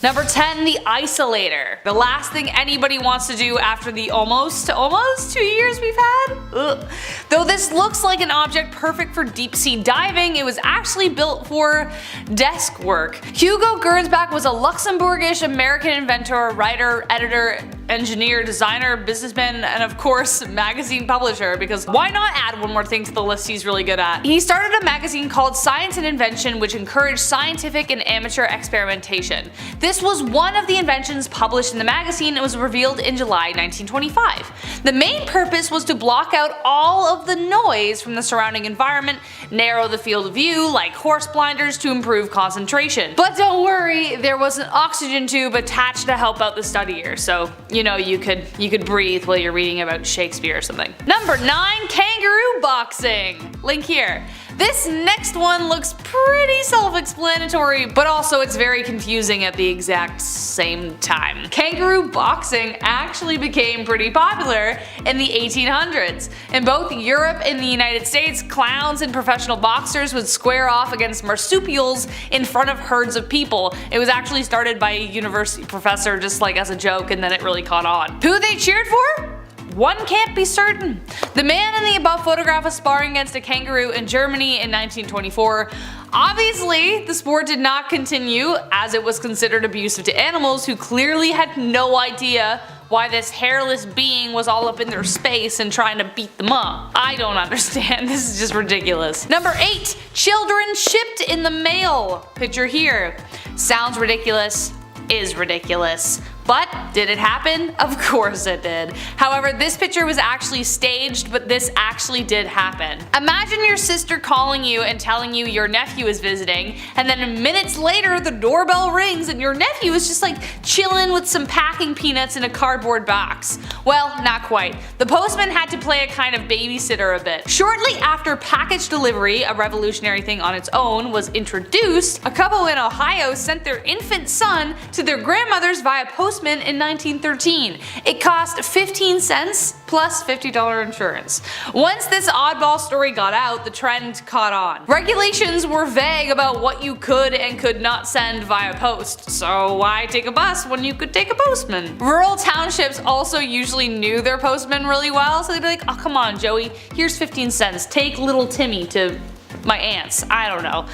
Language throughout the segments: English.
Number 10, the isolator. The last thing anybody wants to do after the almost 2 years we've had. Ugh. Though this looks like an object perfect for deep sea diving, it was actually built for desk work. Hugo Gernsback was a Luxembourgish American inventor, writer, editor, engineer, designer, businessman, and of course magazine publisher, because why not add one more thing to the list he's really good at. He started a magazine called Science and Invention, which encouraged scientific and amateur experimentation. This was one of the inventions published in the magazine and was revealed in July 1925. The main purpose was to block out all of the noise from the surrounding environment, narrow the field of view like horse blinders to improve concentration. But don't worry, there was an oxygen tube attached to help out the studier, so you know you could breathe while you're reading about Shakespeare or something. Number 9, kangaroo boxing. Link here. This next one looks pretty self-explanatory, but also it's very confusing at the exact same time. Kangaroo boxing actually became pretty popular in the 1800s. In both Europe and the United States, clowns and professional boxers would square off against marsupials in front of herds of people. It was actually started by a university professor just like as a joke, and then it really caught on. Who they cheered for? One can't be certain. The man in the above photograph was sparring against a kangaroo in Germany in 1924. Obviously, the sport did not continue as it was considered abusive to animals who clearly had no idea why this hairless being was all up in their space and trying to beat them up. I don't understand, this is just ridiculous. Number 8, children shipped in the mail. Picture here. Sounds ridiculous, is ridiculous. But did it happen? Of course it did. However, this picture was actually staged, but this actually did happen. Imagine your sister calling you and telling you your nephew is visiting, and then minutes later the doorbell rings and your nephew is just like chilling with some packing peanuts in a cardboard box. Well, not quite. The postman had to play a kind of babysitter a bit. Shortly after package delivery, a revolutionary thing on its own, was introduced, a couple in Ohio sent their infant son to their grandmother's via postman in 1913. It cost 15 cents plus $50 insurance. Once this oddball story got out, the trend caught on. Regulations were vague about what you could and could not send via post, so why take a bus when you could take a postman? Rural townships also usually knew their postmen really well, so they'd be like, oh come on Joey, here's 15 cents, take little Timmy to my aunt's, I don't know.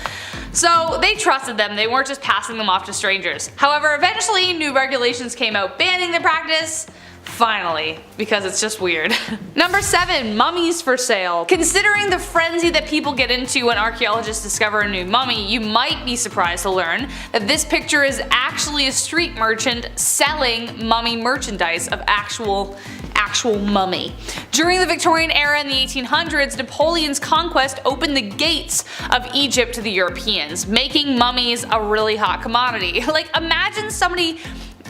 So they trusted them, they weren't just passing them off to strangers. However, eventually new regulations came out banning the practice. Finally, because it's just weird. Number 7, mummies for sale. Considering the frenzy that people get into when archaeologists discover a new mummy, you might be surprised to learn that this picture is actually a street merchant selling mummy merchandise of actual mummy. During the Victorian era in the 1800s, Napoleon's conquest opened the gates of Egypt to the Europeans, making mummies a really hot commodity. Like imagine somebody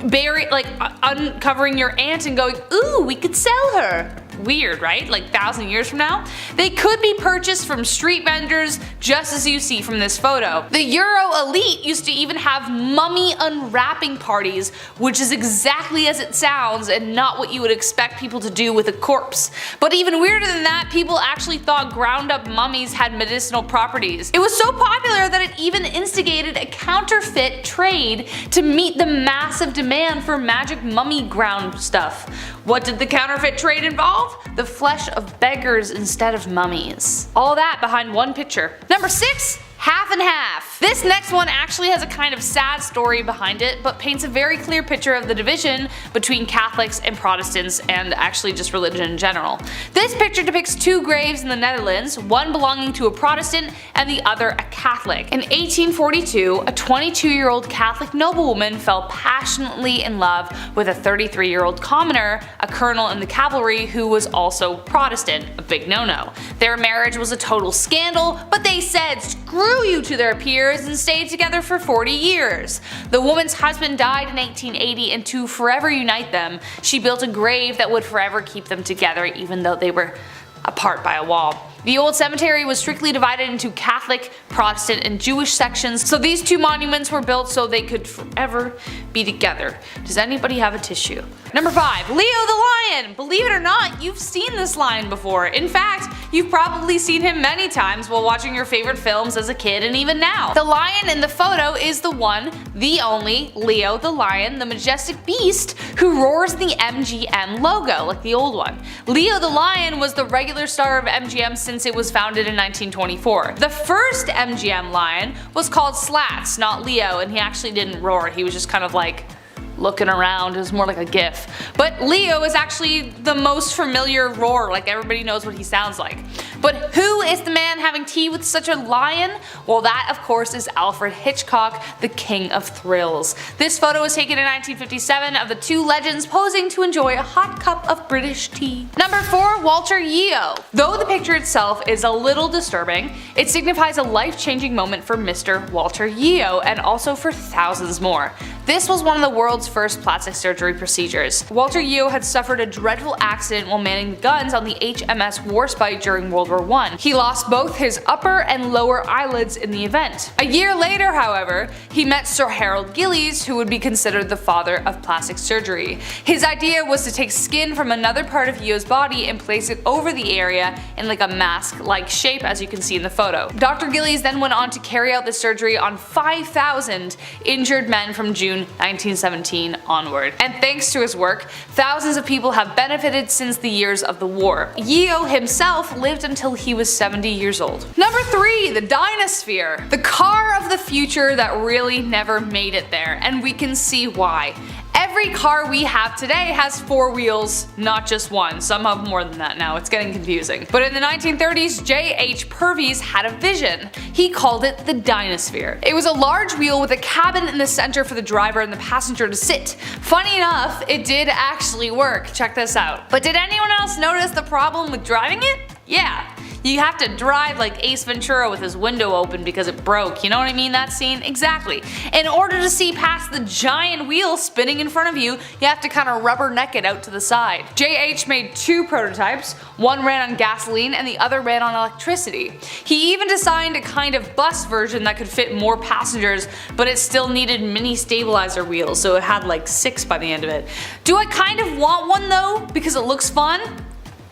uncovering your aunt and going, ooh, we could sell her. Weird, right? Like 1,000 years from now? They could be purchased from street vendors, just as you see from this photo. The Euro Elite used to even have mummy unwrapping parties, which is exactly as it sounds and not what you would expect people to do with a corpse. But even weirder than that, people actually thought ground up mummies had medicinal properties. It was so popular that it even instigated a counterfeit trade to meet the massive demand for magic mummy ground stuff. What did the counterfeit trade involve? The flesh of beggars instead of mummies. All that behind one picture. Number 6, half and half. This next one actually has a kind of sad story behind it, but paints a very clear picture of the division between Catholics and Protestants, and actually just religion in general. This picture depicts 2 graves in the Netherlands, one belonging to a Protestant and the other a Catholic. In 1842, a 22-year-old Catholic noblewoman fell passionately in love with a 33-year-old commoner, a colonel in the cavalry who was also Protestant, a big no-no. Their marriage was a total scandal, but they said screw you to their peers and stayed together for 40 years. The woman's husband died in 1880, and to forever unite them, she built a grave that would forever keep them together even though they were apart by a wall. The old cemetery was strictly divided into Catholic, Protestant, and Jewish sections, so these two monuments were built so they could forever be together. Does anybody have a tissue? Number 5. Leo the Lion! Believe it or not, you've seen this lion before. In fact, you've probably seen him many times while watching your favorite films as a kid and even now. The lion in the photo is the one, the only, Leo the Lion, the majestic beast who roars the MGM logo, like the old one. Leo the Lion was the regular star of MGM since it was founded in 1924. The first MGM lion was called Slats, not Leo, and he actually didn't roar, he was just kind of like looking around. It was more like a gif. But Leo is actually the most familiar roar, like everybody knows what he sounds like. But who is the man having tea with such a lion? Well, that of course is Alfred Hitchcock, the king of thrills. This photo was taken in 1957 of the two legends posing to enjoy a hot cup of British tea. Number 4. Walter Yeo. Though the picture itself is a little disturbing, it signifies a life-changing moment for Mr. Walter Yeo and also for thousands more. This was one of the world's first plastic surgery procedures. Walter Yeo had suffered a dreadful accident while manning the guns on the HMS Warspite during World War I. He lost both his upper and lower eyelids in the event. A year later, however, he met Sir Harold Gillies, who would be considered the father of plastic surgery. His idea was to take skin from another part of Yeo's body and place it over the area in like a mask-like shape, as you can see in the photo. Dr. Gillies then went on to carry out the surgery on 5,000 injured men from June 1917 onward. And thanks to his work, thousands of people have benefited since the years of the war. Yeo himself lived until he was 70 years old. Number 3. The Dynasphere. The car of the future that really never made it there, and we can see why. Every car we have today has 4 wheels, not just one. Some have more than that now, it's getting confusing. But in the 1930s, J.H. Purvis had a vision. He called it the Dynasphere. It was a large wheel with a cabin in the center for the driver and the passenger to sit. Funny enough, it did actually work. Check this out. But did anyone else notice the problem with driving it? Yeah. You have to drive like Ace Ventura with his window open because it broke, you know what I mean, that scene? Exactly. In order to see past the giant wheel spinning in front of you, you have to kind of rubberneck it out to the side. JH made 2 prototypes, one ran on gasoline and the other ran on electricity. He even designed a kind of bus version that could fit more passengers, but it still needed mini stabilizer wheels, so it had like 6 by the end of it. Do I kind of want one though, because it looks fun?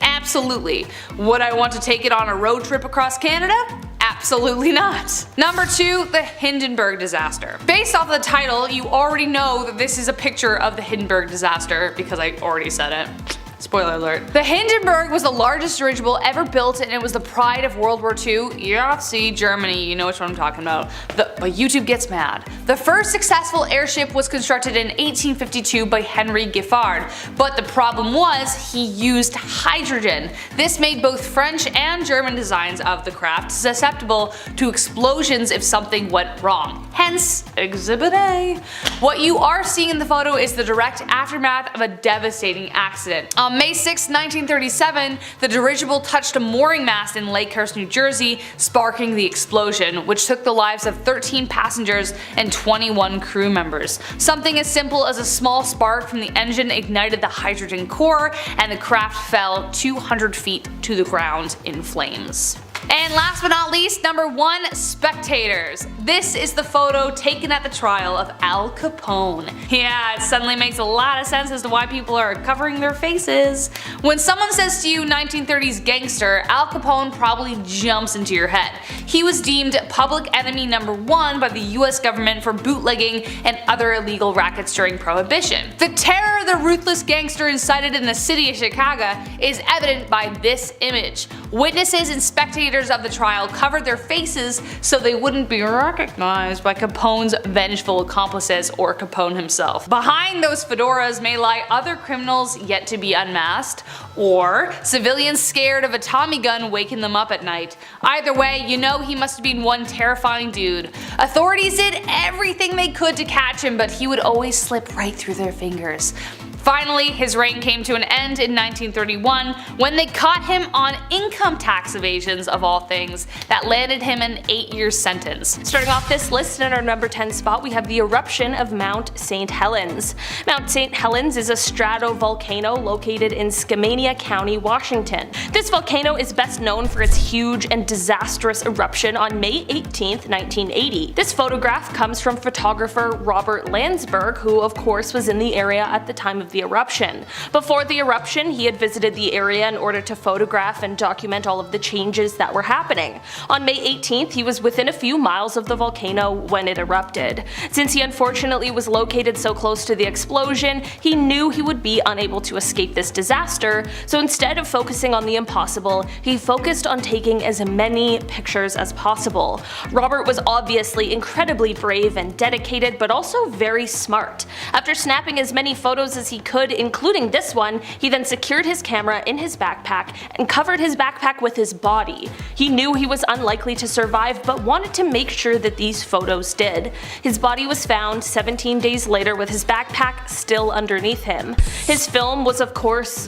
Absolutely. Would I want to take it on a road trip across Canada? Absolutely not. Number 2. The Hindenburg disaster. Based off the title, you already know that this is a picture of the Hindenburg disaster because I already said it. Spoiler alert. The Hindenburg was the largest dirigible ever built and it was the pride of World War II. Yeah, see, Germany, you know which one I'm talking about. But YouTube gets mad. The first successful airship was constructed in 1852 by Henry Giffard, but the problem was he used hydrogen. This made both French and German designs of the craft susceptible to explosions if something went wrong. Hence, Exhibit A. What you are seeing in the photo is the direct aftermath of a devastating accident. On May 6, 1937, the dirigible touched a mooring mast in Lakehurst, New Jersey, sparking the explosion, which took the lives of 13 passengers and 21 crew members. Something as simple as a small spark from the engine ignited the hydrogen core, and the craft fell 200 feet to the ground in flames. And last but not least, number 1, spectators. This is the photo taken at the trial of Al Capone. Yeah, it suddenly makes a lot of sense as to why people are covering their faces. When someone says to you 1930s gangster, Al Capone probably jumps into your head. He was deemed public enemy number 1 by the US government for bootlegging and other illegal rackets during Prohibition. The terror the ruthless gangster incited in the city of Chicago is evident by this image. Witnesses and spectators of the trial covered their faces so they wouldn't be recognized by Capone's vengeful accomplices or Capone himself. Behind those fedoras may lie other criminals yet to be unmasked, or civilians scared of a Tommy gun waking them up at night. Either way, you know he must have been one terrifying dude. Authorities did everything they could to catch him, but he would always slip right through their fingers. Finally, his reign came to an end in 1931 when they caught him on income tax evasions of all things that landed him an 8-year sentence. Starting off this list in our number 10 spot, we have the eruption of Mount St. Helens. Mount St. Helens is a stratovolcano located in Skamania County, Washington. This volcano is best known for its huge and disastrous eruption on May 18, 1980. This photograph comes from photographer Robert Landsberg, who of course was in the area at the time of the eruption. Before the eruption, he had visited the area in order to photograph and document all of the changes that were happening. On May 18th, he was within a few miles of the volcano when it erupted. Since he unfortunately was located so close to the explosion, he knew he would be unable to escape this disaster, so instead of focusing on the impossible, he focused on taking as many pictures as possible. Robert was obviously incredibly brave and dedicated, but also very smart. After snapping as many photos as he could, including this one, he then secured his camera in his backpack and covered his backpack with his body. He knew he was unlikely to survive, but wanted to make sure that these photos did. His body was found 17 days later with his backpack still underneath him. His film was of course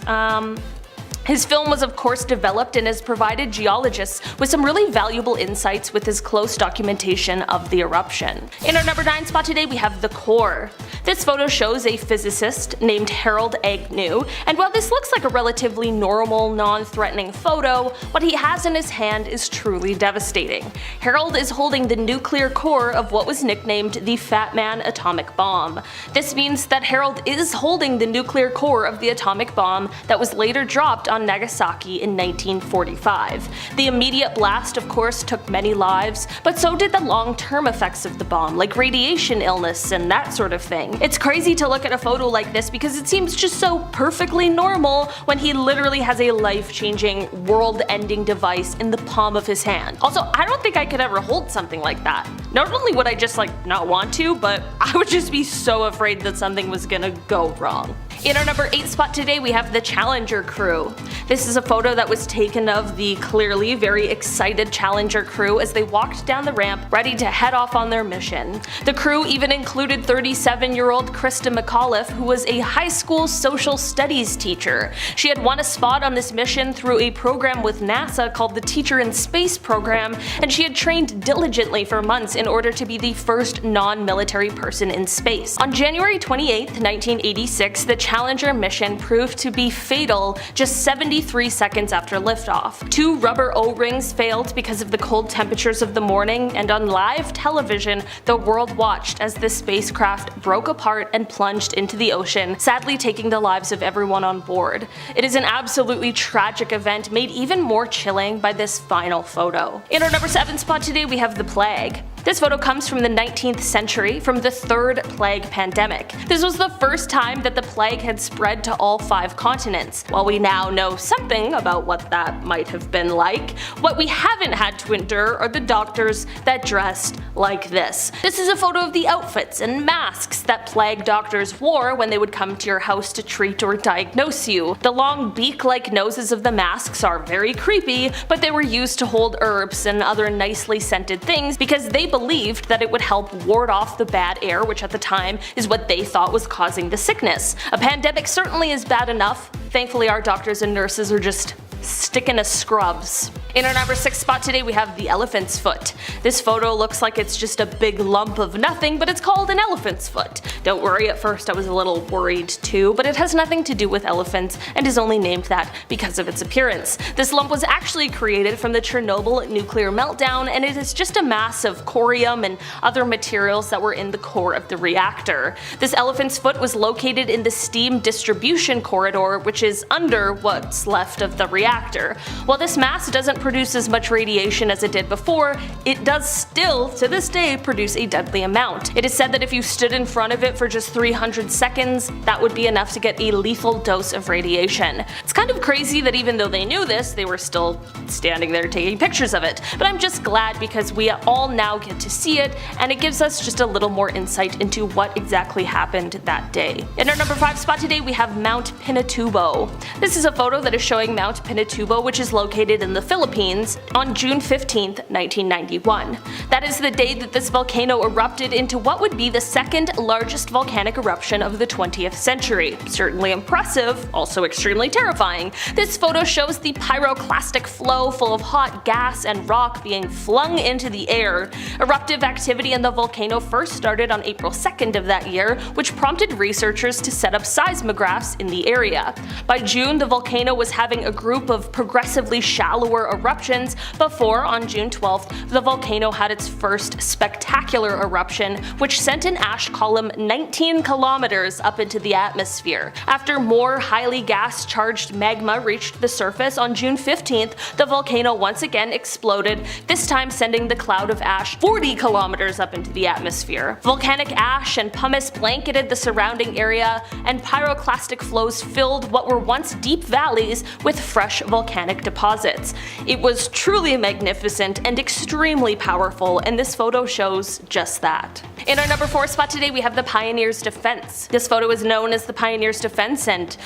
developed and has provided geologists with some really valuable insights with his close documentation of the eruption. In our number 9 spot today, we have the core. This photo shows a physicist named Harold Agnew, and while this looks like a relatively normal, non-threatening photo, what he has in his hand is truly devastating. Harold is holding the nuclear core of what was nicknamed the Fat Man atomic bomb. This means that Harold is holding the nuclear core of the atomic bomb that was later dropped on Nagasaki in 1945. The immediate blast of course took many lives, but so did the long-term effects of the bomb, like radiation illness and that sort of thing. It's crazy to look at a photo like this because it seems just so perfectly normal when he literally has a life-changing, world-ending device in the palm of his hand. Also, I don't think I could ever hold something like that. Not only would I just not want to, but I would just be so afraid that something was gonna go wrong. In our number 8 spot today, we have the Challenger crew. This is a photo that was taken of the clearly very excited Challenger crew as they walked down the ramp ready to head off on their mission. The crew even included 37-year-old Krista McAuliffe, who was a high school social studies teacher. She had won a spot on this mission through a program with NASA called the Teacher in Space program, and she had trained diligently for months in order to be the first non-military person in space. On January 28, 1986, the Challenger mission proved to be fatal just 73 seconds after liftoff. 2 rubber O-rings failed because of the cold temperatures of the morning, and on live television, the world watched as the spacecraft broke apart and plunged into the ocean, sadly taking the lives of everyone on board. It is an absolutely tragic event made even more chilling by this final photo. In our number 7 spot today, we have the plague. This photo comes from the 19th century, from the third plague pandemic. This was the first time that the plague had spread to all 5 continents. While we now know something about what that might have been like, what we haven't had to endure are the doctors that dressed like this. This is a photo of the outfits and masks that plague doctors wore when they would come to your house to treat or diagnose you. The long beak-like noses of the masks are very creepy, but they were used to hold herbs and other nicely scented things because they believed that it would help ward off the bad air, which at the time is what they thought was causing the sickness. A pandemic certainly is bad enough. Thankfully, our doctors and nurses are just sticking to scrubs. In our number 6 spot today, we have the elephant's foot. This photo looks like it's just a big lump of nothing, but it's called an elephant's foot. Don't worry, at first I was a little worried too, but it has nothing to do with elephants and is only named that because of its appearance. This lump was actually created from the Chernobyl nuclear meltdown, and it is just a mass of corium and other materials that were in the core of the reactor. This elephant's foot was located in the steam distribution corridor, which is under what's left of the reactor. While this mass doesn't produce as much radiation as it did before, it does still, to this day, produce a deadly amount. It is said that if you stood in front of it for just 300 seconds, that would be enough to get a lethal dose of radiation. It's kind of crazy that even though they knew this, they were still standing there taking pictures of it. But I'm just glad because we all now get to see it, and it gives us just a little more insight into what exactly happened that day. In our number 5 spot today, we have Mount Pinatubo. This is a photo that is showing Mount Pinatubo, which is located in the Philippines Philippines on June 15, 1991. That is the day that this volcano erupted into what would be the second largest volcanic eruption of the 20th century. Certainly impressive, also extremely terrifying. This photo shows the pyroclastic flow full of hot gas and rock being flung into the air. Eruptive activity in the volcano first started on April 2nd of that year, which prompted researchers to set up seismographs in the area. By June, the volcano was having a group of progressively shallower eruptions before, on June 12th, the volcano had its first spectacular eruption, which sent an ash column 19 kilometers up into the atmosphere. After more highly gas-charged magma reached the surface on June 15th, the volcano once again exploded, this time sending the cloud of ash 40 kilometers up into the atmosphere. Volcanic ash and pumice blanketed the surrounding area, and pyroclastic flows filled what were once deep valleys with fresh volcanic deposits. It was truly magnificent and extremely powerful, and this photo shows just that. In our number 4 spot today, we have the Pioneer's Defense. This photo is known as the Pioneer's Defense, and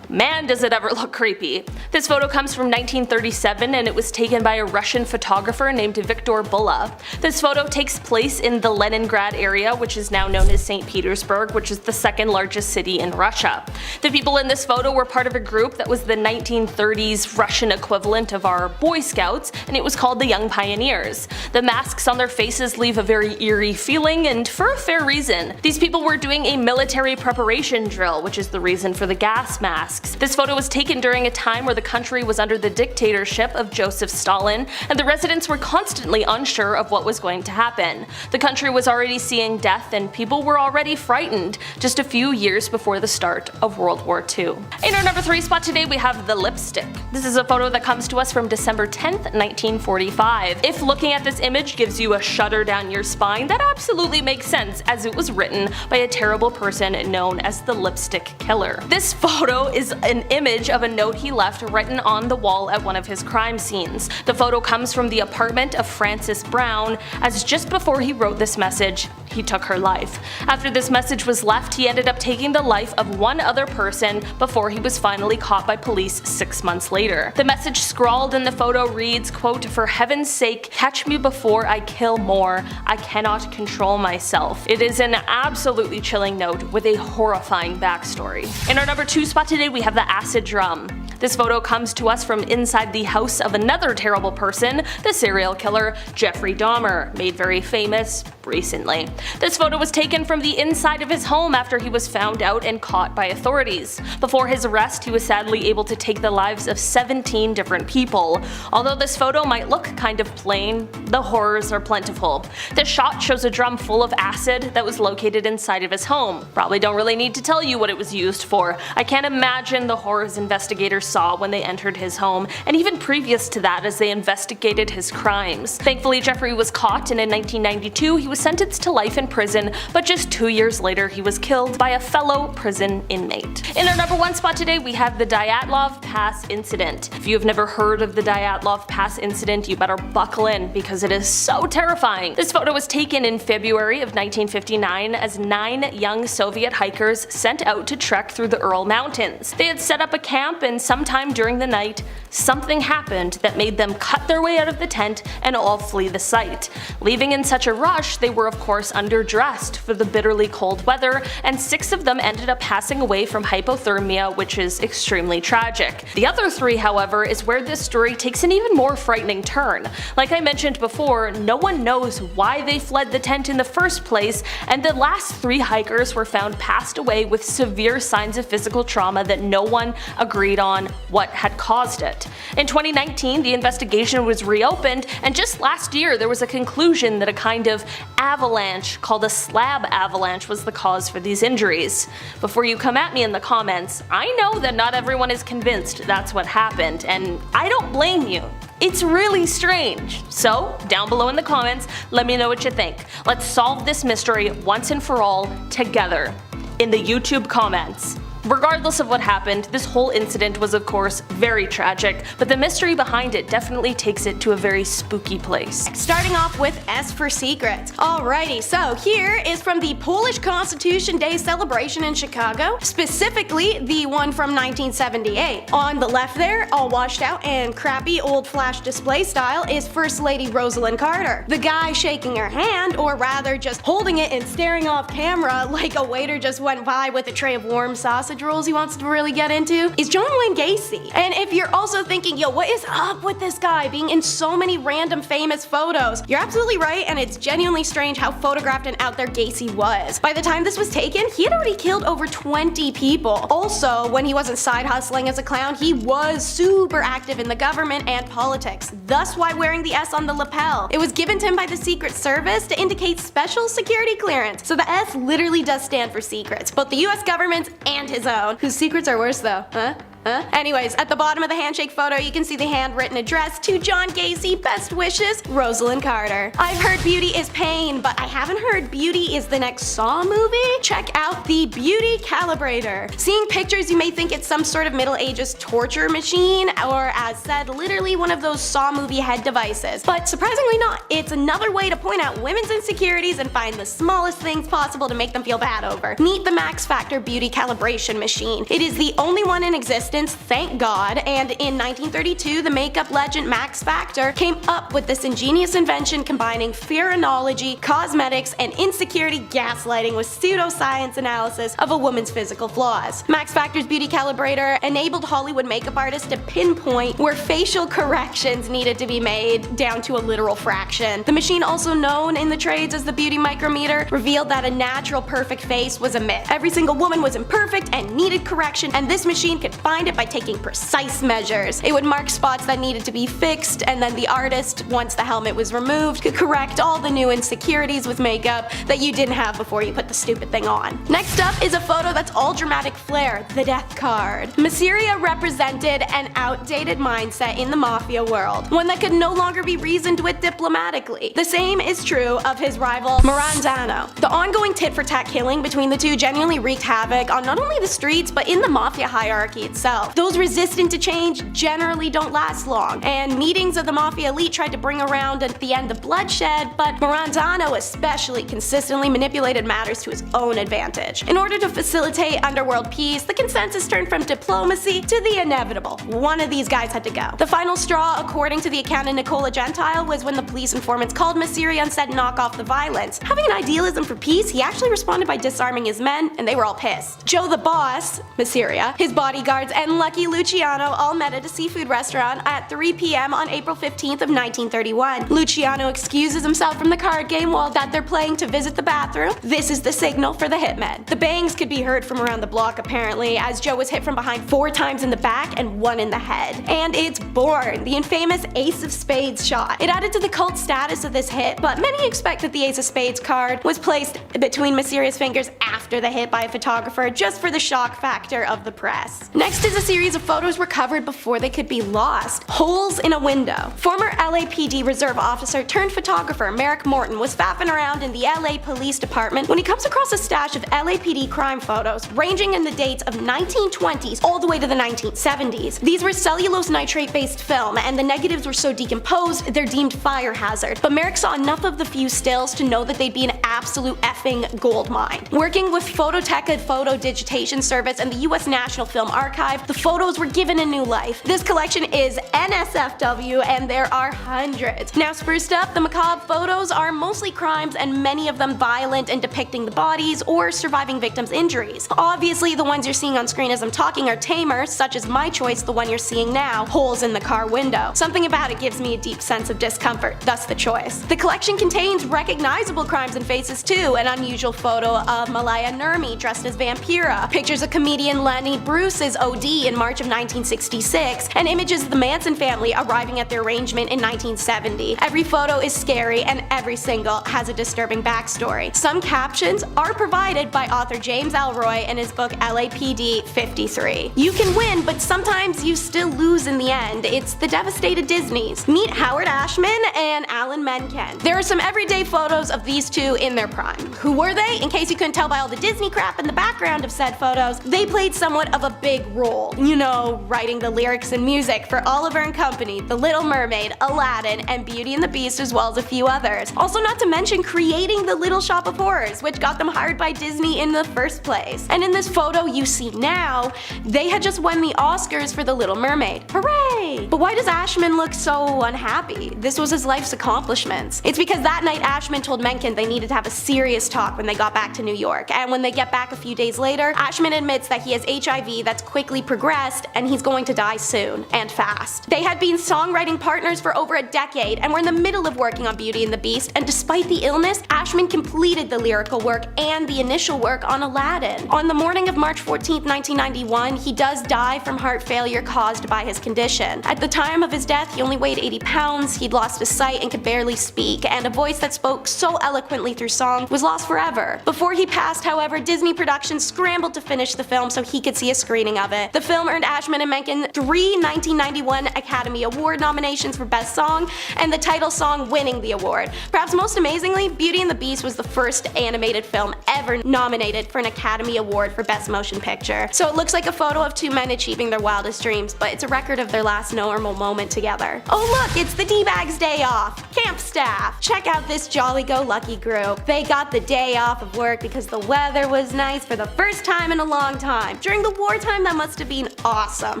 man, does it ever look creepy. This photo comes from 1937 and it was taken by a Russian photographer named Viktor Bulla. This photo takes place in the Leningrad area, which is now known as St. Petersburg, which is the second largest city in Russia. The people in this photo were part of a group that was the 1930s Russian equivalent of our Boy Scouts, and it was called the Young Pioneers. The masks on their faces leave a very eerie feeling, and for a fair reason. These people were doing a military preparation drill, which is the reason for the gas masks. This photo was taken during a time where the country was under the dictatorship of Joseph Stalin, and the residents were constantly unsure of what was going to happen. The country was already seeing death, and people were already frightened just a few years before the start of World War II. In our number 3 spot today, we have the lipstick. This is a photo that comes to us from December 10th, 1945. If looking at this image gives you a shudder down your spine, that absolutely makes sense, as it was written by a terrible person known as the Lipstick Killer. This photo is an image of a note he left written on the wall at one of his crime scenes. The photo comes from the apartment of Frances Brown, as just before he wrote this message, he took her life. After this message was left, he ended up taking the life of one other person before he was finally caught by police 6 months later. The message scrawled in the photo reads, quote, "For heaven's sake, catch me before I kill more. I cannot control myself." It is an absolutely chilling note with a horrifying backstory. In our number 2 spot today, we have the acid drum. This photo comes to us from inside the house of another terrible person, the serial killer Jeffrey Dahmer, made very famous recently. This photo was taken from the inside of his home after he was found out and caught by authorities. Before his arrest, he was sadly able to take the lives of 17 different people. Although this photo might look kind of plain, the horrors are plentiful. This shot shows a drum full of acid that was located inside of his home. Probably don't really need to tell you what it was used for. I can't imagine the horrors investigators saw when they entered his home, and even previous to that as they investigated his crimes. Thankfully, Jeffrey was caught, and in 1992 he was sentenced to life in prison, but just 2 years later he was killed by a fellow prison inmate. In our number 1 spot today, we have the Dyatlov Pass incident. If you have never heard of the Dyatlov Pass incident, you better buckle in because it is so terrifying. This photo was taken in February of 1959 as 9 young Soviet hikers sent out to trek through the Ural Mountains. They had set up a camp, and sometime during the night, something happened that made them cut their way out of the tent and all flee the site. Leaving in such a rush, they were of course underdressed for the bitterly cold weather, and 6 of them ended up passing away from hypothermia, which is extremely tragic. The other 3, however, is where this story takes an even more frightening turn. Like I mentioned before, no one knows why they fled the tent in the first place, and the last 3 hikers were found passed away with severe signs of physical trauma that no one agreed on what had caused it. In 2019, the investigation was reopened, and just last year there was a conclusion that a kind of avalanche called a slab avalanche was the cause for these injuries. Before you come at me in the comments, I know that not everyone is convinced that's what happened, and I don't blame you. It's really strange. So, down below in the comments, let me know what you think. Let's solve this mystery once and for all together in the YouTube comments. Regardless of what happened, this whole incident was of course very tragic, but the mystery behind it definitely takes it to a very spooky place. Starting off with S for secret. Alrighty, so here is from the Polish Constitution Day celebration in Chicago, specifically the one from 1978. On the left there, all washed out and crappy old flash display style, is First Lady Rosalind Carter. The guy shaking her hand, or rather just holding it and staring off camera like a waiter just went by with a tray of warm sausage rolls he wants to really get into, is John Wayne Gacy. And if you're also thinking, yo, what is up with this guy being in so many random famous photos, you're absolutely right, and it's genuinely strange how photographed and out there Gacy was. By the time this was taken, he had already killed over 20 people. Also, when he wasn't side hustling as a clown, he was super active in the government and politics, thus why wearing the S on the lapel. It was given to him by the Secret Service to indicate special security clearance, so the S literally does stand for secrets, both the US government's and his own, whose secrets are worse though, huh? Anyways, at the bottom of the handshake photo, you can see the handwritten address to John Gacy, best wishes, Rosalind Carter. I've heard beauty is pain, but I haven't heard beauty is the next Saw movie? Check out the Beauty Calibrator. Seeing pictures, you may think it's some sort of Middle Ages torture machine, or as said, literally one of those Saw movie head devices. But surprisingly not, it's another way to point out women's insecurities and find the smallest things possible to make them feel bad over. Meet the Max Factor Beauty Calibration Machine. It is the only one in existence, thank God, and in 1932 the makeup legend Max Factor came up with this ingenious invention combining phrenology, cosmetics, and insecurity gaslighting with pseudoscience analysis of a woman's physical flaws. Max Factor's Beauty Calibrator enabled Hollywood makeup artists to pinpoint where facial corrections needed to be made down to a literal fraction. The machine, also known in the trades as the Beauty Micrometer, revealed that a natural perfect face was a myth. Every single woman was imperfect and needed correction, and this machine could find it by taking precise measures. It would mark spots that needed to be fixed, and then the artist, once the helmet was removed, could correct all the new insecurities with makeup that you didn't have before you put the stupid thing on. Next up is a photo that's all dramatic flair, the death card. Masseria represented an outdated mindset in the mafia world, one that could no longer be reasoned with diplomatically. The same is true of his rival Marandano. The ongoing tit-for-tat killing between the two genuinely wreaked havoc on not only the streets but in the mafia hierarchy itself. Those resistant to change generally don't last long, and meetings of the Mafia Elite tried to bring around at the end of bloodshed, but Marandano especially consistently manipulated matters to his own advantage. In order to facilitate underworld peace, the consensus turned from diplomacy to the inevitable. One of these guys had to go. The final straw, according to the accountant Nicola Gentile, was when the police informants called Masseria and said knock off the violence. Having an idealism for peace, he actually responded by disarming his men, and they were all pissed. Joe the boss, Masseria, his bodyguards, and Lucky Luciano all met at a seafood restaurant at 3 p.m. on April 15th of 1931. Luciano excuses himself from the card game while that they're playing to visit the bathroom. This is the signal for the hitmen. The bangs could be heard from around the block apparently, as Joe was hit from behind 4 times in the back and 1 in the head. And it's born, the infamous Ace of Spades shot. It added to the cult status of this hit, but many expect that the Ace of Spades card was placed between Masseria's fingers after the hit by a photographer just for the shock factor of the press. Next is a series of photos recovered before they could be lost. Holes in a window. Former LAPD reserve officer turned photographer Merrick Morton was faffing around in the LA Police Department when he comes across a stash of LAPD crime photos ranging in the dates of 1920s all the way to the 1970s. These were cellulose nitrate based film, and the negatives were so decomposed they're deemed fire hazard, but Merrick saw enough of the few stills to know that they'd be an absolute effing gold mine. Working with Phototeca Photo Digitation Service and the US National Film Archive, the photos were given a new life. This collection is NSFW, and there are hundreds. Now spruced up, the macabre photos are mostly crimes, and many of them violent and depicting the bodies or surviving victims' injuries. Obviously the ones you're seeing on screen as I'm talking are tamer, such as my choice, the one you're seeing now, holes in the car window. Something about it gives me a deep sense of discomfort, thus the choice. The collection contains recognizable crimes and faces too, an unusual photo of Malaya Nurmi dressed as Vampira, pictures of comedian Lenny Bruce's OD in March of 1966, and images of the Manson family arriving at their arrangement in 1970. Every photo is scary, and every single has a disturbing backstory. Some captions are provided by author James Elroy in his book LAPD 53. You can win, but sometimes you still lose in the end. It's the devastated Disneys. Meet Howard Ashman and Alan Menken. There are some everyday photos of these two in in their prime. Who were they? In case you couldn't tell by all the Disney crap in the background of said photos, they played somewhat of a big role. You know, writing the lyrics and music for Oliver and Company, The Little Mermaid, Aladdin, and Beauty and the Beast, as well as a few others. Also, not to mention creating the Little Shop of Horrors, which got them hired by Disney in the first place. And in this photo you see now, they had just won the Oscars for The Little Mermaid. Hooray! But why does Ashman look so unhappy? This was his life's accomplishments. It's because that night Ashman told Menken they needed to have a serious talk when they got back to New York, and when they get back a few days later, Ashman admits that he has HIV that's quickly progressed and he's going to die soon, and fast. They had been songwriting partners for over a decade and were in the middle of working on Beauty and the Beast, and despite the illness, Ashman completed the lyrical work and the initial work on Aladdin. On the morning of March 14, 1991, he does die from heart failure caused by his condition. At the time of his death, he only weighed 80 pounds, he'd lost his sight and could barely speak, and a voice that spoke so eloquently through song was lost forever. Before he passed, however, Disney Productions scrambled to finish the film so he could see a screening of it. The film earned Ashman and Menken 3 1991 Academy Award nominations for Best Song, and the title song winning the award. Perhaps most amazingly, Beauty and the Beast was the first animated film ever nominated for an Academy Award for Best Motion Picture. So it looks like a photo of two men achieving their wildest dreams, but it's a record of their last normal moment together. Oh look, it's the D-Bags Day Off! Camp staff! Check out this jolly-go-lucky group. They got the day off of work because the weather was nice for the first time in a long time. During the wartime, that must have been awesome,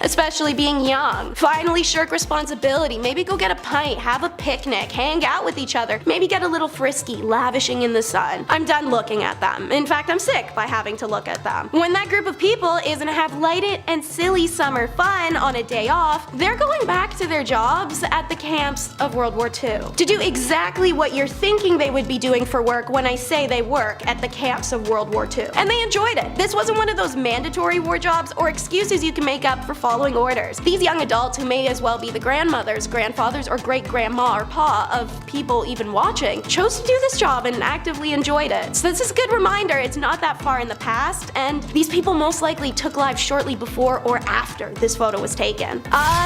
especially being young. Finally shirk responsibility, maybe go get a pint, have a picnic, hang out with each other, maybe get a little frisky, lavishing in the sun. I'm done looking at them. In fact, I'm sick by having to look at them. When that group of people isn't to have lighted and silly summer fun on a day off, they're going back to their jobs at the camps of World War II to do exactly what you're thinking they would be doing for work when I say they work at the camps of World War II. And they enjoyed it. This wasn't one of those mandatory war jobs or excuses you can make up for following orders. These young adults, who may as well be the grandmothers, grandfathers, or great-grandma or pa of people even watching, chose to do this job and actively enjoyed it. So this is a good reminder it's not that far in the past, and these people most likely took lives shortly before or after this photo was taken.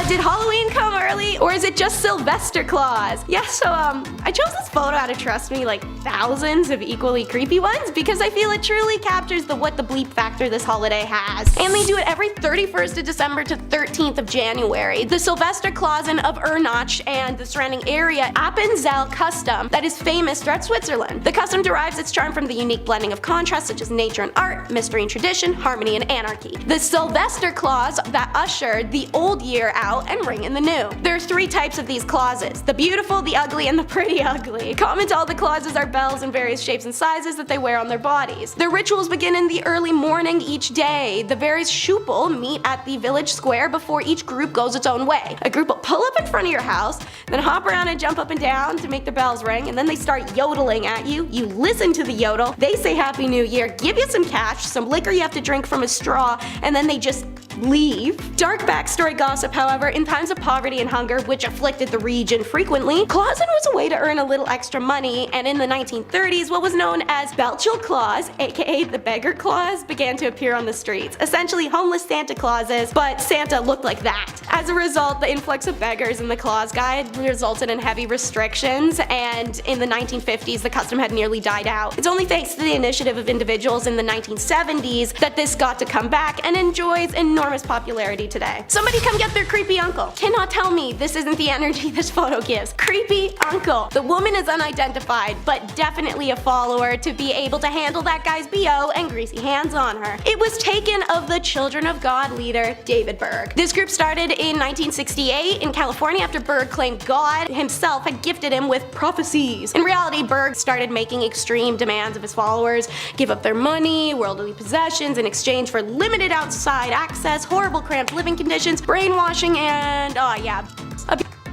Did Halloween come early, or is it just Sylvester Claus? Yeah, so I chose this photo out of, trust me, like thousands of equally creepy ones because I feel it truly captures the what the bleep factor this holiday has. And they do it every 31st of December to 13th of January. The Sylvester Clausen of Ernach and the surrounding area Appenzell custom that is famous throughout Switzerland. The custom derives its charm from the unique blending of contrasts such as nature and art, mystery and tradition, harmony and anarchy. The Sylvester Claus that ushered the old year out and ring in the new. There are 3 types of these clauses: the beautiful, the ugly, and the pretty ugly. Common to all the clauses are bells in various shapes and sizes that they wear on their bodies. Their rituals begin in the early morning each day. The various Schupel meet at the village square before each group goes its own way. A group will pull up in front of your house, then hop around and jump up and down to make the bells ring, and then they start yodeling at you. You listen to the yodel, they say Happy New Year, give you some cash, some liquor you have to drink from a straw, and then they just leave. Dark backstory gossip, however, in times of poverty and hunger, which afflicted the region frequently, Clausen was a way to earn a little extra money, and in the 1930s, what was known as Belchel Claus, aka the Beggar Claus, began to appear on the streets. Essentially homeless Santa Clauses, but Santa looked like that. As a result, the influx of beggars in the Claus Guide resulted in heavy restrictions, and in the 1950s, the custom had nearly died out. It's only thanks to the initiative of individuals in the 1970s that this got to come back and enjoys enormous popularity today. Somebody come get their creepy uncle. Cannot tell me this isn't the energy this photo gives. Creepy uncle. The woman is unidentified, but definitely a follower to be able to handle that guy's BO and greasy hands on her. It was taken of the Children of God leader, David Berg. This group started in 1968 in California after Berg claimed God himself had gifted him with prophecies. In reality, Berg started making extreme demands of his followers, give up their money, worldly possessions in exchange for limited outside access, horrible cramped living conditions, brainwashing, and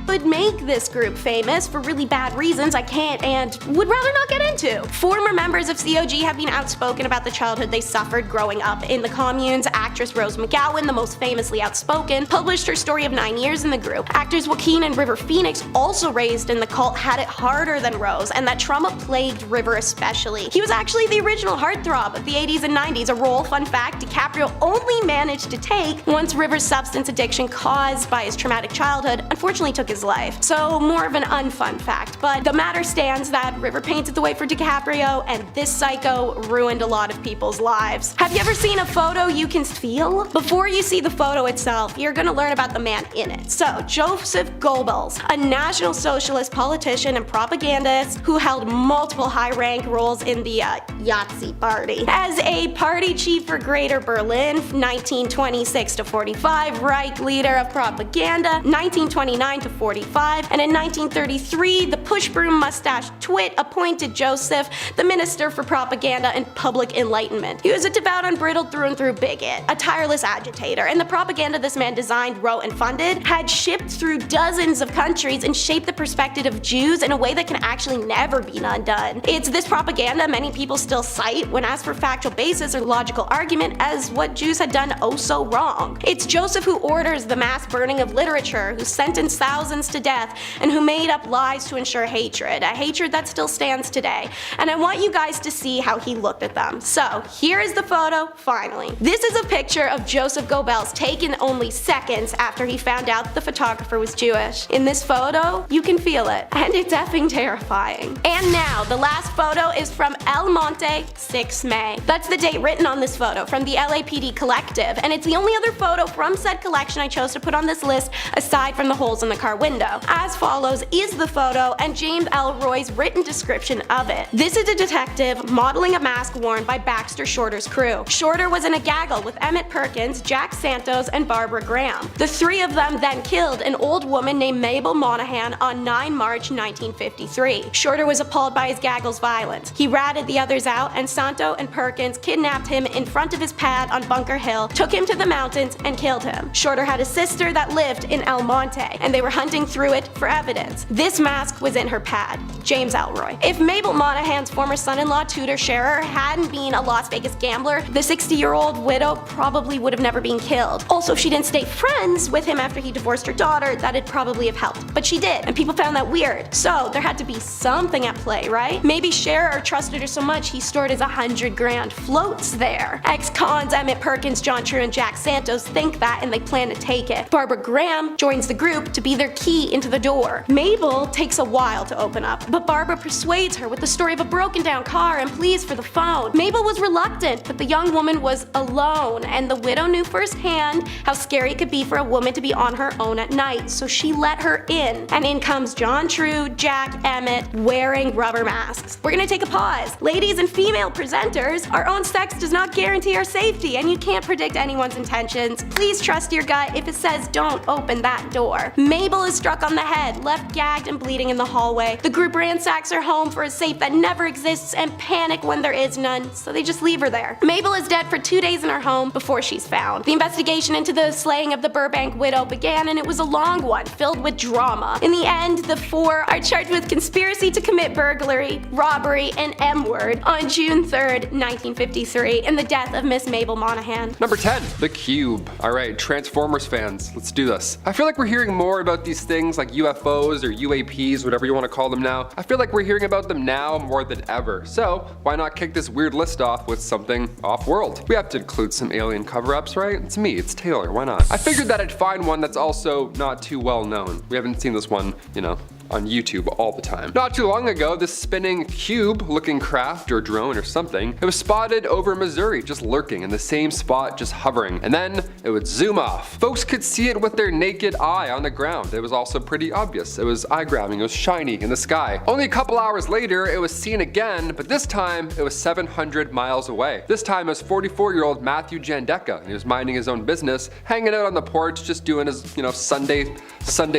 would make this group famous for really bad reasons I can't and would rather not get into. Former members of COG have been outspoken about the childhood they suffered growing up in the communes. Actress Rose McGowan, the most famously outspoken, published her story of 9 years in the group. Actors Joaquin and River Phoenix, also raised in the cult, had it harder than Rose, and that trauma plagued River especially. He was actually the original heartthrob of the 80s and 90s, a role, fun fact, DiCaprio only managed to take once River's substance addiction caused by his traumatic childhood unfortunately took his his life. So more of an unfun fact, but the matter stands that River painted the way for DiCaprio, and this psycho ruined a lot of people's lives. Have you ever seen a photo you can feel? Before you see the photo itself, you're gonna learn about the man in it. So, Joseph Goebbels, a National Socialist politician and propagandist who held multiple high-rank roles in the Yahtzee party. As a party chief for Greater Berlin, 1926 to 45, Reich leader of propaganda, 1929 to 45, and in 1933, the push-broom mustache twit appointed Joseph the Minister for Propaganda and Public Enlightenment. He was a devout, unbridled through and through bigot, a tireless agitator, and the propaganda this man designed, wrote, and funded had shipped through dozens of countries and shaped the perspective of Jews in a way that can actually never be undone. It's this propaganda many people still cite when asked for factual basis or logical argument as what Jews had done oh so wrong. It's Joseph who orders the mass burning of literature, who sentenced thousands to death, and who made up lies to ensure hatred, a hatred that still stands today. And I want you guys to see how he looked at them. So here is the photo, finally. This is a picture of Joseph Goebbels taken only seconds after he found out the photographer was Jewish. In this photo, you can feel it, and it's effing terrifying. And now, the last photo is from El Monte, 6 May. That's the date written on this photo from the LAPD Collective, and it's the only other photo from said collection I chose to put on this list aside from the holes in the car window. As follows is the photo and James Elroy's written description of it. This is a detective modeling a mask worn by Baxter Shorter's crew. Shorter was in a gaggle with Emmett Perkins, Jack Santos, and Barbara Graham. The three of them then killed an old woman named Mabel Monahan on 9 March 1953. Shorter was appalled by his gaggle's violence. He ratted the others out, and Santo and Perkins kidnapped him in front of his pad on Bunker Hill, took him to the mountains, and killed him. Shorter had a sister that lived in El Monte, and they were hunting through it for evidence. This mask was in her pad. James Elroy. If Mabel Monahan's former son-in-law Tudor Scherer hadn't been a Las Vegas gambler, the 60-year-old widow probably would have never been killed. Also, if she didn't stay friends with him after he divorced her daughter, that'd probably have helped. But she did, and people found that weird. So there had to be something at play, right? Maybe Scherer trusted her so much he stored his 100 grand floats there. Ex-cons Emmett Perkins, John True, and Jack Santos think that, and they plan to take it. Barbara Graham joins the group to be their key into the door. Mabel takes a while to open up, but Barbara persuades her with the story of a broken down car and pleas for the phone. Mabel was reluctant, but the young woman was alone, and the widow knew firsthand how scary it could be for a woman to be on her own at night, so she let her in. And in comes John True, Jack, Emmett, wearing rubber masks. We're gonna take a pause. Ladies and female presenters, our own sex does not guarantee our safety, and you can't predict anyone's intentions. Please trust your gut if it says don't open that door. Mabel is struck on the head, left gagged and bleeding in the hallway. The group ransacks her home for a safe that never exists and panic when there is none, so they just leave her there. Mabel is dead for 2 days in her home before she's found. The investigation into the slaying of the Burbank widow began, and it was a long one, filled with drama. In the end, the four are charged with conspiracy to commit burglary, robbery, and M-word on June 3rd, 1953, in the death of Miss Mabel Monahan. Number 10, the Cube. Alright, Transformers fans, let's do this. I feel like we're hearing more about these things like UFOs or UAPs, whatever you want to call them now. I feel like we're hearing about them now more than ever. So, why not kick this weird list off with something off-world? We have to include some alien cover-ups, right? It's me, it's Taylor, why not? I figured that I'd find one that's also not too well known. We haven't seen this one, you know, on YouTube all the time. Not too long ago, this spinning cube-looking craft or drone or something, it was spotted over Missouri, just lurking in the same spot, just hovering, and then it would zoom off. Folks could see it with their naked eye on the ground. It was also pretty obvious. It was eye-grabbing, it was shiny in the sky. Only a couple hours later, it was seen again, but this time it was 700 miles away. This time it was 44-year-old Matthew Jandeka, and he was minding his own business, hanging out on the porch, just doing his, you know, Sunday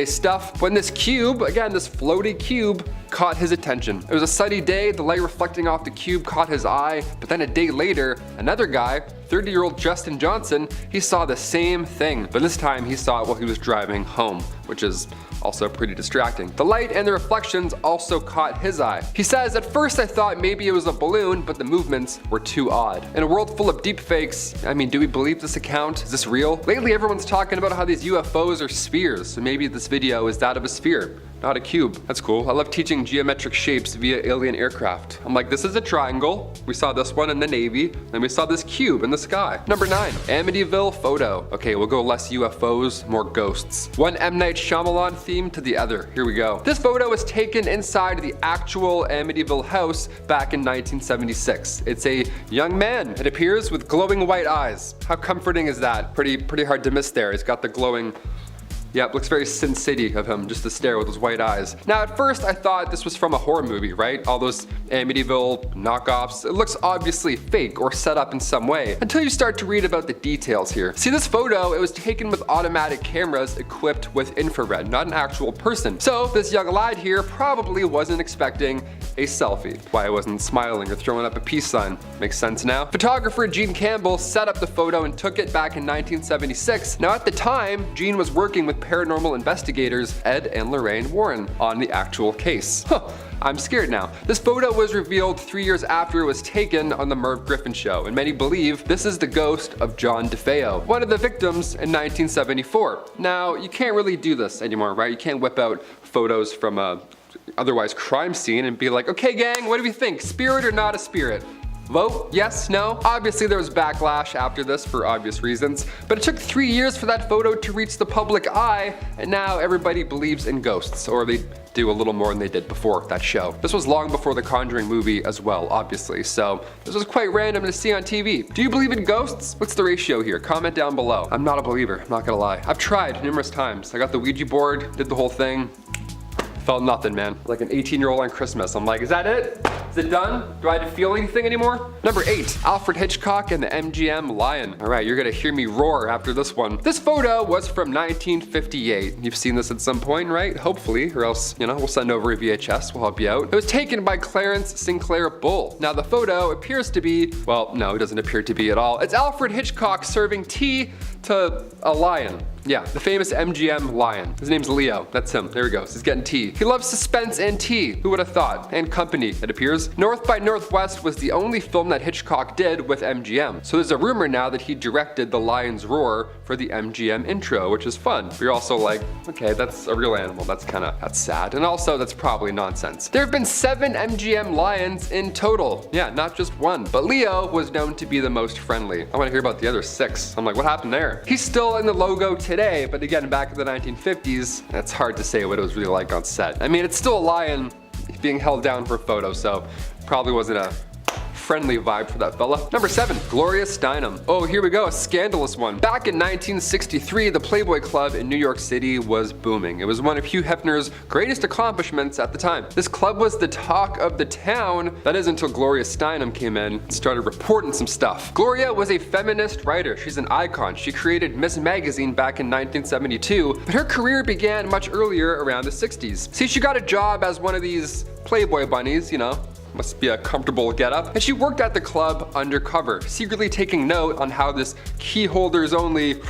stuff, when this cube, again, this floaty cube, caught his attention. It was a sunny day, the light reflecting off the cube caught his eye, but then a day later, another guy, 30-year-old Justin Johnson, he saw the same thing, but this time he saw it while he was driving home, which is also pretty distracting. The light and the reflections also caught his eye. He says, at first I thought maybe it was a balloon, but the movements were too odd. In a world full of deepfakes, I mean, do we believe this account? Is this real? Lately everyone's talking about how these UFOs are spheres, so maybe this video is that of a sphere, not a cube. That's cool. I love teaching geometric shapes via alien aircraft. I'm like, this is a triangle. We saw this one in the Navy, then we saw this cube in the sky. Number 9, Amityville photo. Okay, we'll go less UFOs, more ghosts. One M. Night Shyamalan theme to the other. Here we go. This photo was taken inside the actual Amityville house back in 1976. It's a young man, it appears, with glowing white eyes. How comforting is that? Pretty hard to miss there. He's got the glowing. Yep, looks very Sin City of him, just to stare with those white eyes. Now at first I thought this was from a horror movie, right? All those Amityville knockoffs. It looks obviously fake or set up in some way, until you start to read about the details here. See this photo, it was taken with automatic cameras equipped with infrared, not an actual person. So this young lad here probably wasn't expecting a selfie. Why I wasn't smiling or throwing up a peace sign. Makes sense now. Photographer Gene Campbell set up the photo and took it back in 1976. Now at the time, Gene was working with paranormal investigators Ed and Lorraine Warren on the actual case. I'm scared now. This photo was revealed 3 years after it was taken on the Merv Griffin show, and many believe this is the ghost of John DeFeo, one of the victims in 1974. Now, you can't really do this anymore, right? You can't whip out photos from a otherwise crime scene and be like, okay gang, what do we think? Spirit or not a spirit? Vote? Yes? No? Obviously there was backlash after this for obvious reasons, but it took 3 years for that photo to reach the public eye, and now everybody believes in ghosts, or they do a little more than they did before that show. This was long before the Conjuring movie as well, obviously, so this was quite random to see on TV. Do you believe in ghosts? What's the ratio here? Comment down below. I'm not a believer, I'm not gonna lie. I've tried numerous times. I got the Ouija board, did the whole thing. Felt nothing, man. Like an 18-year-old on Christmas. I'm like, is that it? Is it done? Do I have to feel anything anymore? Number 8, Alfred Hitchcock and the MGM Lion. All right, you're gonna hear me roar after this one. This photo was from 1958. You've seen this at some point, right? Hopefully, or else, you know, we'll send over a VHS, we'll help you out. It was taken by Clarence Sinclair Bull. Now the photo appears to be, well, no, it doesn't appear to be at all. It's Alfred Hitchcock serving tea to a lion. Yeah, the famous MGM lion. His name's Leo. That's him. There he goes. He's getting tea. He loves suspense and tea. Who would have thought? And company, it appears. North by Northwest was the only film that Hitchcock did with MGM. So there's a rumor now that he directed The Lion's Roar for the MGM intro, which is fun. But you're also like, okay, that's a real animal. That's sad. And also, that's probably nonsense. There have been 7 MGM lions in total. Yeah, not just one. But Leo was known to be the most friendly. I want to hear about the other 6. I'm like, what happened there? He's still in the logo today, but again, back in the 1950s, it's hard to say what it was really like on set. I mean, it's still a lion being held down for a photo, so probably wasn't a friendly vibe for that fella. Number 7, Gloria Steinem. Oh, here we go, a scandalous one. Back in 1963, the Playboy Club in New York City was booming. It was one of Hugh Hefner's greatest accomplishments at the time. This club was the talk of the town. That is until Gloria Steinem came in and started reporting some stuff. Gloria was a feminist writer. She's an icon. She created Miss Magazine back in 1972, but her career began much earlier, around the 60s. See, she got a job as one of these Playboy bunnies, you know, must be a comfortable getup. And she worked at the club undercover, secretly taking note on how this key holders only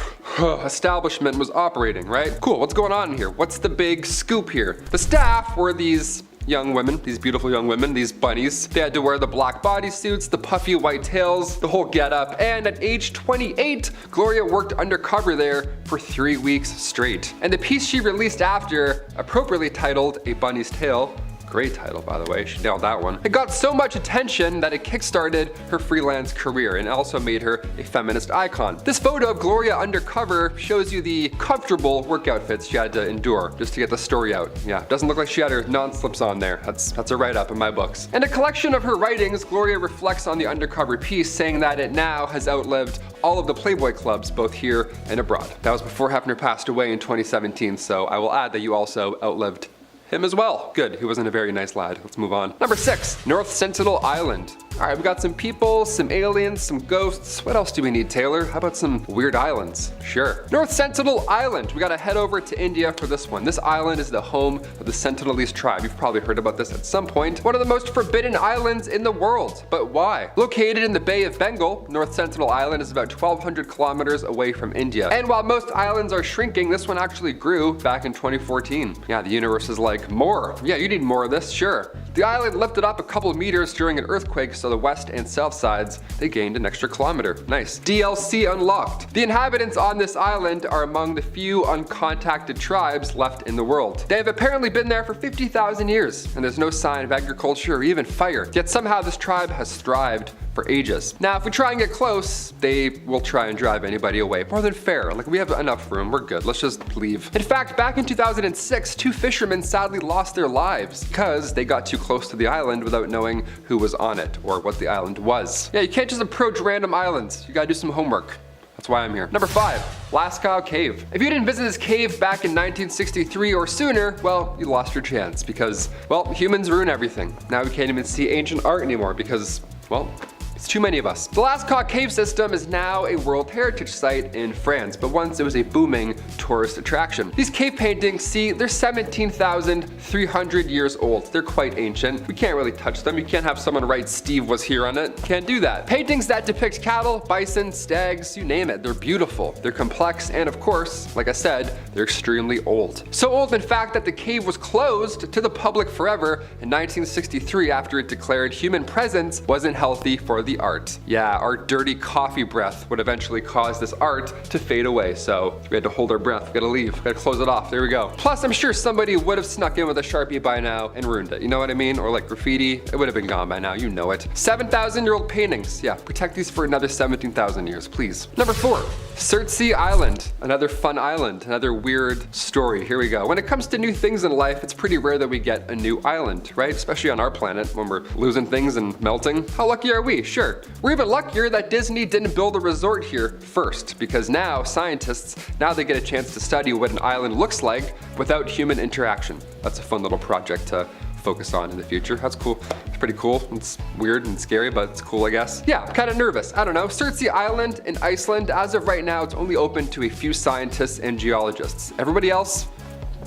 establishment was operating, right? Cool, what's going on here? What's the big scoop here? The staff were these young women, these beautiful young women, these bunnies. They had to wear the black bodysuits, the puffy white tails, the whole getup. And at age 28, Gloria worked undercover there for 3 weeks straight. And the piece she released after, appropriately titled A Bunny's Tale, great title, by the way, she nailed that one. It got so much attention that it kickstarted her freelance career and also made her a feminist icon. This photo of Gloria undercover shows you the comfortable work outfits she had to endure just to get the story out. Yeah, doesn't look like she had her non-slips on there. That's a write-up in my books. In a collection of her writings, Gloria reflects on the undercover piece, saying that it now has outlived all of the Playboy clubs, both here and abroad. That was before Hefner passed away in 2017, so I will add that you also outlived him as well. Good, he wasn't a very nice lad. Let's move on. Number 6, North Sentinel Island. All right, we got some people, some aliens, some ghosts. What else do we need, Taylor? How about some weird islands? Sure. North Sentinel Island. We gotta head over to India for this one. This island is the home of the Sentinelese tribe. You've probably heard about this at some point. One of the most forbidden islands in the world. But why? Located in the Bay of Bengal, North Sentinel Island is about 1,200 kilometers away from India. And while most islands are shrinking, this one actually grew back in 2014. Yeah, the universe is like, more. Yeah, you need more of this, sure. The island lifted up a couple meters during an earthquake, so the west and south sides, they gained an extra kilometer. Nice. DLC unlocked. The inhabitants on this island are among the few uncontacted tribes left in the world. They have apparently been there for 50,000 years, and there's no sign of agriculture or even fire. Yet somehow this tribe has thrived for ages. Now, if we try and get close, they will try and drive anybody away. More than fair. Like, we have enough room. We're good. Let's just leave. In fact, back in 2006, 2 fishermen sadly lost their lives because they got too close to the island without knowing who was on it or what the island was. Yeah, you can't just approach random islands. You gotta do some homework. That's why I'm here. Number 5, Lascaux Cave. If you didn't visit this cave back in 1963 or sooner, well, you lost your chance because, well, humans ruin everything. Now we can't even see ancient art anymore because, well, it's too many of us. The Lascaux cave system is now a World Heritage Site in France, but once it was a booming tourist attraction. These cave paintings, see, they're 17,300 years old. They're quite ancient. We can't really touch them. You can't have someone write Steve was here on it. Can't do that. Paintings that depict cattle, bison, stags, you name it. They're beautiful. They're complex, and of course, like I said, they're extremely old. So old, in fact, that the cave was closed to the public forever in 1963 after it declared human presence wasn't healthy for the art. Yeah, our dirty coffee breath would eventually cause this art to fade away, so we had to hold our breath. We gotta leave. We gotta close it off. There we go. Plus, I'm sure somebody would have snuck in with a Sharpie by now and ruined it. You know what I mean? Or like graffiti. It would have been gone by now. You know it. 7,000-year-old paintings. Yeah, protect these for another 17,000 years, please. Number 4, Surtsey Island. Another fun island. Another weird story. Here we go. When it comes to new things in life, it's pretty rare that we get a new island, right? Especially on our planet when we're losing things and melting. How lucky are we? Sure. We're even luckier that Disney didn't build a resort here first, because now scientists, now they get a chance to study what an island looks like without human interaction. That's a fun little project to focus on in the future. That's cool. It's pretty cool. It's weird and scary, but it's cool, I guess. Yeah, I'm kind of nervous. I don't know. Surtsey Island in Iceland, as of right now, it's only open to a few scientists and geologists. Everybody else,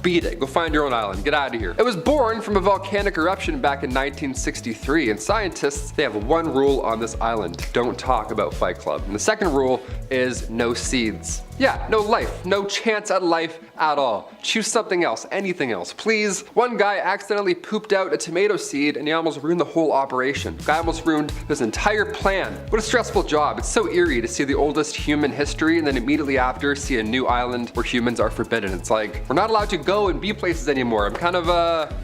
beat it. Go find your own island. Get out of here. It was born from a volcanic eruption back in 1963, and scientists, they have one rule on this island. Don't talk about Fight Club. And the second rule is no seeds. Yeah, no life, no chance at life at all. Choose something else, anything else, please. One guy accidentally pooped out a tomato seed and he almost ruined the whole operation. Guy almost ruined this entire plan. What a stressful job. It's so eerie to see the oldest human history and then immediately after see a new island where humans are forbidden. It's like, we're not allowed to go and be places anymore. I'm kind of,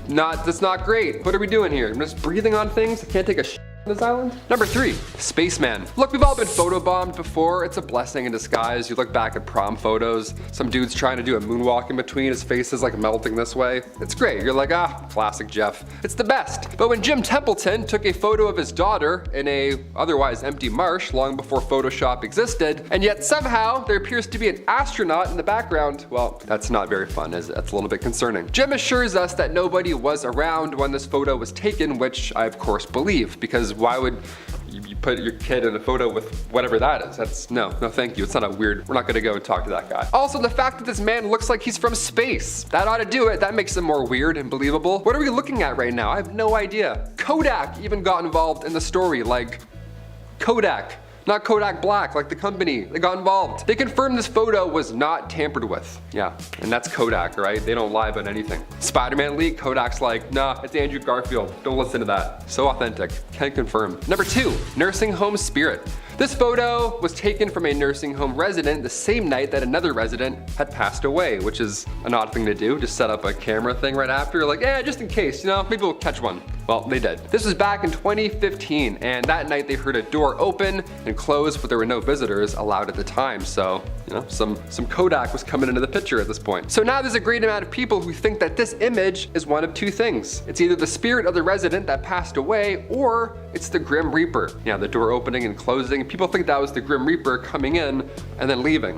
that's not great. What are we doing here? I'm just breathing on things? I can't take a shit on this island? Number 3, Spaceman. Look, we've all been photobombed before. It's a blessing in disguise. You look back at prom photos, some dude's trying to do a moonwalk in between, his face is like melting this way. It's great. You're like, ah, classic Jeff. It's the best. But when Jim Templeton took a photo of his daughter in a otherwise empty marsh long before Photoshop existed, and yet somehow there appears to be an astronaut in the background, well, that's not very fun, is it? That's a little bit concerning. Jim assures us that nobody was around when this photo was taken, which I of course believe, because why would you put your kid in a photo with whatever that is? That's, no thank you. It's not a weird, we're not gonna go and talk to that guy. Also, the fact that this man looks like he's from space, that ought to do it. That makes him more weird and believable. What are we looking at right now? I have no idea. Kodak even got involved in the story, like Kodak. Not Kodak Black, like the company. They got involved. They confirmed this photo was not tampered with. Yeah, and that's Kodak, right? They don't lie about anything. Spider-Man leak, Kodak's like, nah, it's Andrew Garfield. Don't listen to that. So authentic. Can confirm. Number 2, nursing home spirit. This photo was taken from a nursing home resident the same night that another resident had passed away, which is an odd thing to do. Just set up a camera thing right after, like, just in case, maybe we'll catch one. Well, they did. This was back in 2015, and that night they heard a door open and close, but there were no visitors allowed at the time. So, some Kodak was coming into the picture at this point. So now there's a great amount of people who think that this image is one of 2 things. It's either the spirit of the resident that passed away, or it's the Grim Reaper. Yeah, the door opening and closing. People think that was the Grim Reaper coming in and then leaving,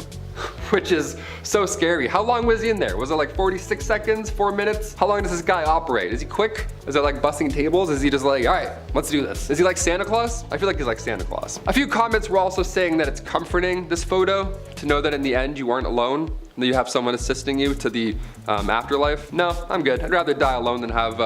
which is so scary. How long was he in there? Was it like 46 seconds, 4 minutes? How long does this guy operate? Is he quick? Is it like busting tables? Is he just like, all right, let's do this? Is he like Santa Claus? I feel like he's like Santa Claus. A few comments were also saying that it's comforting, this photo, to know that in the end you aren't alone, and that you have someone assisting you to the afterlife. No, I'm good. I'd rather die alone than have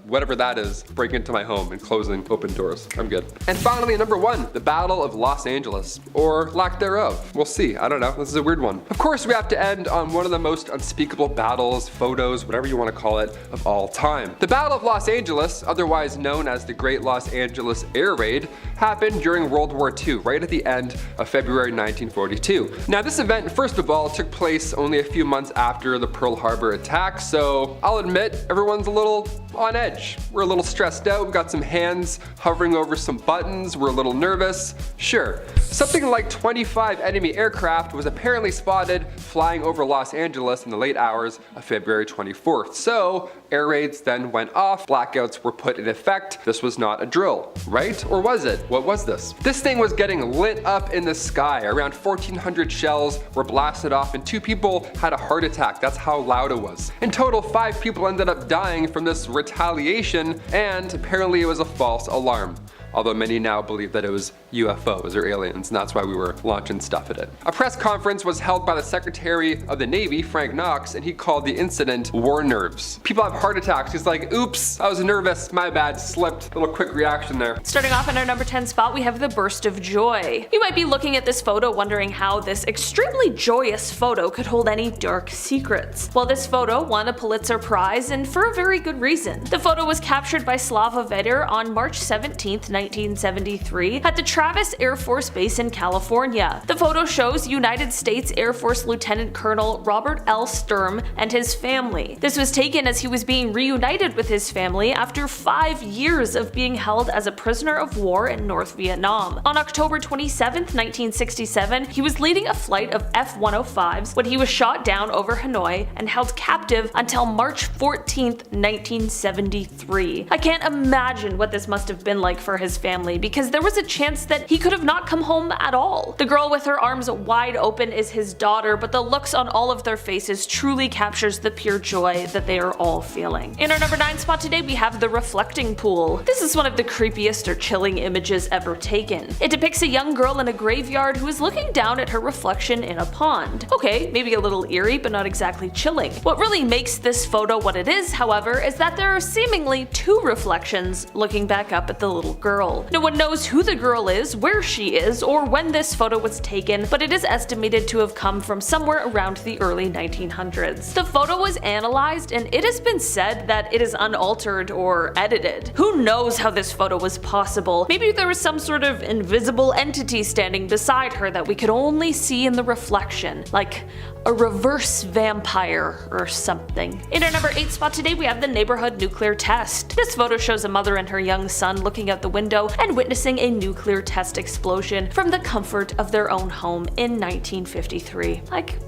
whatever that is break into my home and closing open doors. I'm good. And finally, number 1, the Battle of Los Angeles, or lack thereof. We'll see. I don't know. This is a weird one. Of course, we have to end on one of the most unspeakable battles, photos, whatever you want to call it, of all time. The Battle of Los Angeles, otherwise known as the Great Los Angeles Air Raid, happened during World War II, right at the end of February 1942. Now, this event, first of all, took place only a few months after the Pearl Harbor attack, so I'll admit everyone's a little on edge. We're a little stressed out, we've got some hands hovering over some buttons, we're a little nervous. Sure, something like 25 enemy aircraft was apparently spotted flying over Los Angeles in the late hours of February 24th. So, air raids then went off, blackouts were put in effect. This was not a drill, right? Or was it? What was this? This thing was getting lit up in the sky. Around 1,400 shells were blasted off and 2 people had a heart attack. That's how loud it was. In total, 5 people ended up dying from this retaliation, and apparently it was a false alarm. Although many now believe that it was UFOs or aliens, and that's why we were launching stuff at it. A press conference was held by the Secretary of the Navy, Frank Knox, and he called the incident war nerves. People have heart attacks. He's like, oops, I was nervous, my bad, slipped. Little quick reaction there. Starting off in our number 10 spot, we have the burst of joy. You might be looking at this photo wondering how this extremely joyous photo could hold any dark secrets. Well, this photo won a Pulitzer Prize, and for a very good reason. The photo was captured by Slava Vedder on March 17th, 1973 at the Travis Air Force Base in California. The photo shows United States Air Force Lieutenant Colonel Robert L. Sturm and his family. This was taken as he was being reunited with his family after 5 years of being held as a prisoner of war in North Vietnam. On October 27, 1967, he was leading a flight of F-105s when he was shot down over Hanoi and held captive until March 14, 1973. I can't imagine what this must have been like for his family, because there was a chance that he could have not come home at all. The girl with her arms wide open is his daughter, but the looks on all of their faces truly captures the pure joy that they are all feeling. In our number 9 spot today, we have the reflecting pool. This is one of the creepiest or chilling images ever taken. It depicts a young girl in a graveyard who is looking down at her reflection in a pond. Okay, maybe a little eerie, but not exactly chilling. What really makes this photo what it is, however, is that there are seemingly 2 reflections looking back up at the little girl. No one knows who the girl is, where she is, or when this photo was taken, but it is estimated to have come from somewhere around the early 1900s. The photo was analyzed, and it has been said that it is unaltered or edited. Who knows how this photo was possible? Maybe there was some sort of invisible entity standing beside her that we could only see in the reflection, like a reverse vampire or something. In our number 8 spot today, we have the neighborhood nuclear test. This photo shows a mother and her young son looking out the window and witnessing a nuclear test explosion from the comfort of their own home in 1953. Like,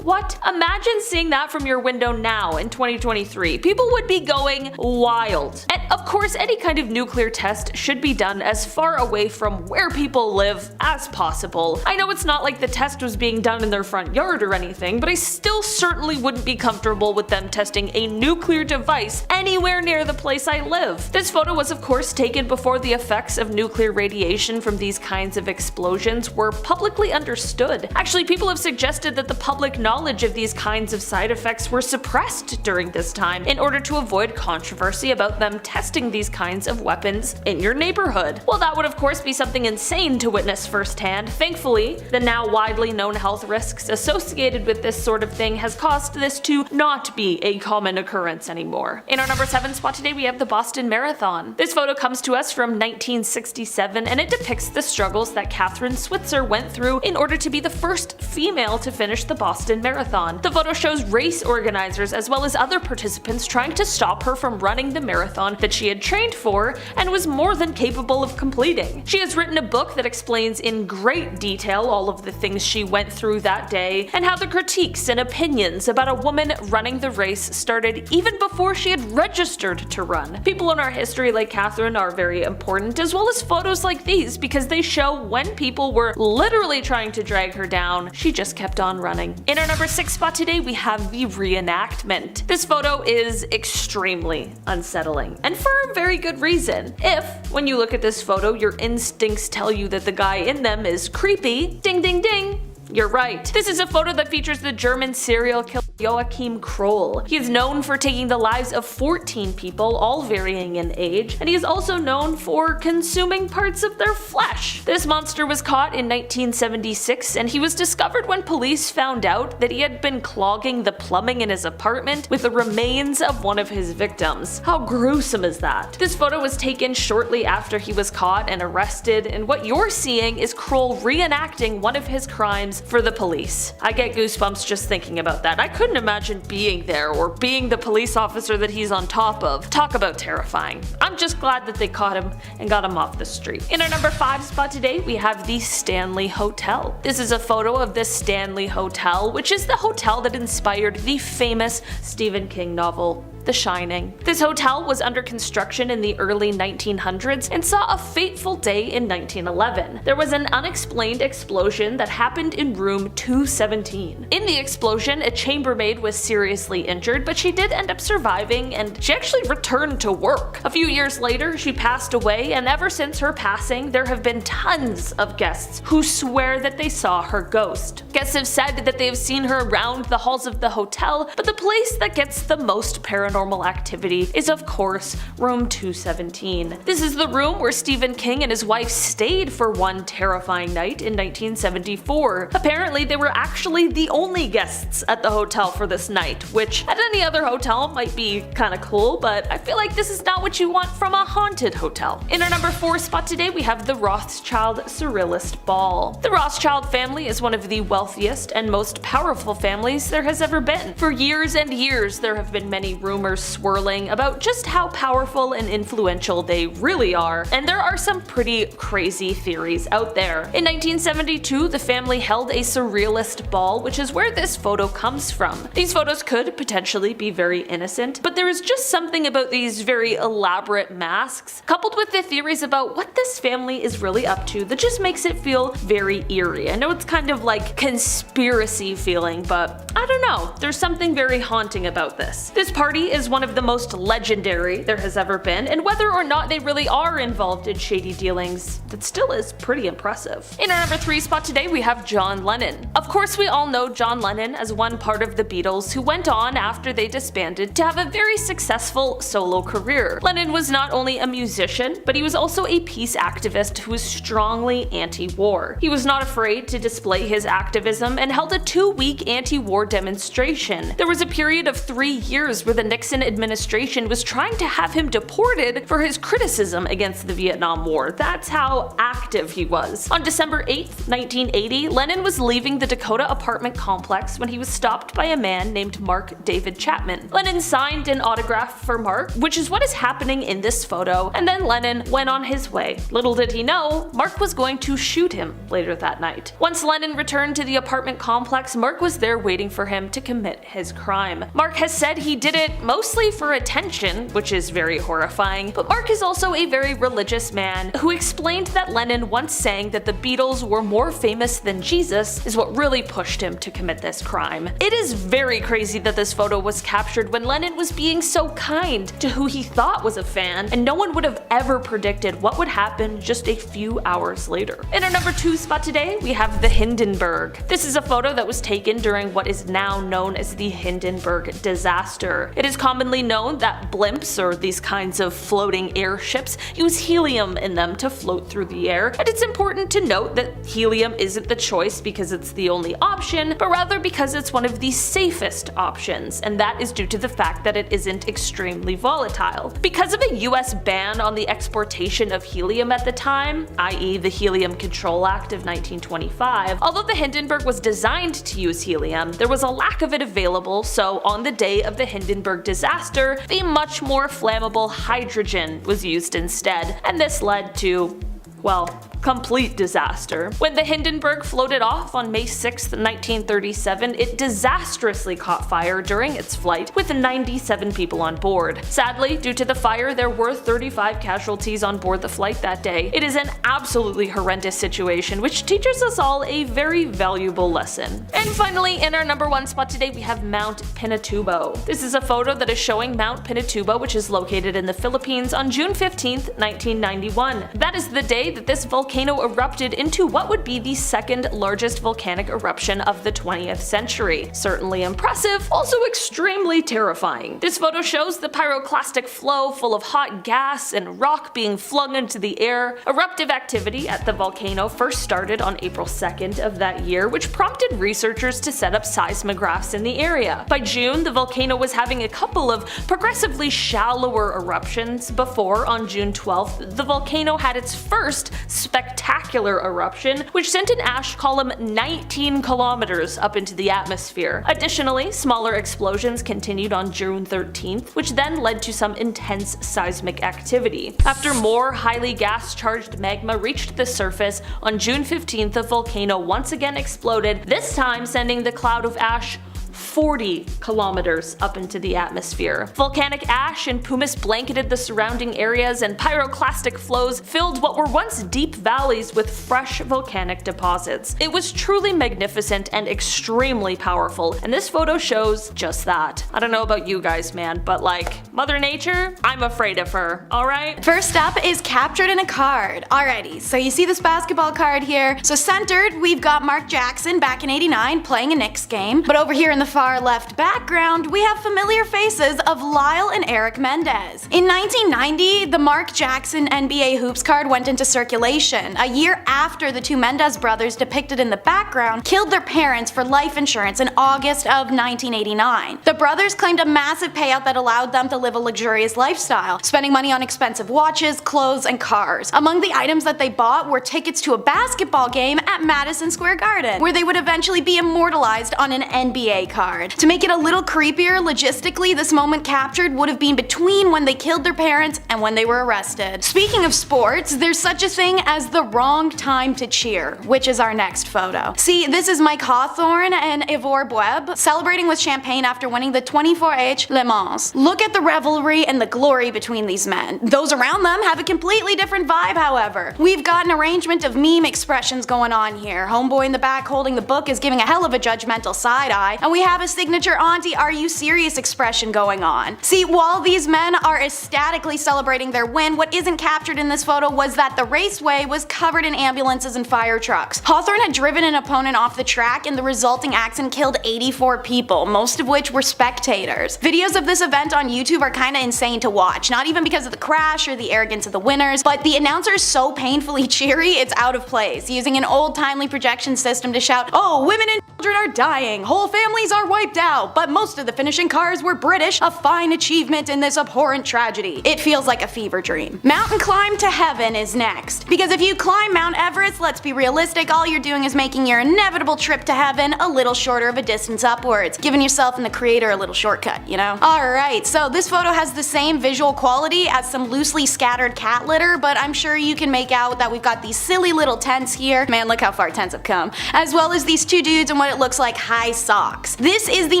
what? Imagine seeing that from your window now in 2023. People would be going wild. And of course, any kind of nuclear test should be done as far away from where people live as possible. I know it's not like the test was being done in their front yard or anything, but I still certainly wouldn't be comfortable with them testing a nuclear device anywhere near the place I live. This photo was of course taken before the effects of nuclear radiation from these kinds of explosions were publicly understood. Actually, people have suggested that the public knowledge of these kinds of side effects were suppressed during this time in order to avoid controversy about them testing these kinds of weapons in your neighborhood. Well, that would of course be something insane to witness firsthand. Thankfully, the now widely known health risks associated with this sort of thing has caused this to not be a common occurrence anymore. In our number 7 spot today, we have the Boston Marathon. This photo comes to us from 1967, and it depicts the struggles that Catherine Switzer went through in order to be the first female to finish the Boston Marathon. The photo shows race organizers as well as other participants trying to stop her from running the marathon that she had trained for and was more than capable of completing. She has written a book that explains in great detail all of the things she went through that day and how the critiques and opinions about a woman running the race started even before she had registered to run. People in our history like Catherine are very important, as well as photos like these, because they show when people were literally trying to drag her down, she just kept on running. In our number 6 spot today, we have the reenactment. This photo is extremely unsettling, and for a very good reason. If, when you look at this photo, your instincts tell you that the guy in them is creepy, ding ding ding, you're right. This is a photo that features the German serial killer Joachim Kroll. He is known for taking the lives of 14 people, all varying in age, and he is also known for consuming parts of their flesh. This monster was caught in 1976, and he was discovered when police found out that he had been clogging the plumbing in his apartment with the remains of one of his victims. How gruesome is that? This photo was taken shortly after he was caught and arrested, and what you're seeing is Kroll reenacting one of his crimes for the police. I get goosebumps just thinking about that. I couldn't couldn't imagine being there or being the police officer that he's on top of. Talk about terrifying. I'm just glad that they caught him and got him off the street. In our number 5 spot today, we have the Stanley Hotel. This is a photo of the Stanley Hotel, which is the hotel that inspired the famous Stephen King novel, The Shining. This hotel was under construction in the early 1900s and saw a fateful day in 1911. There was an unexplained explosion that happened in room 217. In the explosion, a chambermaid was seriously injured, but she did end up surviving and she actually returned to work. A few years later, she passed away, and ever since her passing, there have been tons of guests who swear that they saw her ghost. Guests have said that they have seen her around the halls of the hotel, but the place that gets the most paranormal activity is, of course, room 217. This is the room where Stephen King and his wife stayed for one terrifying night in 1974. Apparently, they were actually the only guests at the hotel for this night, which at any other hotel might be kinda cool, but I feel like this is not what you want from a haunted hotel. In our number 4 spot today, we have the Rothschild Surrealist Ball. The Rothschild family is one of the wealthiest and most powerful families there has ever been. For years and years, there have been many rumors swirling about just how powerful and influential they really are, and there are some pretty crazy theories out there. In 1972, the family held a surrealist ball, which is where this photo comes from. These photos could potentially be very innocent, but there is just something about these very elaborate masks, coupled with the theories about what this family is really up to, that just makes it feel very eerie. I know it's kind of like conspiracy feeling, but I don't know, there's something very haunting about this. This party is one of the most legendary there has ever been, and whether or not they really are involved in shady dealings, that still is pretty impressive. In our number 3 spot today, we have John Lennon. Of course, we all know John Lennon as one part of the Beatles who went on, after they disbanded, to have a very successful solo career. Lennon was not only a musician, but he was also a peace activist who was strongly anti-war. He was not afraid to display his activism and held a 2-week anti-war demonstration. There was a period of 3 years where the Nixon administration was trying to have him deported for his criticism against the Vietnam War. That's how active he was. On December 8th, 1980, Lennon was leaving the Dakota apartment complex when he was stopped by a man named Mark David Chapman. Lennon signed an autograph for Mark, which is what is happening in this photo, and then Lennon went on his way. Little did he know, Mark was going to shoot him later that night. Once Lennon returned to the apartment complex, Mark was there waiting for him to commit his crime. Mark has said he did it mostly for attention, which is very horrifying, but Mark is also a very religious man who explained that Lennon once saying that the Beatles were more famous than Jesus is what really pushed him to commit this crime. It is very crazy that this photo was captured when Lennon was being so kind to who he thought was a fan, and no one would have ever predicted what would happen just a few hours later. In our number 2 spot today, we have the Hindenburg. This is a photo that was taken during what is now known as the Hindenburg disaster. It is commonly known that blimps, or these kinds of floating airships, use helium in them to float through the air, and it's important to note that helium isn't the choice because it's the only option, but rather because it's one of the safest options, and that is due to the fact that it isn't extremely volatile. Because of a US ban on the exportation of helium at the time, i.e. the Helium Control Act of 1925, although the Hindenburg was designed to use helium, there was a lack of it available, so on the day of the Hindenburg disaster, the much more flammable hydrogen was used instead, and this led to, well, complete disaster. When the Hindenburg floated off on May 6, 1937, it disastrously caught fire during its flight, with 97 people on board. Sadly, due to the fire, there were 35 casualties on board the flight that day. It is an absolutely horrendous situation, which teaches us all a very valuable lesson. And finally, in our number 1 spot today, we have Mount Pinatubo. This is a photo that is showing Mount Pinatubo, which is located in the Philippines, on June 15, 1991. That is the day that this volcano erupted into what would be the second largest volcanic eruption of the 20th century. Certainly impressive, also extremely terrifying. This photo shows the pyroclastic flow full of hot gas and rock being flung into the air. Eruptive activity at the volcano first started on April 2nd of that year, which prompted researchers to set up seismographs in the area. By June, the volcano was having a couple of progressively shallower eruptions before, on June 12th, the volcano had its first spectacular spectacular eruption, which sent an ash column 19 kilometers up into the atmosphere. Additionally, smaller explosions continued on June 13th, which then led to some intense seismic activity. After more highly gas-charged magma reached the surface, on June 15th the volcano once again exploded, this time sending the cloud of ash 40 kilometers up into the atmosphere. Volcanic ash and pumice blanketed the surrounding areas, and pyroclastic flows filled what were once deep valleys with fresh volcanic deposits. It was truly magnificent and extremely powerful, and this photo shows just that. I don't know about you guys, man, but like, Mother Nature, I'm afraid of her, alright? First up is captured in a card. Alrighty, so you see this basketball card here. So centered, we've got Mark Jackson back in '89 playing a Knicks game, but over here in the far left background, we have familiar faces of Lyle and Eric Mendez. In 1990, the Mark Jackson NBA Hoops card went into circulation, a year after the two Mendez brothers depicted in the background killed their parents for life insurance in August of 1989. The brothers claimed a massive payout that allowed them to live a luxurious lifestyle, spending money on expensive watches, clothes, and cars. Among the items that they bought were tickets to a basketball game at Madison Square Garden, where they would eventually be immortalized on an NBA card. To make it a little creepier, logistically, this moment captured would have been between when they killed their parents and when they were arrested. Speaking of sports, there's such a thing as the wrong time to cheer, which is our next photo. See, this is Mike Hawthorne and Ivor Bueb celebrating with champagne after winning the 24H Le Mans. Look at the revelry and the glory between these men. Those around them have a completely different vibe, however. We've got an arrangement of meme expressions going on here. Homeboy in the back holding the book is giving a hell of a judgmental side eye, and we have a signature auntie are you serious expression going on. See, while these men are ecstatically celebrating their win, what isn't captured in this photo was that the raceway was covered in ambulances and fire trucks. Hawthorne had driven an opponent off the track, and the resulting accident killed 84 people, most of which were spectators. Videos of this event on YouTube are kinda insane to watch, not even because of the crash or the arrogance of the winners, but the announcer is so painfully cheery it's out of place, using an old timely projection system to shout, "Oh, women and children are dying, whole families are wiped out, but most of the finishing cars were British, a fine achievement in this abhorrent tragedy." It feels like a fever dream. Mountain climb to heaven is next. Because if you climb Mount Everest, let's be realistic, all you're doing is making your inevitable trip to heaven a little shorter of a distance upwards, giving yourself and the creator a little shortcut, you know? Alright, so this photo has the same visual quality as some loosely scattered cat litter, but I'm sure you can make out that we've got these silly little tents here. Man, look how far tents have come. As well as these two dudes in what it looks like high socks. This is the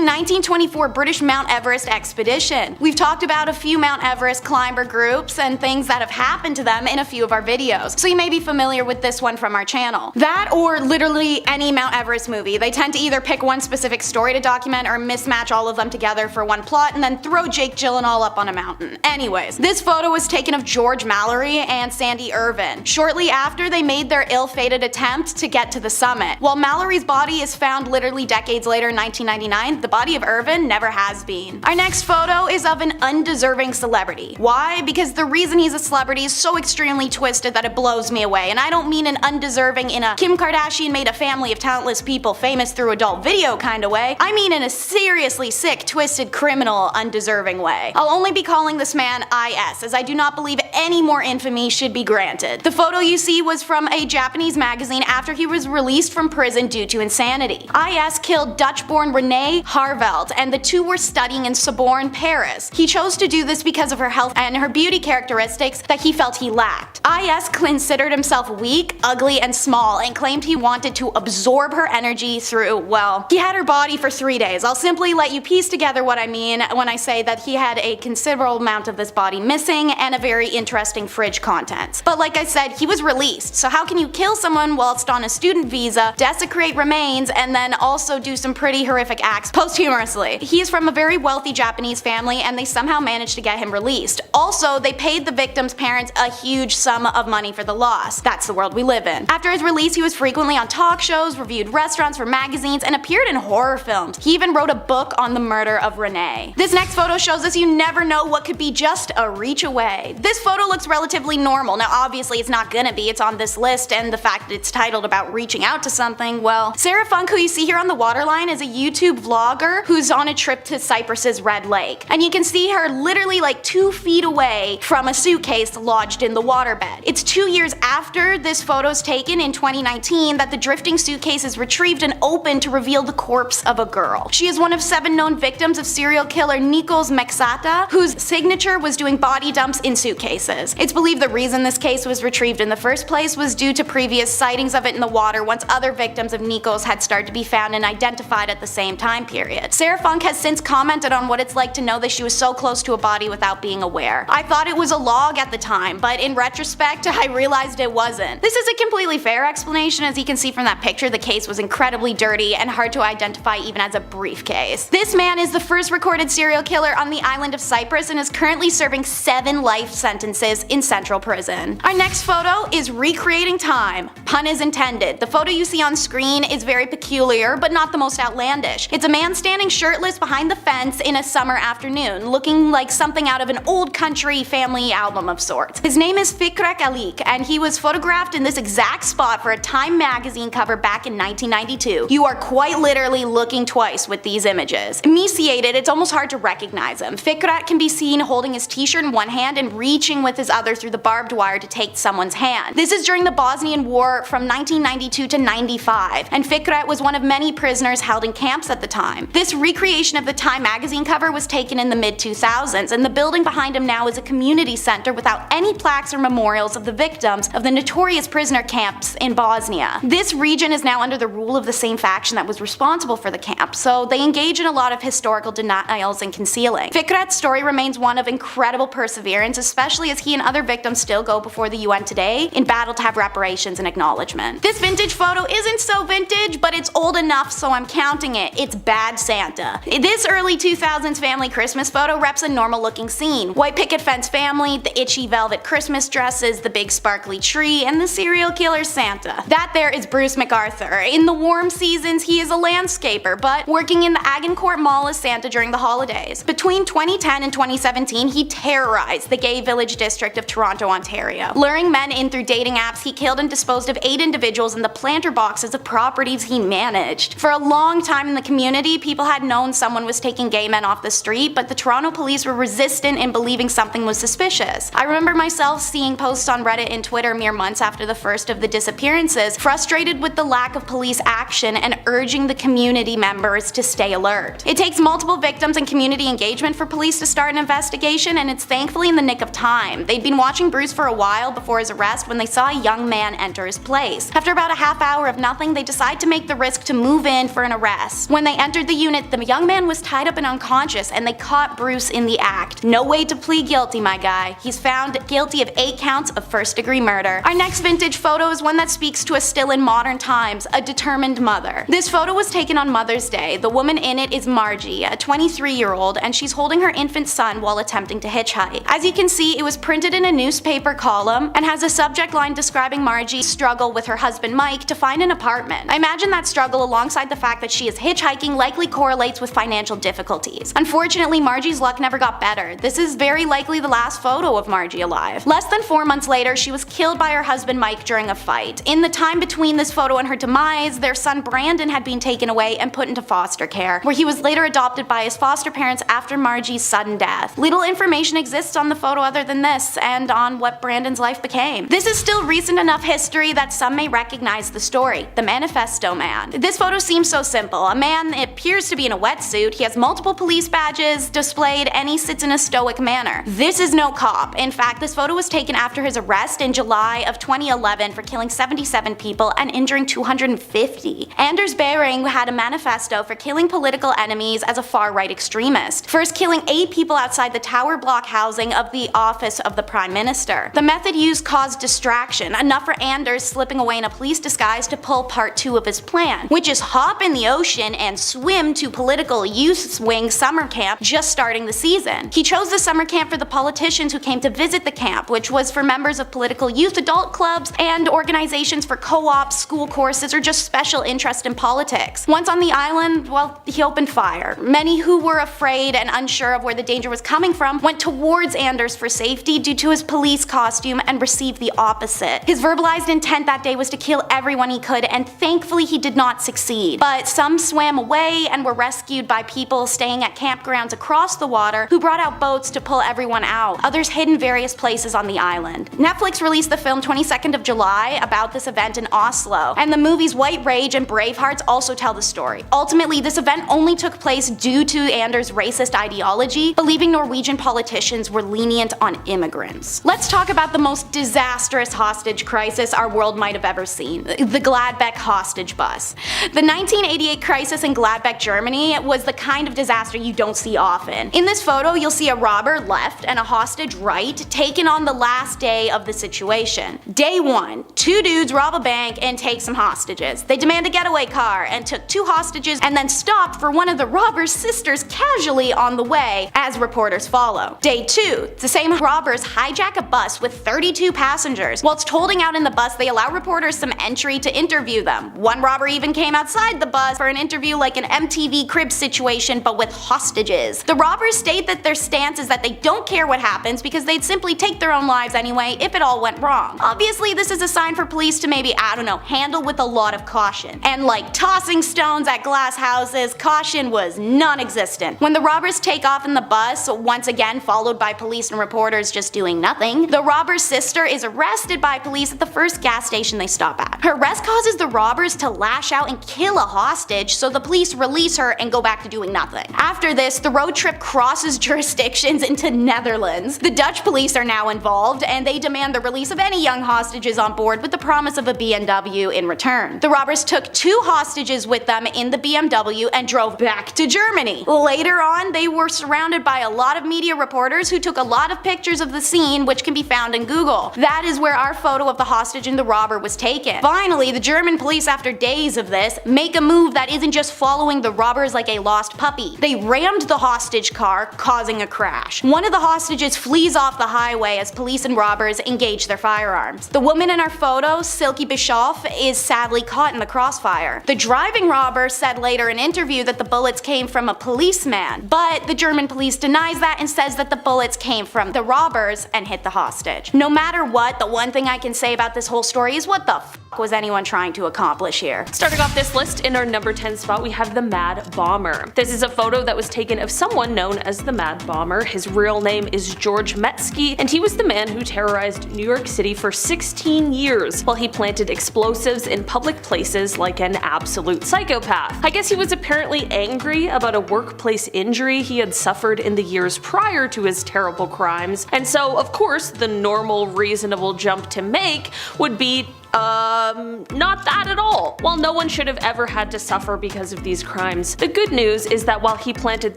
1924 British Mount Everest expedition. We've talked about a few Mount Everest climber groups and things that have happened to them in a few of our videos, so you may be familiar with this one from our channel. That or literally any Mount Everest movie. They tend to either pick one specific story to document or mismatch all of them together for one plot and then throw Jake Gyllenhaal up on a mountain. Anyways, this photo was taken of George Mallory and Sandy Irvin shortly after they made their ill-fated attempt to get to the summit. While Mallory's body is found literally decades later in 1999, the body of Irvin never has been. Our next photo is of an undeserving celebrity. Why? Because the reason he's a celebrity is so extremely twisted that it blows me away, and I don't mean an undeserving in a Kim Kardashian made a family of talentless people famous through adult video kinda way. I mean in a seriously sick, twisted, criminal, undeserving way. I'll only be calling this man IS, as I do not believe any more infamy should be granted. The photo you see was from a Japanese magazine after he was released from prison due to insanity. IS killed Dutch-born Renee Harveld, and the two were studying in Sorbonne, Paris. He chose to do this because of her health and her beauty characteristics that he felt he lacked. IS considered himself weak, ugly, and small, and claimed he wanted to absorb her energy through, well, he had her body for 3 days. I'll simply let you piece together what I mean when I say that he had a considerable amount of this body missing and a very interesting fridge contents. But like I said, he was released, so how can you kill someone whilst on a student visa, desecrate remains, and then also do some pretty horrific acts posthumously? He is from a very wealthy Japanese family, and they somehow managed to get him released. Also, they paid the victim's parents a huge sum of money for the loss. That's the world we live in. After his release, he was frequently on talk shows, reviewed restaurants for magazines, and appeared in horror films. He even wrote a book on the murder of Renee. This next photo shows us you never know what could be just a reach away. This photo photo looks relatively normal. Now obviously it's not gonna be, it's on this list, and the fact that it's titled about reaching out to something, well, Sarah Funk, who you see here on the waterline, is a YouTube vlogger who's on a trip to Cyprus's Red Lake. And you can see her literally like 2 feet away from a suitcase lodged in the waterbed. It's 2 years after this photo's taken in 2019 that the drifting suitcase is retrieved and opened to reveal the corpse of a girl. She is one of 7 known victims of serial killer Nikos Mexata, whose signature was doing body dumps in suitcases. It's believed the reason this case was retrieved in the first place was due to previous sightings of it in the water once other victims of Nikos had started to be found and identified at the same time period. Sarah Funk has since commented on what it's like to know that she was so close to a body without being aware. I thought it was a log at the time, but in retrospect, I realized it wasn't. This is a completely fair explanation. As you can see from that picture, the case was incredibly dirty and hard to identify even as a briefcase. This man is the first recorded serial killer on the island of Cyprus and is currently serving 7 life sentences in central prison. Our next photo is recreating time. Pun is intended. The photo you see on screen is very peculiar, but not the most outlandish. It's a man standing shirtless behind the fence in a summer afternoon, looking like something out of an old country family album of sorts. His name is Fikret Alik, and he was photographed in this exact spot for a Time magazine cover back in 1992. You are quite literally looking twice with these images. Emaciated, it's almost hard to recognize him. Fikret can be seen holding his t-shirt in one hand and reaching with his other through the barbed wire to take someone's hand. This is during the Bosnian War from 1992 to 95, and Fikret was one of many prisoners held in camps at the time. This recreation of the Time magazine cover was taken in the mid-2000s, and the building behind him now is a community center without any plaques or memorials of the victims of the notorious prisoner camps in Bosnia. This region is now under the rule of the same faction that was responsible for the camp, so they engage in a lot of historical denials and concealing. Fikret's story remains one of incredible perseverance, especially as he and other victims still go before the UN today in battle to have reparations and acknowledgement. This vintage photo isn't so vintage, but it's old enough so I'm counting it. It's Bad Santa. This early 2000s family Christmas photo reps a normal looking scene. White picket fence family, the itchy velvet Christmas dresses, the big sparkly tree, and the serial killer Santa. That there is Bruce MacArthur. In the warm seasons, he is a landscaper, but working in the Agincourt Mall as Santa during the holidays. Between 2010 and 2017, he terrorized the gay village district of Toronto, Ontario. Luring men in through dating apps, he killed and disposed of 8 individuals in the planter boxes of properties he managed. For a long time in the community, people had known someone was taking gay men off the street, but the Toronto police were resistant in believing something was suspicious. I remember myself seeing posts on Reddit and Twitter mere months after the first of the disappearances, frustrated with the lack of police action and urging the community members to stay alert. It takes multiple victims and community engagement for police to start an investigation, and it's thankfully in the nick of time. They'd been watching Bruce for a while before his arrest when they saw a young man enter his place. After about a half hour of nothing, they decide to make the risk to move in for an arrest. When they entered the unit, the young man was tied up and unconscious, and they caught Bruce in the act. No way to plead guilty, my guy. He's found guilty of 8 counts of first-degree murder. Our next vintage photo is one that speaks to us still in modern times, a determined mother. This photo was taken on Mother's Day. The woman in it is Margie, a 23-year-old, and she's holding her infant son while attempting to hitchhike. As you can see, it was printed in a newspaper column and has a subject line describing Margie's struggle with her husband Mike to find an apartment. I imagine that struggle, alongside the fact that she is hitchhiking, likely correlates with financial difficulties. Unfortunately, Margie's luck never got better. This is very likely the last photo of Margie alive. Less than 4 months later, she was killed by her husband Mike during a fight. In the time between this photo and her demise, their son Brandon had been taken away and put into foster care, where he was later adopted by his foster parents after Margie's sudden death. Little information exists on the photo other than this, and on what Brandon's life became. This is still recent enough history that some may recognize the story, the Manifesto Man. This photo seems so simple. A man appears to be in a wetsuit, he has multiple police badges displayed, and he sits in a stoic manner. This is no cop. In fact, this photo was taken after his arrest in July of 2011 for killing 77 people and injuring 250. Anders Behring had a manifesto for killing political enemies as a far-right extremist, first killing 8 people outside the tower block housing of the office of the Prime Minister. The method used caused distraction, enough for Anders slipping away in a police disguise to pull part 2 of his plan, which is hop in the ocean and swim to political youth wing summer camp just starting the season. He chose the summer camp for the politicians who came to visit the camp, which was for members of political youth adult clubs and organizations for co-ops, school courses, or just special interest in politics. Once on the island, well, he opened fire. Many who were afraid and unsure of where the danger was coming from went towards Anders for safety. safety due to his police costume and received the opposite. His verbalized intent that day was to kill everyone he could, and thankfully he did not succeed. But some swam away and were rescued by people staying at campgrounds across the water who brought out boats to pull everyone out. Others hid in various places on the island. Netflix released the film 22nd of July about this event in Oslo, and the movies White Rage and Bravehearts also tell the story. Ultimately, this event only took place due to Anders' racist ideology, believing Norwegian politicians were lenient on immigrants. Let's talk about the most disastrous hostage crisis our world might have ever seen, the Gladbeck hostage bus. The 1988 crisis in Gladbeck, Germany was the kind of disaster you don't see often. In this photo, you'll see a robber left and a hostage right, taken on the last day of the situation. Day 1, 2 dudes rob a bank and take some hostages. They demand a getaway car and took 2 hostages and then stopped for one of the robber's sisters casually on the way, as reporters follow. Day 2, the same robbers hijack a bus with 32 passengers. Whilst holding out in the bus, they allow reporters some entry to interview them. One robber even came outside the bus for an interview like an MTV Cribs situation, but with hostages. The robbers state that their stance is that they don't care what happens because they'd simply take their own lives anyway if it all went wrong. Obviously, this is a sign for police to maybe, I don't know, handle with a lot of caution. And like tossing stones at glass houses, caution was non-existent. When the robbers take off in the bus, once again followed by police and reporters just doing nothing, the robber's sister is arrested by police at the first gas station they stop at. Her arrest causes the robbers to lash out and kill a hostage, so the police release her and go back to doing nothing. After this, the road trip crosses jurisdictions into Netherlands. The Dutch police are now involved, and they demand the release of any young hostages on board with the promise of a BMW in return. The robbers took 2 hostages with them in the BMW and drove back to Germany. Later on, they were surrounded by a lot of media reporters who took a lot of pictures of the scene, which can be found in Google. That is where our photo of the hostage and the robber was taken. Finally, the German police, after days of this, make a move that isn't just following the robbers like a lost puppy. They rammed the hostage car, causing a crash. One of the hostages flees off the highway as police and robbers engage their firearms. The woman in our photo, Silke Bischoff, is sadly caught in the crossfire. The driving robber said later in an interview that the bullets came from a policeman, but the German police denies that and says that the bullets came from the robbers and hit the hostage. No matter what, the one thing I can say about this whole story is what the f was anyone trying to accomplish here? Starting off this list, in our number 10 spot we have the Mad Bomber. This is a photo that was taken of someone known as the Mad Bomber. His real name is George Metsky, and he was the man who terrorized New York City for 16 years while he planted explosives in public places like an absolute psychopath. I guess he was apparently angry about a workplace injury he had suffered in the years prior to his terrible crimes, and so of course the normal reasonable jump to make would be not that at all. While no one should have ever had to suffer because of these crimes, the good news is that while he planted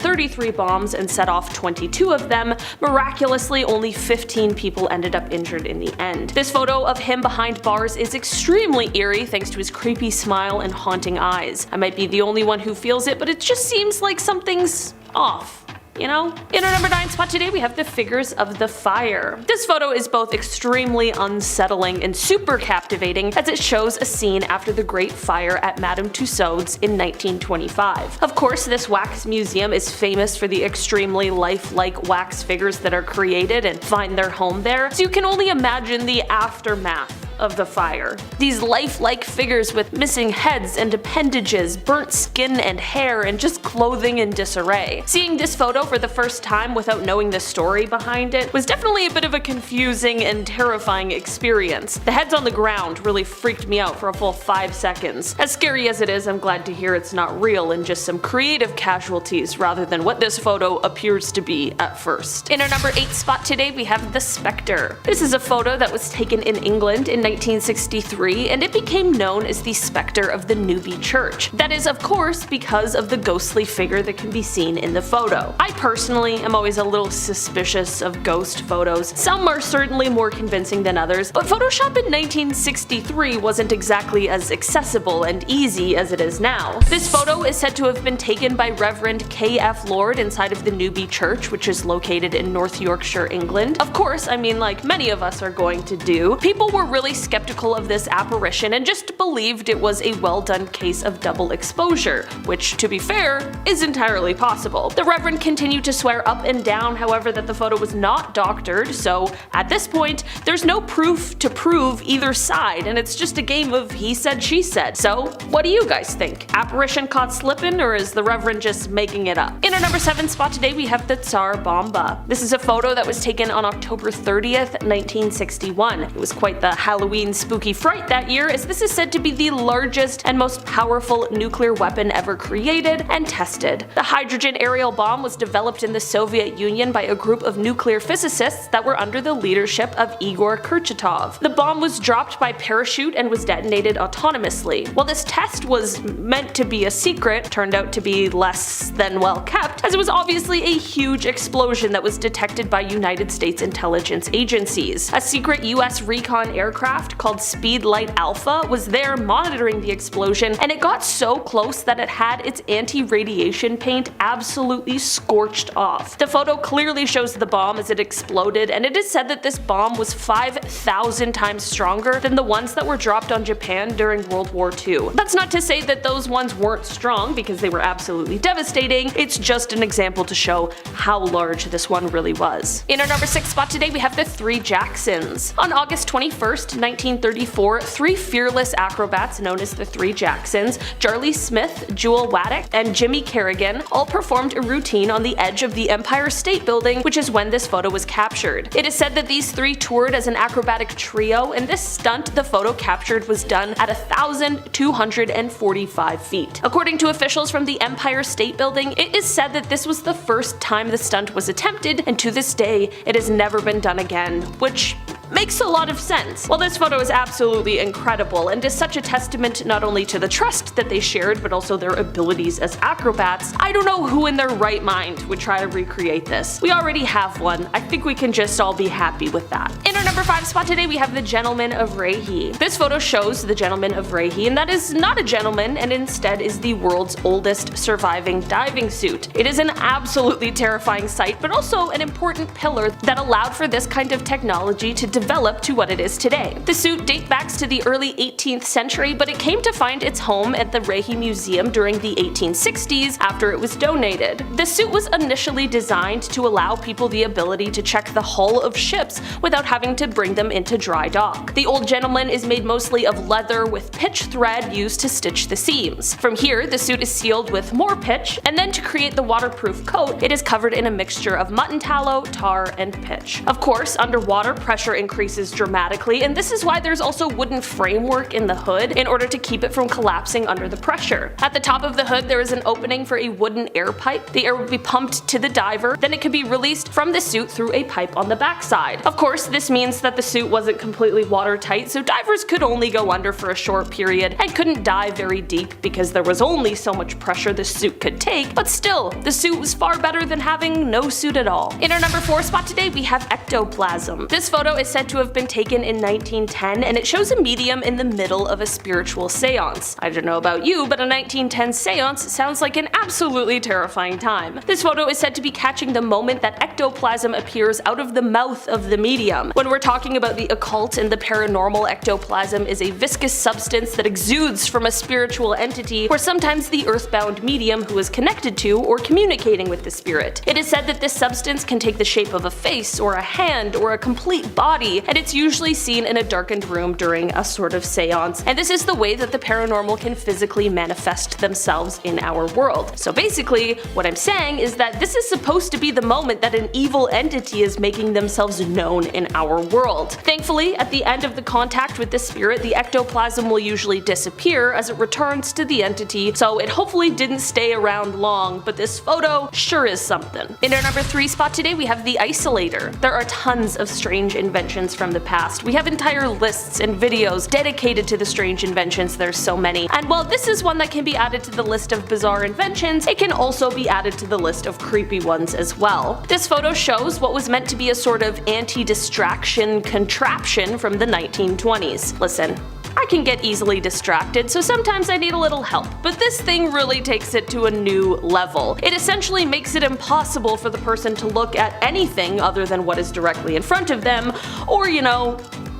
33 bombs and set off 22 of them, miraculously only 15 people ended up injured in the end. This photo of him behind bars is extremely eerie thanks to his creepy smile and haunting eyes. I might be the only one who feels it, but it just seems like something's off. You know? In our number 9 spot today we have the Figures of the Fire. This photo is both extremely unsettling and super captivating as it shows a scene after the Great Fire at Madame Tussauds in 1925. Of course, this wax museum is famous for the extremely lifelike wax figures that are created and find their home there, so you can only imagine the aftermath of the fire. These lifelike figures with missing heads and appendages, burnt skin and hair, and just clothing in disarray. Seeing this photo for the first time without knowing the story behind it was definitely a bit of a confusing and terrifying experience. The heads on the ground really freaked me out for a full 5 seconds. As scary as it is, I'm glad to hear it's not real and just some creative casualties rather than what this photo appears to be at first. In our number 8 spot today we have the Spectre. This is a photo that was taken in England in 1963, and it became known as the Spectre of the Newby Church. That is, of course, because of the ghostly figure that can be seen in the photo. I personally am always a little suspicious of ghost photos. Some are certainly more convincing than others, but Photoshop in 1963 wasn't exactly as accessible and easy as it is now. This photo is said to have been taken by Reverend K.F. Lord inside of the Newby Church, which is located in North Yorkshire, England. Of course, I mean, like many of us are going to do, people were really really skeptical of this apparition and just believed it was a well done case of double exposure, which, to be fair, is entirely possible. The Reverend continued to swear up and down, however, that the photo was not doctored, so at this point, there's no proof to prove either side, and it's just a game of he said, she said. So, what do you guys think? Apparition caught slippin', or is the Reverend just making it up? In our number 7 spot today, we have the Tsar Bomba. This is a photo that was taken on October 30th, 1961. It was quite the Halloween spooky fright that year, as this is said to be the largest and most powerful nuclear weapon ever created and tested. The hydrogen aerial bomb was developed in the Soviet Union by a group of nuclear physicists that were under the leadership of Igor Kurchatov. The bomb was dropped by parachute and was detonated autonomously. While this test was meant to be a secret, turned out to be less than well kept, as it was obviously a huge explosion that was detected by United States intelligence agencies. A secret US recon aircraft called Speedlight Alpha was there monitoring the explosion, and it got so close that it had its anti-radiation paint absolutely scorched off. The photo clearly shows the bomb as it exploded, and it is said that this bomb was 5,000 times stronger than the ones that were dropped on Japan during World War II. That's not to say that those ones weren't strong, because they were absolutely devastating, it's just an example to show how large this one really was. In our number 6 spot today, we have the 3 Jacksons. On August 21st, 1934, 3 fearless acrobats known as the 3 Jacksons, Charlie Smith, Jewel Waddick, and Jimmy Kerrigan, all performed a routine on the edge of the Empire State Building, which is when this photo was captured. It is said that these 3 toured as an acrobatic trio, and this stunt the photo captured was done at 1,245 feet. According to officials from the Empire State Building, it is said that this was the first time the stunt was attempted, and to this day, it has never been done again, which makes a lot of sense. While this photo is absolutely incredible and is such a testament not only to the trust that they shared but also their abilities as acrobats, I don't know who in their right mind would try to recreate this. We already have one. I think we can just all be happy with that. In our number 5 spot today, we have the Gentleman of Rehi. This photo shows the Gentleman of Rehi, and that is not a gentleman and instead is the world's oldest surviving diving suit. It is an absolutely terrifying sight, but also an important pillar that allowed for this kind of technology to develop to what it is today. The suit dates back to the early 18th century, but it came to find its home at the Rehi Museum during the 1860s after it was donated. The suit was initially designed to allow people the ability to check the hull of ships without having to bring them into dry dock. The Old Gentleman is made mostly of leather with pitch thread used to stitch the seams. From here, the suit is sealed with more pitch, and then to create the waterproof coat, it is covered in a mixture of mutton tallow, tar, and pitch. Of course, underwater, pressure increases dramatically, and this is why there's also wooden framework in the hood in order to keep it from collapsing under the pressure. At the top of the hood, there is an opening for a wooden air pipe. The air would be pumped to the diver, then it could be released from the suit through a pipe on the backside. Of course, this means that the suit wasn't completely watertight, so divers could only go under for a short period and couldn't dive very deep because there was only so much pressure the suit could take, but still, the suit was far better than having no suit at all. In our number 4 spot today, we have ectoplasm. This photo is said to have been taken in 1910, and it shows a medium in the middle of a spiritual seance. I don't know about you, but a 1910 seance sounds like an absolutely terrifying time. This photo is said to be catching the moment that ectoplasm appears out of the mouth of the medium. When we're talking about the occult and the paranormal, ectoplasm is a viscous substance that exudes from a spiritual entity, or sometimes the earthbound medium who is connected to or communicating with the spirit. It is said that this substance can take the shape of a face, or a hand, or a complete body, and it's usually seen in a darkened room during a sort of seance, and this is the way that the paranormal can physically manifest themselves in our world. So basically, what I'm saying is that this is supposed to be the moment that an evil entity is making themselves known in our world. Thankfully, at the end of the contact with the spirit, the ectoplasm will usually disappear as it returns to the entity, so it hopefully didn't stay around long, but this photo sure is something. In our number 3 spot today, we have the isolator. There are tons of strange inventions from the past. We have entire lists and videos dedicated to the strange inventions, there's so many. And while this is one that can be added to the list of bizarre inventions, it can also be added to the list of creepy ones as well. This photo shows what was meant to be a sort of anti-distraction contraption from the 1920s. Listen, I can get easily distracted, so sometimes I need a little help, but this thing really takes it to a new level. It essentially makes it impossible for the person to look at anything other than what is directly in front of them, or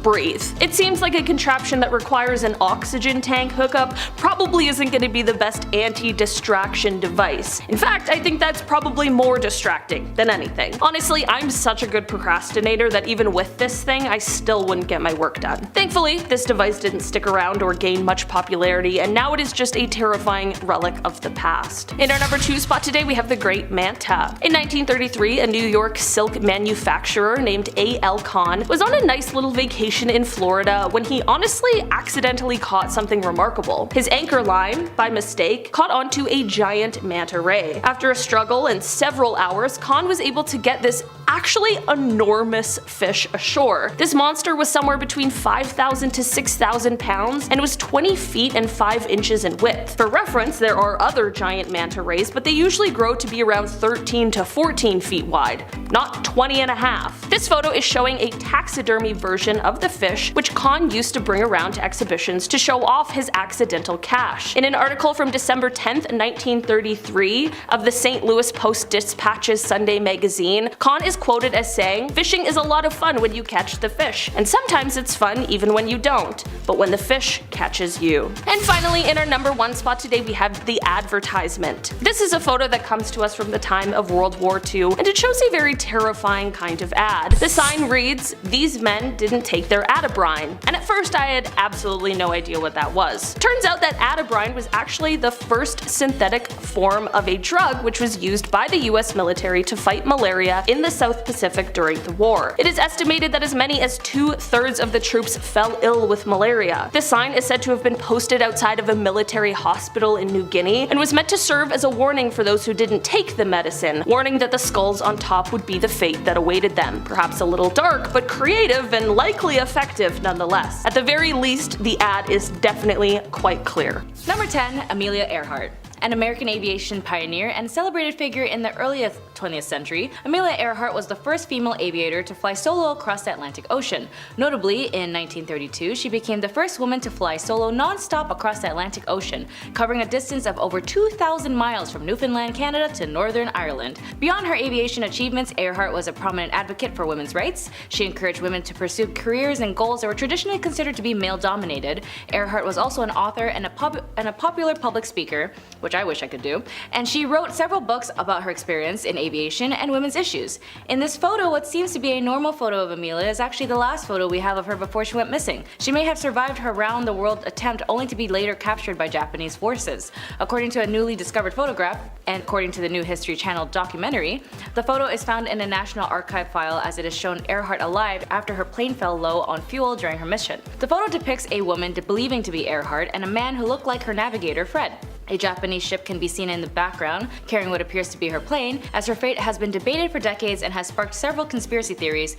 breathe. It seems like a contraption that requires an oxygen tank hookup probably isn't going to be the best anti-distraction device. In fact, I think that's probably more distracting than anything. Honestly, I'm such a good procrastinator that even with this thing, I still wouldn't get my work done. Thankfully, this device didn't stick around or gain much popularity, and now it is just a terrifying relic of the past. In our number 2 spot today, we have the Great Manta. In 1933, a New York silk manufacturer named A.L. Kahn was on a nice little vacation in Florida when he honestly accidentally caught something remarkable. His anchor line, by mistake, caught onto a giant manta ray. After a struggle and several hours, Kahn was able to get this actually enormous fish ashore. This monster was somewhere between 5,000 to 6,000 pounds and was 20 feet and 5 inches in width. For reference, there are other giant manta rays, but they usually grow to be around 13 to 14 feet wide, not 20 and a half. This photo is showing a taxidermy version of the fish, which Kahn used to bring around to exhibitions to show off his accidental catch. In an article from December 10th, 1933 of the St. Louis Post-Dispatch's Sunday magazine, Kahn is quoted as saying, "Fishing is a lot of fun when you catch the fish, and sometimes it's fun even when you don't, but when the fish catches you." And finally, in our number 1 spot today, we have the advertisement. This is a photo that comes to us from the time of World War II, and it shows a very terrifying kind of ad. The sign reads, "These men didn't take their Atabrine," and at first I had absolutely no idea what that was. Turns out that Atabrine was actually the first synthetic form of a drug which was used by the US military to fight malaria in the South Pacific during the war. It is estimated that as many as 2/3 of the troops fell ill with malaria. This sign is said to have been posted outside of a military hospital in New Guinea and was meant to serve as a warning for those who didn't take the medicine, warning that the skulls on top would be the fate that awaited them. Perhaps a little dark, but creative and likely effective nonetheless. At the very least, the ad is definitely quite clear. Number 10, Amelia Earhart. An American aviation pioneer and celebrated figure in the early 20th century, Amelia Earhart was the first female aviator to fly solo across the Atlantic Ocean. Notably, in 1932, she became the first woman to fly solo non-stop across the Atlantic Ocean, covering a distance of over 2,000 miles from Newfoundland, Canada to Northern Ireland. Beyond her aviation achievements, Earhart was a prominent advocate for women's rights. She encouraged women to pursue careers and goals that were traditionally considered to be male-dominated. Earhart was also an author and a popular public speaker, which I wish I could do, and she wrote several books about her experience in aviation and women's issues. In this photo, what seems to be a normal photo of Amelia is actually the last photo we have of her before she went missing. She may have survived her round-the-world attempt only to be later captured by Japanese forces. According to a newly discovered photograph, and according to the new History Channel documentary, the photo is found in a National Archive file as it has shown Earhart alive after her plane fell low on fuel during her mission. The photo depicts a woman believing to be Earhart and a man who looked like her navigator, Fred. A Japanese ship can be seen in the background, carrying what appears to be her plane, as her fate has been debated for decades and has sparked several conspiracy theories.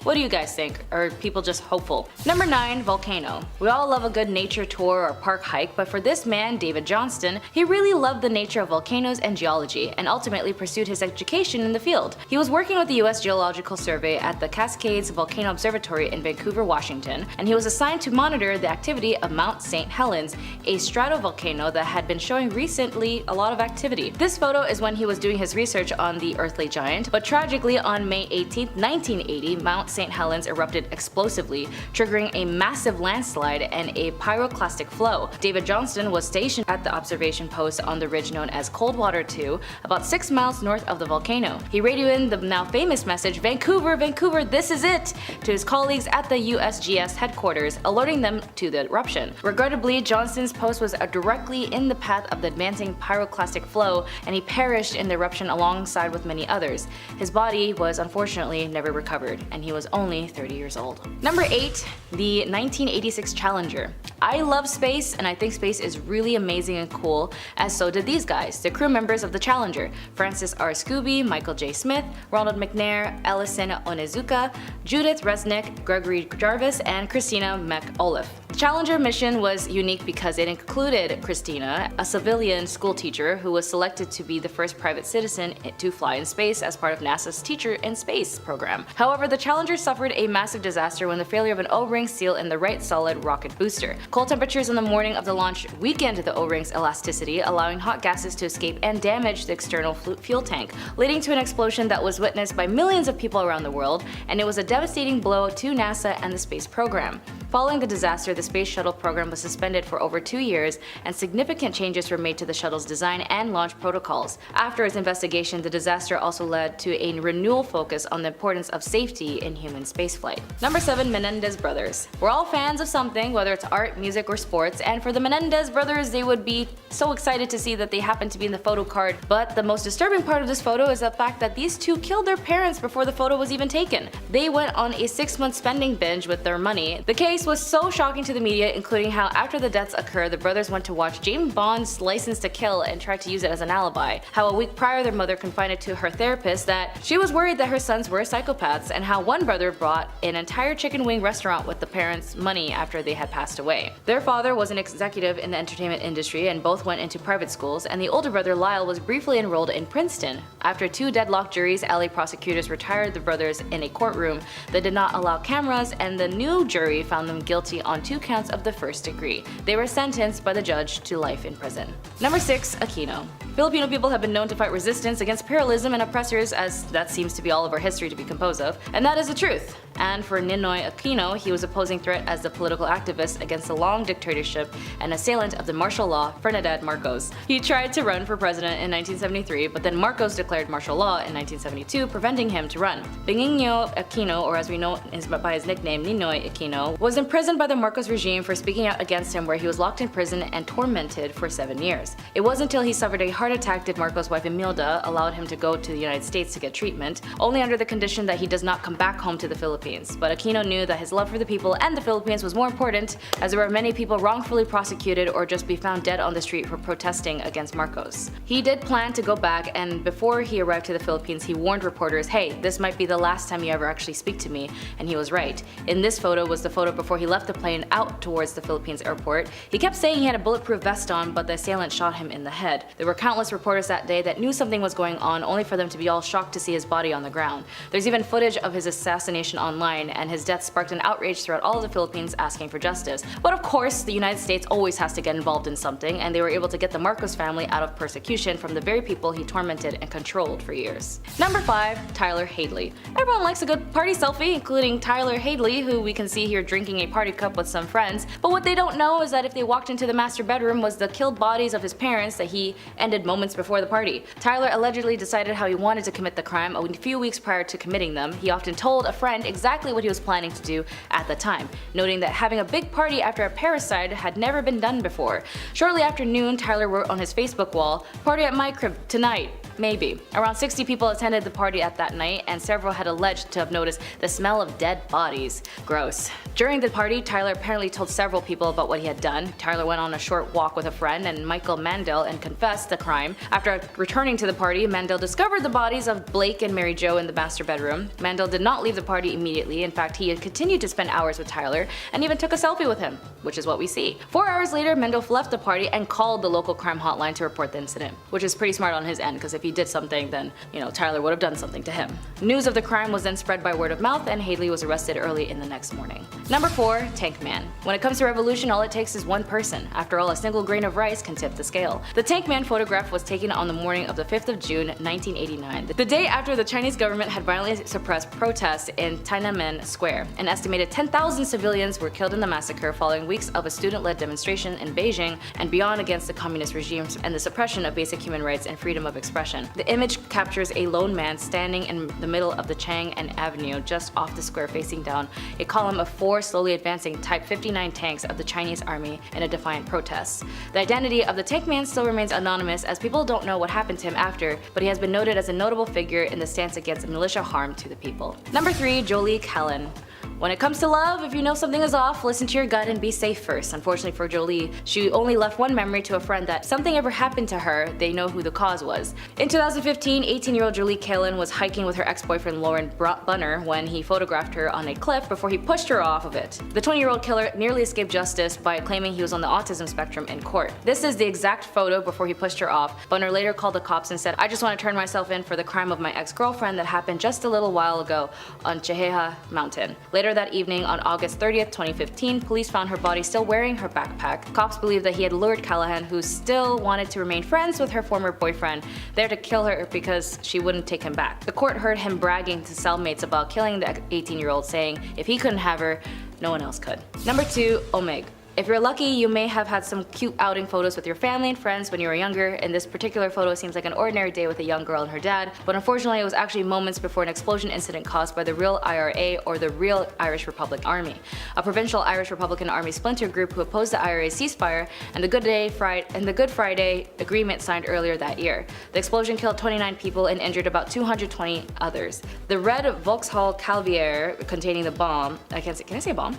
What do you guys think? Or are people just hopeful? Number 9, Volcano. We all love a good nature tour or park hike, but for this man, David Johnston, he really loved the nature of volcanoes and geology, and ultimately pursued his education in the field. He was working with the US Geological Survey at the Cascades Volcano Observatory in Vancouver, Washington, and he was assigned to monitor the activity of Mount St. Helens, a stratovolcano that had been showing recently a lot of activity. This photo is when he was doing his research on the earthly giant, but tragically on May 18, 1980, Mount St. Helens erupted explosively, triggering a massive landslide and a pyroclastic flow. David Johnston was stationed at the observation post on the ridge known as Coldwater 2, about 6 miles north of the volcano. He radioed in the now famous message, "Vancouver, Vancouver, this is it," to his colleagues at the USGS headquarters, alerting them to the eruption. Regrettably, Johnston's post was directly in the path of the advancing pyroclastic flow, and he perished in the eruption alongside with many others. His body was unfortunately never recovered, and he was only 30 years old. Number 8, the 1986 Challenger. I love space, and I think space is really amazing and cool, as so did these guys, the crew members of the Challenger: Francis R. Scooby, Michael J. Smith, Ronald McNair, Ellison Onizuka, Judith Resnick, Gregory Jarvis, and Christina McAuliffe. Challenger mission was unique because it included Christina, a civilian school teacher who was selected to be the first private citizen to fly in space as part of NASA's Teacher in Space program. However, the Challenger suffered a massive disaster when the failure of an O-ring seal in the right solid rocket booster. Cold temperatures in the morning of the launch weakened the O-ring's elasticity, allowing hot gases to escape and damage the external fuel tank, leading to an explosion that was witnessed by millions of people around the world, and it was a devastating blow to NASA and the space program. Following the disaster, the Space Shuttle program was suspended for over 2 years, and significant changes were made to the shuttle's design and launch protocols. After its investigation, the disaster also led to a renewal focus on the importance of safety in human spaceflight. Number 7. Menendez Brothers. We're all fans of something, whether it's art, music, or sports, and for the Menendez brothers, they would be so excited to see that they happen to be in the photo card. But the most disturbing part of this photo is the fact that these two killed their parents before the photo was even taken. They went on a 6-month spending binge with their money. The case was so shocking to the media, including how after the deaths occurred, the brothers went to watch James Bond's License to Kill and tried to use it as an alibi. How a week prior their mother confided to her therapist that she was worried that her sons were psychopaths, and how one brother bought an entire chicken wing restaurant with the parents' money after they had passed away. Their father was an executive in the entertainment industry, and both went into private schools, and the older brother Lyle was briefly enrolled in Princeton. After 2 deadlocked juries, LA prosecutors retired the brothers in a courtroom that did not allow cameras, and the new jury found them guilty on 2 counts of the first degree. They were sentenced by the judge to life in prison. Number 6. Aquino. Filipino people have been known to fight resistance against imperialism and oppressors, as that seems to be all of our history to be composed of, and that is the truth. And for Ninoy Aquino, he was opposing threat as the political activist against the long dictatorship and assailant of the martial law, Ferdinand Marcos. He tried to run for president in 1973, but then Marcos declared martial law in 1972, preventing him to run. Benigno Aquino, or as we know by his nickname Ninoy Aquino, was imprisoned by the Marcos regime for speaking out against him, where he was locked in prison and tormented for 7 years. It wasn't until he suffered a heart attack did Marcos' wife Imelda allowed him to go to the United States to get treatment, only under the condition that he does not come back home to the Philippines. But Aquino knew that his love for the people and the Philippines was more important, as there were many people wrongfully prosecuted or just be found dead on the street for protesting against Marcos. He did plan to go back, and before he arrived to the Philippines, he warned reporters, "Hey, this might be the last time you ever actually speak to me," and he was right. In this photo was the photo before he left the plane out towards the Philippines airport. He kept saying he had a bulletproof vest on, but the assailant shot him in the head. There were countless reporters that day that knew something was going on, only for them to be all shocked to see his body on the ground. There's even footage of his assassination online, and his death sparked an outrage throughout all of the Philippines asking for justice. But of course, the United States always has to get involved in something, and they were able to get the Marcos family out of persecution from the very people he tormented and controlled for years. Number 5. Tyler Hadley. Everyone likes a good party selfie, including Tyler Hadley, who we can see here drinking a party cup with some friends. But what they don't know is that if they walked into the master bedroom was the killed bodies of his parents that he ended moments before the party. Tyler allegedly decided how he wanted to commit the crime a few weeks prior to committing them. He often told a friend exactly what he was planning to do at the time, noting that having a big party after a parricide had never been done before. Shortly after noon, Tyler wrote on his Facebook wall, "Party at my crib tonight. Maybe." Around 60 people attended the party at that night, and several had alleged to have noticed the smell of dead bodies. Gross. During the party, Tyler apparently told several people about what he had done. Tyler went on a short walk with a friend and Michael Mandel and confessed the crime. After returning to the party, Mandel discovered the bodies of Blake and Mary Jo in the master bedroom. Mandel did not leave the party immediately. In fact, he had continued to spend hours with Tyler and even took a selfie with him, which is what we see. 4 hours later, Mandel left the party and called the local crime hotline to report the incident, which is pretty smart on his end, because if he did something, then, Tyler would have done something to him. News of the crime was then spread by word of mouth, and Hadley was arrested early in the next morning. Number 4. Tank Man. When it comes to revolution, all it takes is one person. After all, a single grain of rice can tip the scale. The Tank Man photograph was taken on the morning of the 5th of June, 1989, the day after the Chinese government had violently suppressed protests in Tiananmen Square. An estimated 10,000 civilians were killed in the massacre following weeks of a student-led demonstration in Beijing and beyond against the communist regimes and the suppression of basic human rights and freedom of expression. The image captures a lone man standing in the middle of the Chang'an Avenue just off the square, facing down a column of 4 slowly advancing Type 59 tanks of the Chinese army in a defiant protest. The identity of the Tank Man still remains anonymous, as people don't know what happened to him after, but he has been noted as a notable figure in the stance against militia harm to the people. Number 3. Jolie Callan. When it comes to love, if you know something is off, listen to your gut and be safe first. Unfortunately for Jolie, she only left one memory to a friend that if something ever happened to her, they know who the cause was. In 2015, 18-year-old Jolie Kalin was hiking with her ex-boyfriend Lauren Bunner when he photographed her on a cliff before he pushed her off of it. The 20-year-old killer nearly escaped justice by claiming he was on the autism spectrum in court. This is the exact photo before he pushed her off. Bunner later called the cops and said, "I just want to turn myself in for the crime of my ex-girlfriend that happened just a little while ago on Cheheha Mountain." Later that evening, on August 30th, 2015, police found her body still wearing her backpack. Cops believe that he had lured Callahan, who still wanted to remain friends with her former boyfriend, there to kill her because she wouldn't take him back. The court heard him bragging to cellmates about killing the 18-year-old, saying if he couldn't have her, no one else could. Number 2, Omeg. If you're lucky, you may have had some cute outing photos with your family and friends when you were younger, and this particular photo seems like an ordinary day with a young girl and her dad, but unfortunately it was actually moments before an explosion incident caused by the real IRA, or the Real Irish Republic Army, a provincial Irish Republican Army splinter group who opposed the IRA's ceasefire and the Good Friday Agreement signed earlier that year. The explosion killed 29 people and injured about 220 others. The red Vauxhall Calvier containing the bomb, can I say bomb?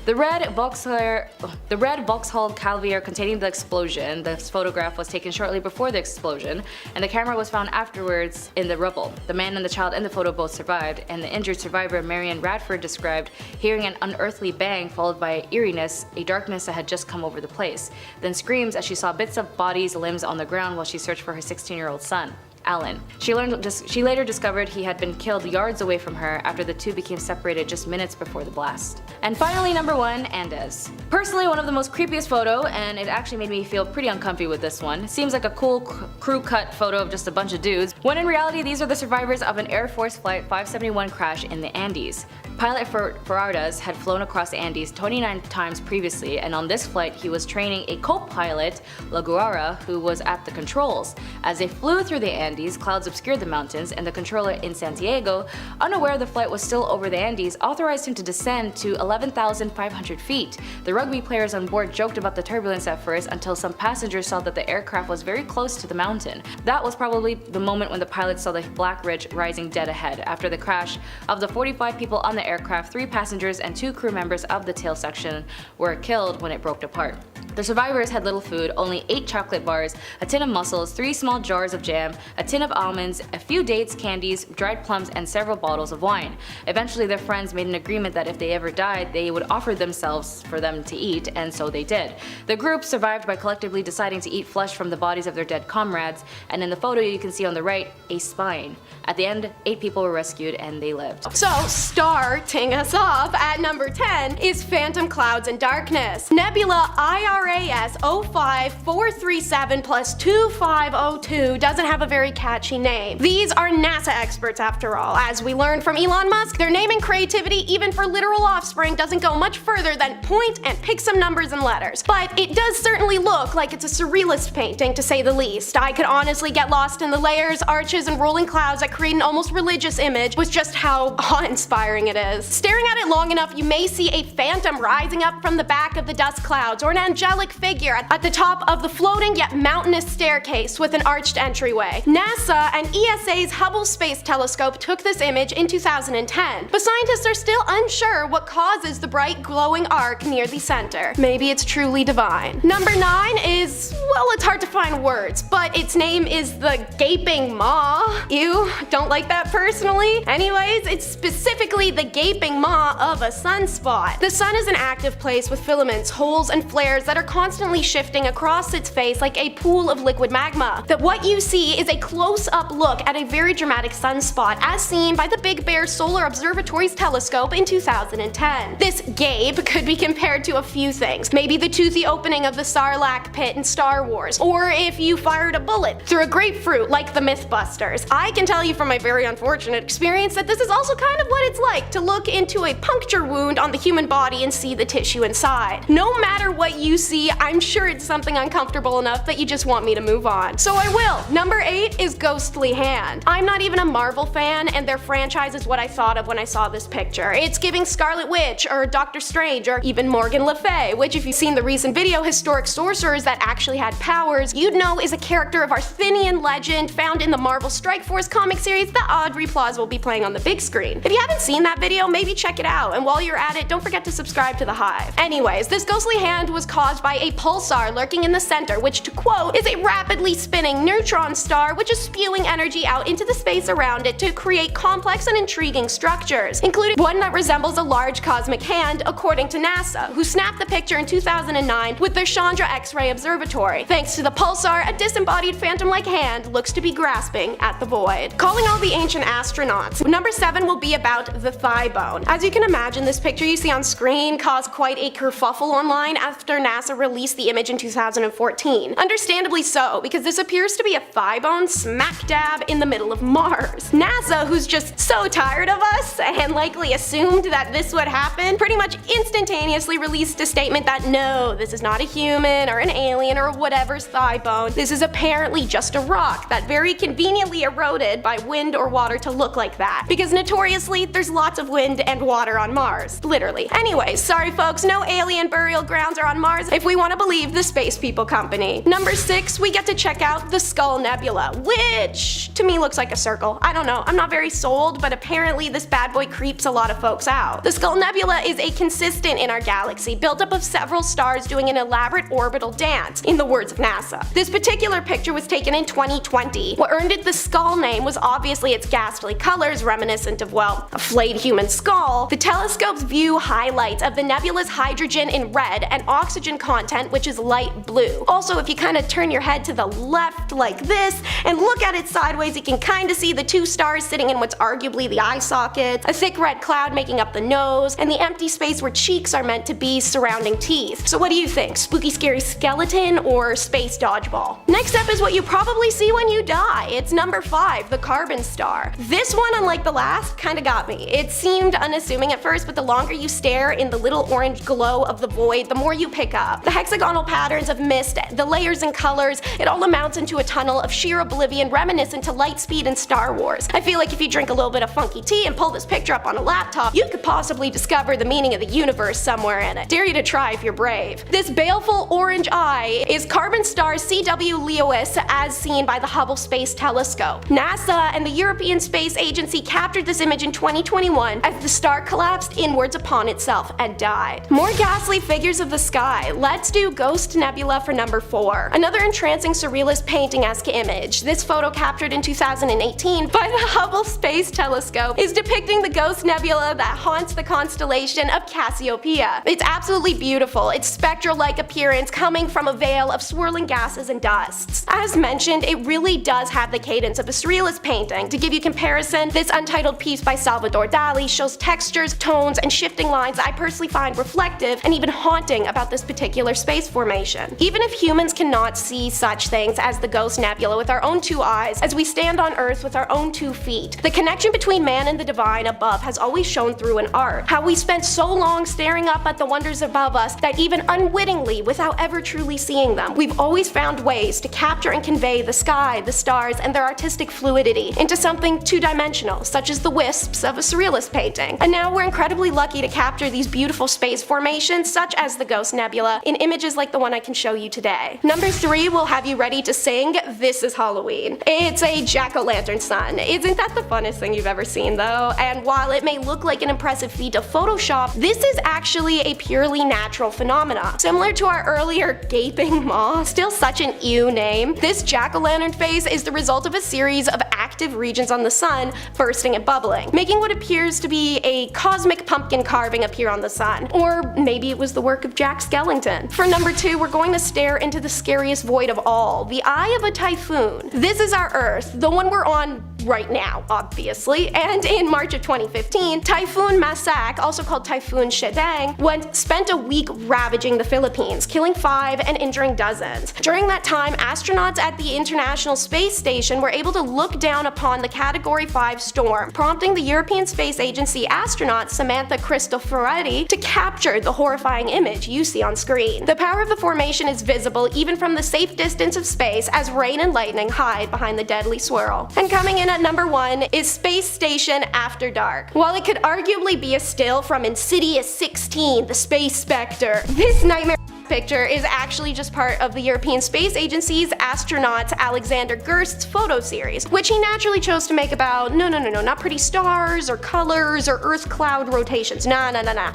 The red Vauxhall Calvier containing the explosion, this photograph was taken shortly before the explosion, and the camera was found afterwards in the rubble. The man and the child in the photo both survived, and the injured survivor, Marion Radford, described hearing an unearthly bang followed by eeriness, a darkness that had just come over the place, then screams as she saw bits of bodies, limbs on the ground while she searched for her 16-year-old son, Alan. She later discovered he had been killed yards away from her after the two became separated just minutes before the blast. And finally, number 1, Andes. Personally, one of the most creepiest photo, and it actually made me feel pretty uncomfy with this one. It seems like a cool crew cut photo of just a bunch of dudes, when in reality these are the survivors of an Air Force Flight 571 crash in the Andes. Pilot Ferradas had flown across the Andes 29 times previously, and on this flight he was training a co-pilot, Laguara, who was at the controls. As they flew through the Andes, clouds obscured the mountains, and the controller in Santiago, unaware the flight was still over the Andes, authorized him to descend to 11,500 feet. The rugby players on board joked about the turbulence at first until some passengers saw that the aircraft was very close to the mountain. That was probably the moment when the pilots saw the black ridge rising dead ahead. After the crash, of the 45 people on the aircraft, 3 passengers and 2 crew members of the tail section were killed when it broke apart. The survivors had little food, only 8 chocolate bars, a tin of mussels, 3 small jars of jam, a tin of almonds, a few dates, candies, dried plums, and several bottles of wine. Eventually their friends made an agreement that if they ever died, they would offer themselves for them to eat, and so they did. The group survived by collectively deciding to eat flesh from the bodies of their dead comrades, and in the photo you can see on the right, a spine. At the end, 8 people were rescued and they lived. So, starting us off at number 10 is Phantom Clouds and Darkness. Nebula IRAS 05437 plus 2502 doesn't have a very catchy name. These are NASA experts after all. As we learned from Elon Musk, their naming creativity, even for literal offspring, doesn't go much further than point and pick some numbers and letters. But it does certainly look like it's a surrealist painting, to say the least. I could honestly get lost in the layers, arches, and rolling clouds that create an almost religious image with just how awe-inspiring it is. Staring at it long enough, you may see a phantom rising up from the back of the dust clouds, or an angelic figure at the top of the floating yet mountainous staircase with an arched entryway. NASA and ESA's Hubble Space Telescope took this image in 2010, but scientists are still unsure what causes the bright glowing arc near the center. Maybe it's truly divine. Number 9 is, well, it's hard to find words, but its name is the Gaping Maw. Ew, don't like that personally. Anyways, it's specifically the gaping maw of a sunspot. The sun is an active place with filaments, holes, and flares that are constantly shifting across its face like a pool of liquid magma. That what you see is a close-up look at a very dramatic sunspot as seen by the Big Bear Solar Observatory's telescope in 2010. This gape could be compared to a few things. Maybe the toothy opening of the Sarlacc pit in Star Wars, or if you fired a bullet through a grapefruit like the Mythbusters. I can tell you from my very unfortunate experience that this is also kind of what it's like to look into a puncture wound on the human body and see the tissue inside. No matter what you see, I'm sure it's something uncomfortable enough that you just want me to move on. So I will. Number 8 is Ghostly Hand. I'm not even a Marvel fan, and their franchise is what I thought of when I saw this picture. It's giving Scarlet Witch, or Doctor Strange, or even Morgan Le Fay, which if you've seen the recent video Historic Sorcerers that actually had powers, you'd know is a character of Arthurian legend found in the Marvel Strike Force comic series that Aubrey Plaza will be playing on the big screen. If you haven't seen that video, video, maybe check it out, and while you're at it, don't forget to subscribe to The Hive. Anyways, this ghostly hand was caused by a pulsar lurking in the center, which, to quote, is a rapidly spinning neutron star which is spewing energy out into the space around it to create complex and intriguing structures, including one that resembles a large cosmic hand, according to NASA, who snapped the picture in 2009 with their Chandra X-ray Observatory. Thanks to the pulsar, a disembodied phantom-like hand looks to be grasping at the void. Calling all the ancient astronauts. Number 7 will be about the thigh bone. As you can imagine, this picture you see on screen caused quite a kerfuffle online after NASA released the image in 2014. Understandably so, because this appears to be a thigh bone smack dab in the middle of Mars. NASA, who's just so tired of us and likely assumed that this would happen, pretty much instantaneously released a statement that no, this is not a human or an alien or whatever's thigh bone. This is apparently just a rock that very conveniently eroded by wind or water to look like that. Because notoriously, there's lots of wind and water on Mars. Literally. Anyways, sorry folks, no alien burial grounds are on Mars if we want to believe the Space People Company. Number 6, we get to check out the Skull Nebula, which to me looks like a circle. I don't know, I'm not very sold, but apparently this bad boy creeps a lot of folks out. The Skull Nebula is a consistent in our galaxy, built up of several stars doing an elaborate orbital dance, in the words of NASA. This particular picture was taken in 2020. What earned it the skull name was obviously its ghastly colors, reminiscent of, well, a flayed human skull. The telescope's view highlights of the nebula's hydrogen in red and oxygen content, which is light blue. Also, if you kind of turn your head to the left like this and look at it sideways, you can kind of see the two stars sitting in what's arguably the eye sockets, a thick red cloud making up the nose, and the empty space where cheeks are meant to be surrounding teeth. So what do you think? Spooky scary skeleton or space dodgeball? Next up is what you probably see when you die. It's number 5, the carbon star. This one, unlike the last, kinda got me. It seemed unassuming at first, but the longer you stare in the little orange glow of the void, the more you pick up. The hexagonal patterns of mist, the layers and colors, it all amounts into a tunnel of sheer oblivion reminiscent to Lightspeed and Star Wars. I feel like if you drink a little bit of funky tea and pull this picture up on a laptop, you could possibly discover the meaning of the universe somewhere in it. Dare you to try if you're brave. This baleful orange eye is carbon star CW Lewis as seen by the Hubble Space Telescope. NASA and the European Space Agency captured this image in 2021 as the star collapsed inwards upon itself and died. More ghastly figures of the sky. Let's do Ghost Nebula for number 4. Another entrancing surrealist painting-esque image. This photo captured in 2018 by the Hubble Space Telescope is depicting the Ghost Nebula that haunts the constellation of Cassiopeia. It's absolutely beautiful, its spectral-like appearance coming from a veil of swirling gases and dusts. As mentioned, it really does have the cadence of a surrealist painting. To give you comparison, this untitled piece by Salvador Dali shows textures, tones, and shifting lines I personally find reflective and even haunting about this particular space formation. Even if humans cannot see such things as the Ghost Nebula with our own 2 eyes, as we stand on Earth with our own 2 feet, the connection between man and the divine above has always shown through in art. How we spent so long staring up at the wonders above us that even unwittingly, without ever truly seeing them, we've always found ways to capture and convey the sky, the stars, and their artistic fluidity into something two-dimensional, such as the wisps of a surrealist painting. And now we're incredibly lucky to capture these beautiful space formations, such as the Ghost Nebula, in images like the one I can show you today. Number 3 will have you ready to sing This Is Halloween. It's a jack-o'-lantern sun. Isn't that the funnest thing you've ever seen though? And while it may look like an impressive feat of Photoshop, this is actually a purely natural phenomena. Similar to our earlier gaping maw, still such an ew name, this jack-o'-lantern face is the result of a series of active regions on the sun bursting and bubbling, making what appears to be a cosmic pumpkin carving appear on the sun. Or maybe it was the work of Jack Skellington. For number 2, we're going to stare into the scariest void of all, the eye of a typhoon. This is our Earth, the one we're on right now, obviously, and in March of 2015, Typhoon Masak, also called Typhoon Shedang, spent a week ravaging the Philippines, killing 5 and injuring dozens. During that time, astronauts at the International Space Station were able to look down upon the Category 5 storm, prompting the European Space Agency astronaut Samantha Cristoforetti to capture the horrifying image you see on screen. The power of the formation is visible even from the safe distance of space as rain and lightning hide behind the deadly swirl. And coming in at number 1 is Space Station After Dark. While it could arguably be a still from Insidious 16, the Space Spectre, this nightmare picture is actually just part of the European Space Agency's astronaut Alexander Gerst's photo series, which he naturally chose to make about not pretty stars or colors or Earth cloud rotations. Nah.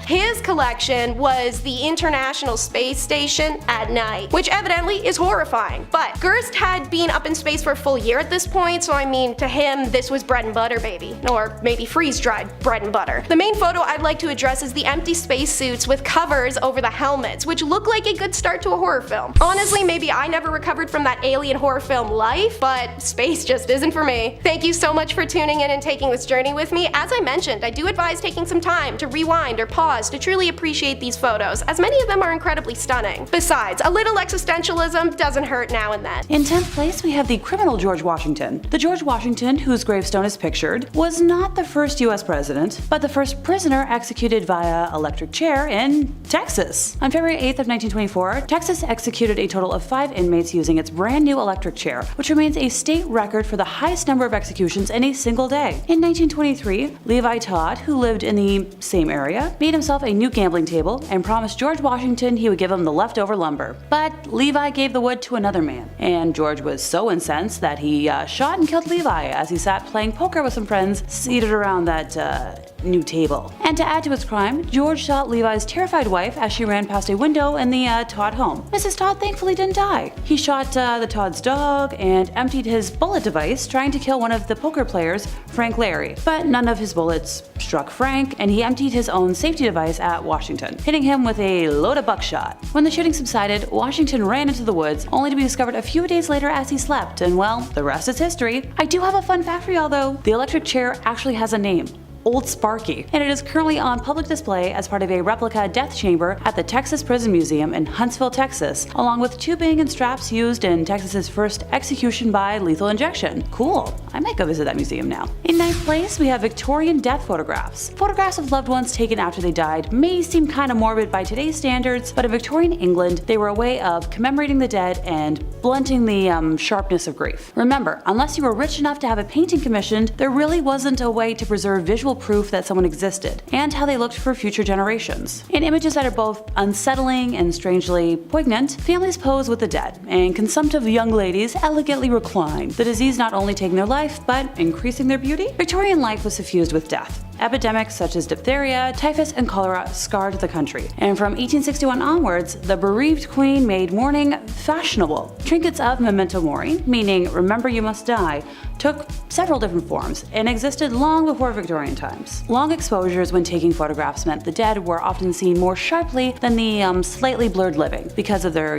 His collection was the International Space Station at night, which evidently is horrifying. But Gerst had been up in space for a full year at this point, so I mean, to him, this was bread and butter, baby. Or maybe freeze-dried bread and butter. The main photo I'd like to address is the empty spacesuits with covers over the helmets, which look like a good start to a horror film. Honestly, maybe I never recovered from that alien horror film life, but space just isn't for me. Thank you so much for tuning in and taking this journey with me. As I mentioned, I do advise taking some time to rewind or pause to truly appreciate these photos, as many of them are incredibly stunning. Besides, a little existentialism doesn't hurt now and then. In 10th place, we have the criminal George Washington. The George Washington, whose gravestone is pictured, was not the first US president, but the first prisoner executed via electric chair in Texas. On February 8th of 1924, Texas executed a total of 5 inmates using its brand new electric chair, which remains a state record for the highest number of executions in a single day. In 1923, Levi Todd, who lived in the same area, made himself a new gambling table and promised George Washington he would give him the leftover lumber. But Levi gave the wood to another man, and George was so incensed that he shot and killed Levi as he sat playing poker with some friends seated around that new table. And to add to his crime, George shot Levi's terrified wife as she ran past a window in the Todd home. Mrs. Todd thankfully didn't die. He shot the Todd's dog and emptied his bullet device trying to kill one of the poker players, Frank Larry. But none of his bullets struck Frank, and he emptied his own safety device at Washington, hitting him with a load of buckshot. When the shooting subsided, Washington ran into the woods, only to be discovered a few days later as he slept, and well, the rest is history. I do have a fun fact for y'all though. The electric chair actually has a name. Old Sparky, and it is currently on public display as part of a replica death chamber at the Texas Prison Museum in Huntsville, Texas, along with tubing and straps used in Texas's first execution by lethal injection. Cool, I might go visit that museum now. In 9th place, we have Victorian death photographs. Photographs of loved ones taken after they died may seem kind of morbid by today's standards, but in Victorian England, they were a way of commemorating the dead and blunting the sharpness of grief. Remember, unless you were rich enough to have a painting commissioned, there really wasn't a way to preserve visual proof that someone existed, and how they looked for future generations. In images that are both unsettling and strangely poignant, families pose with the dead, and consumptive young ladies elegantly recline, the disease not only taking their life, but increasing their beauty. Victorian life was suffused with death. Epidemics such as diphtheria, typhus, and cholera scarred the country, and from 1861 onwards, the bereaved queen made mourning fashionable. Trinkets of memento mori, meaning remember you must die, took several different forms and existed long before Victorian times. Long exposures when taking photographs meant the dead were often seen more sharply than the slightly blurred living because of their,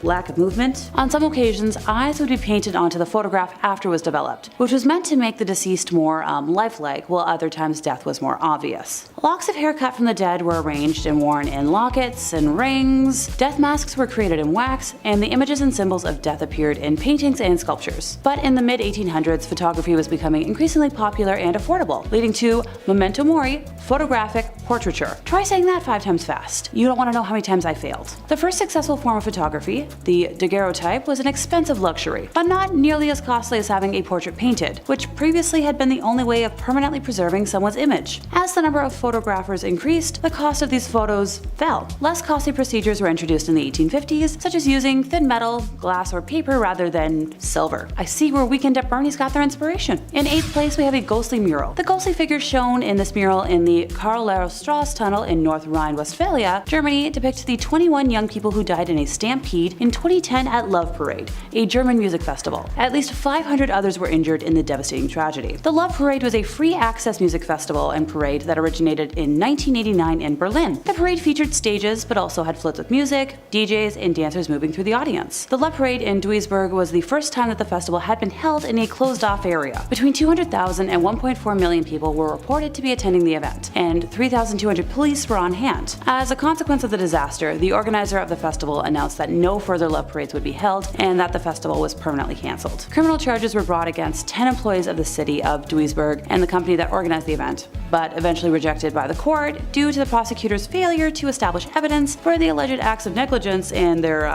lack of movement. On some occasions, eyes would be painted onto the photograph after it was developed, which was meant to make the deceased more lifelike, while other times death was more obvious. Locks of hair cut from the dead were arranged and worn in lockets and rings. Death masks were created in wax, and the images and symbols of death appeared in paintings and sculptures. But in the mid-1800s, photography was becoming increasingly popular and affordable, leading to memento mori, photographic portraiture. Try saying that 5 times fast. You don't want to know how many times I failed. The first successful form of photography, the daguerreotype, was an expensive luxury, but not nearly as costly as having a portrait painted, which previously had been the only way of permanently preserving someone's image. As the number of photographers increased, the cost of these photos fell. Less costly procedures were introduced in the 1850s, such as using thin metal, glass, or paper rather than silver. I see where Weekend at Bernie's got their inspiration. In 8th place, we have a ghostly mural. The ghostly figures shown in this mural in the Karl-Strasse tunnel in North Rhine-Westphalia, Germany, depict the 21 young people who died in a stampede in 2010 at Love Parade, a German music festival. At least 500 others were injured in the devastating tragedy. The Love Parade was a free-access music festival and parade that originated in 1989 in Berlin. The parade featured stages, but also had floats with music, DJs, and dancers moving through the audience. The Love Parade in Duisburg was the first time that the festival had been held in a closed-off area. Between 200,000 and 1.4 million people were reported to be attending the event, and 3,200 police were on hand. As a consequence of the disaster, the organizer of the festival announced that no further Love Parades would be held and that the festival was permanently cancelled. Criminal charges were brought against 10 employees of the city of Duisburg and the company that organized the event, but eventually rejected by the court due to the prosecutor's failure to establish evidence for the alleged acts of negligence and their,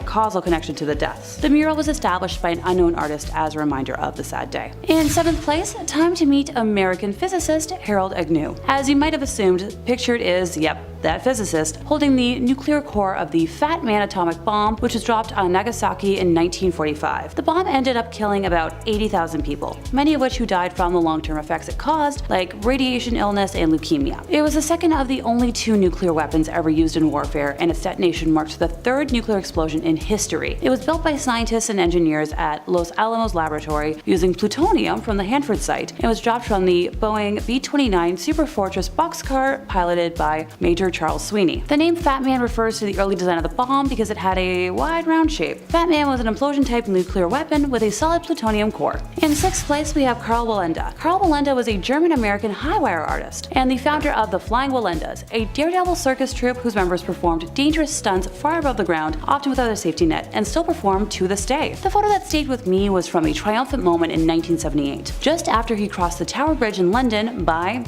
causal connection to the deaths. The mural was established by an unknown artist as a reminder of the sad day. In 7th place, time to meet American physicist Harold Agnew. As you might have assumed, pictured is, that physicist, holding the nuclear core of the Fat Man atomic bomb, which was dropped on Nagasaki in 1945. The bomb ended up killing about 80,000 people, many of which who died from the long-term effects it caused, like radiation illness and leukemia. It was the second of the only 2 nuclear weapons ever used in warfare, and its detonation marked the 3rd nuclear explosion in history. It was built by scientists and engineers at Los Alamos Laboratory using plutonium from the Hanford site, and was dropped from the Boeing B-29 Superfortress boxcar piloted by Major Charles Sweeney. The name Fat Man refers to the early design of the bomb because it had a wide round shape. Fat Man was an implosion-type nuclear weapon with a solid plutonium core. In 6th place, we have Karl Wallenda. Karl Wallenda was a German-American high-wire artist and the founder of the Flying Wallendas, a daredevil circus troupe whose members performed dangerous stunts far above the ground, often without a safety net, and still perform to this day. The photo that stayed with me was from a triumphant moment in 1978, just after he crossed the Tower Bridge in London by,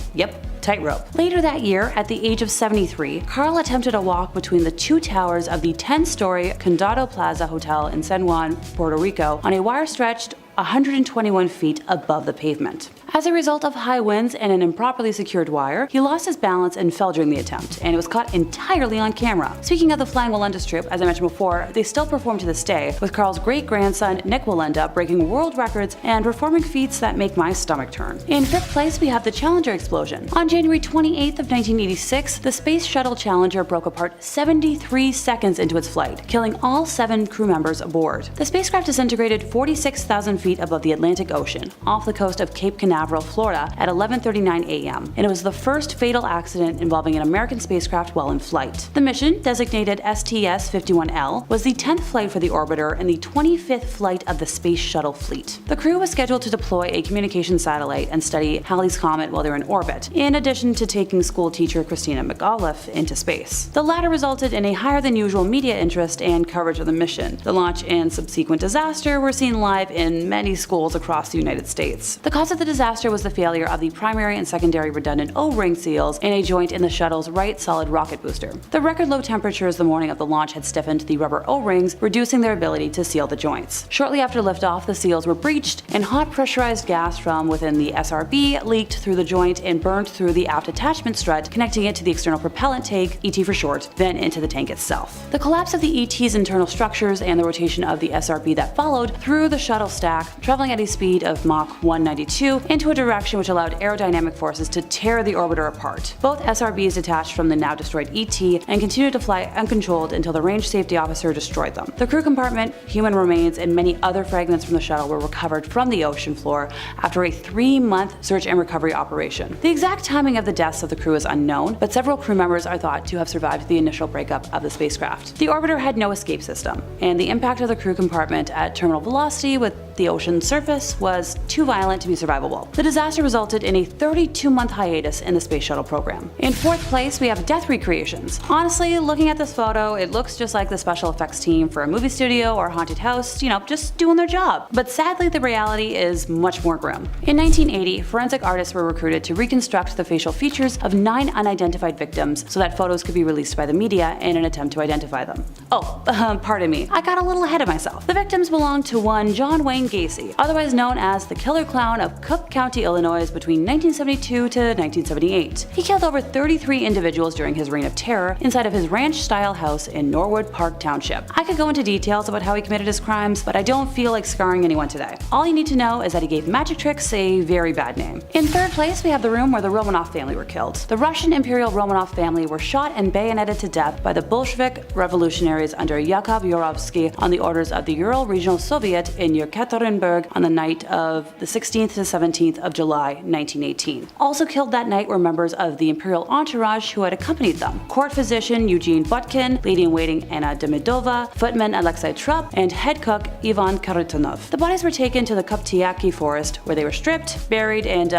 tightrope. Later that year, at the age of 73, Karl attempted a walk between the 2 towers of the 10-story Condado Plaza Hotel in San Juan, Puerto Rico, on a wire stretched 121 feet above the pavement. As a result of high winds and an improperly secured wire, he lost his balance and fell during the attempt, and it was caught entirely on camera. Speaking of the Flying Wallendas troupe, as I mentioned before, they still perform to this day, with Karl's great-grandson Nick Wallenda breaking world records and performing feats that make my stomach turn. In 5th place, we have the Challenger explosion. On January 28th of 1986, the Space Shuttle Challenger broke apart 73 seconds into its flight, killing all 7 crew members aboard. The spacecraft disintegrated 46,000 feet above the Atlantic Ocean, off the coast of Cape Canaveral, Florida at 11:39 a.m., and it was the first fatal accident involving an American spacecraft while in flight. The mission, designated STS-51L, was the 10th flight for the orbiter and the 25th flight of the Space Shuttle fleet. The crew was scheduled to deploy a communication satellite and study Halley's Comet while they were in orbit, in addition to taking school teacher Christina McAuliffe into space. The latter resulted in a higher than usual media interest and coverage of the mission. The launch and subsequent disaster were seen live in many schools across the United States. The cause of the disaster was the failure of the primary and secondary redundant O-ring seals in a joint in the shuttle's right solid rocket booster. The record low temperatures the morning of the launch had stiffened the rubber O-rings, reducing their ability to seal the joints. Shortly after liftoff, the seals were breached, and hot pressurized gas from within the SRB leaked through the joint and burned through the aft attachment strut, connecting it to the external propellant tank, ET for short, then into the tank itself. The collapse of the ET's internal structures and the rotation of the SRB that followed threw the shuttle stack, traveling at a speed of Mach 192, into a direction which allowed aerodynamic forces to tear the orbiter apart. Both SRBs detached from the now destroyed ET and continued to fly uncontrolled until the range safety officer destroyed them. The crew compartment, human remains, and many other fragments from the shuttle were recovered from the ocean floor after a 3-month search and recovery operation. The exact timing of the deaths of the crew is unknown, but several crew members are thought to have survived the initial breakup of the spacecraft. The orbiter had no escape system, and the impact of the crew compartment at terminal velocity with the ocean surface was too violent to be survivable. The disaster resulted in a 32-month hiatus in the space shuttle program. In 4th place, we have death recreations. Honestly, looking at this photo, it looks just like the special effects team for a movie studio or haunted house, just doing their job. But sadly, the reality is much more grim. In 1980, forensic artists were recruited to reconstruct the facial features of 9 unidentified victims so that photos could be released by the media in an attempt to identify them. Pardon me, I got a little ahead of myself. The victims belonged to one John Wayne Gacy, otherwise known as the Killer Clown of Cook County, Illinois between 1972 to 1978. He killed over 33 individuals during his reign of terror inside of his ranch-style house in Norwood Park Township. I could go into details about how he committed his crimes, but I don't feel like scarring anyone today. All you need to know is that he gave magic tricks a very bad name. In 3rd place, we have the room where the Romanov family were killed. The Russian Imperial Romanov family were shot and bayoneted to death by the Bolshevik revolutionaries under Yakov Yurovsky on the orders of the Ural Regional Soviet in Yekaterinburg on the night of the 16th to 17th of July, 1918. Also killed that night were members of the imperial entourage who had accompanied them: court physician Eugene Butkin, lady-in-waiting Anna Demidova, footman Alexei Trupp, and head cook Ivan Karitonov. The bodies were taken to the Koptyaki forest, where they were stripped, buried, and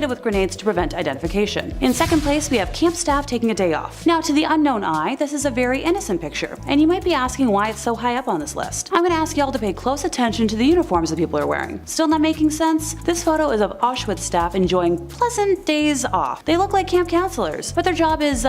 with grenades to prevent identification. In 2nd place, we have camp staff taking a day off. Now, to the unknown eye, this is a very innocent picture, and you might be asking why it's so high up on this list. I'm going to ask y'all to pay close attention to the uniforms that people are wearing. Still not making sense? This photo is of Auschwitz staff enjoying pleasant days off. They look like camp counselors, but their job is,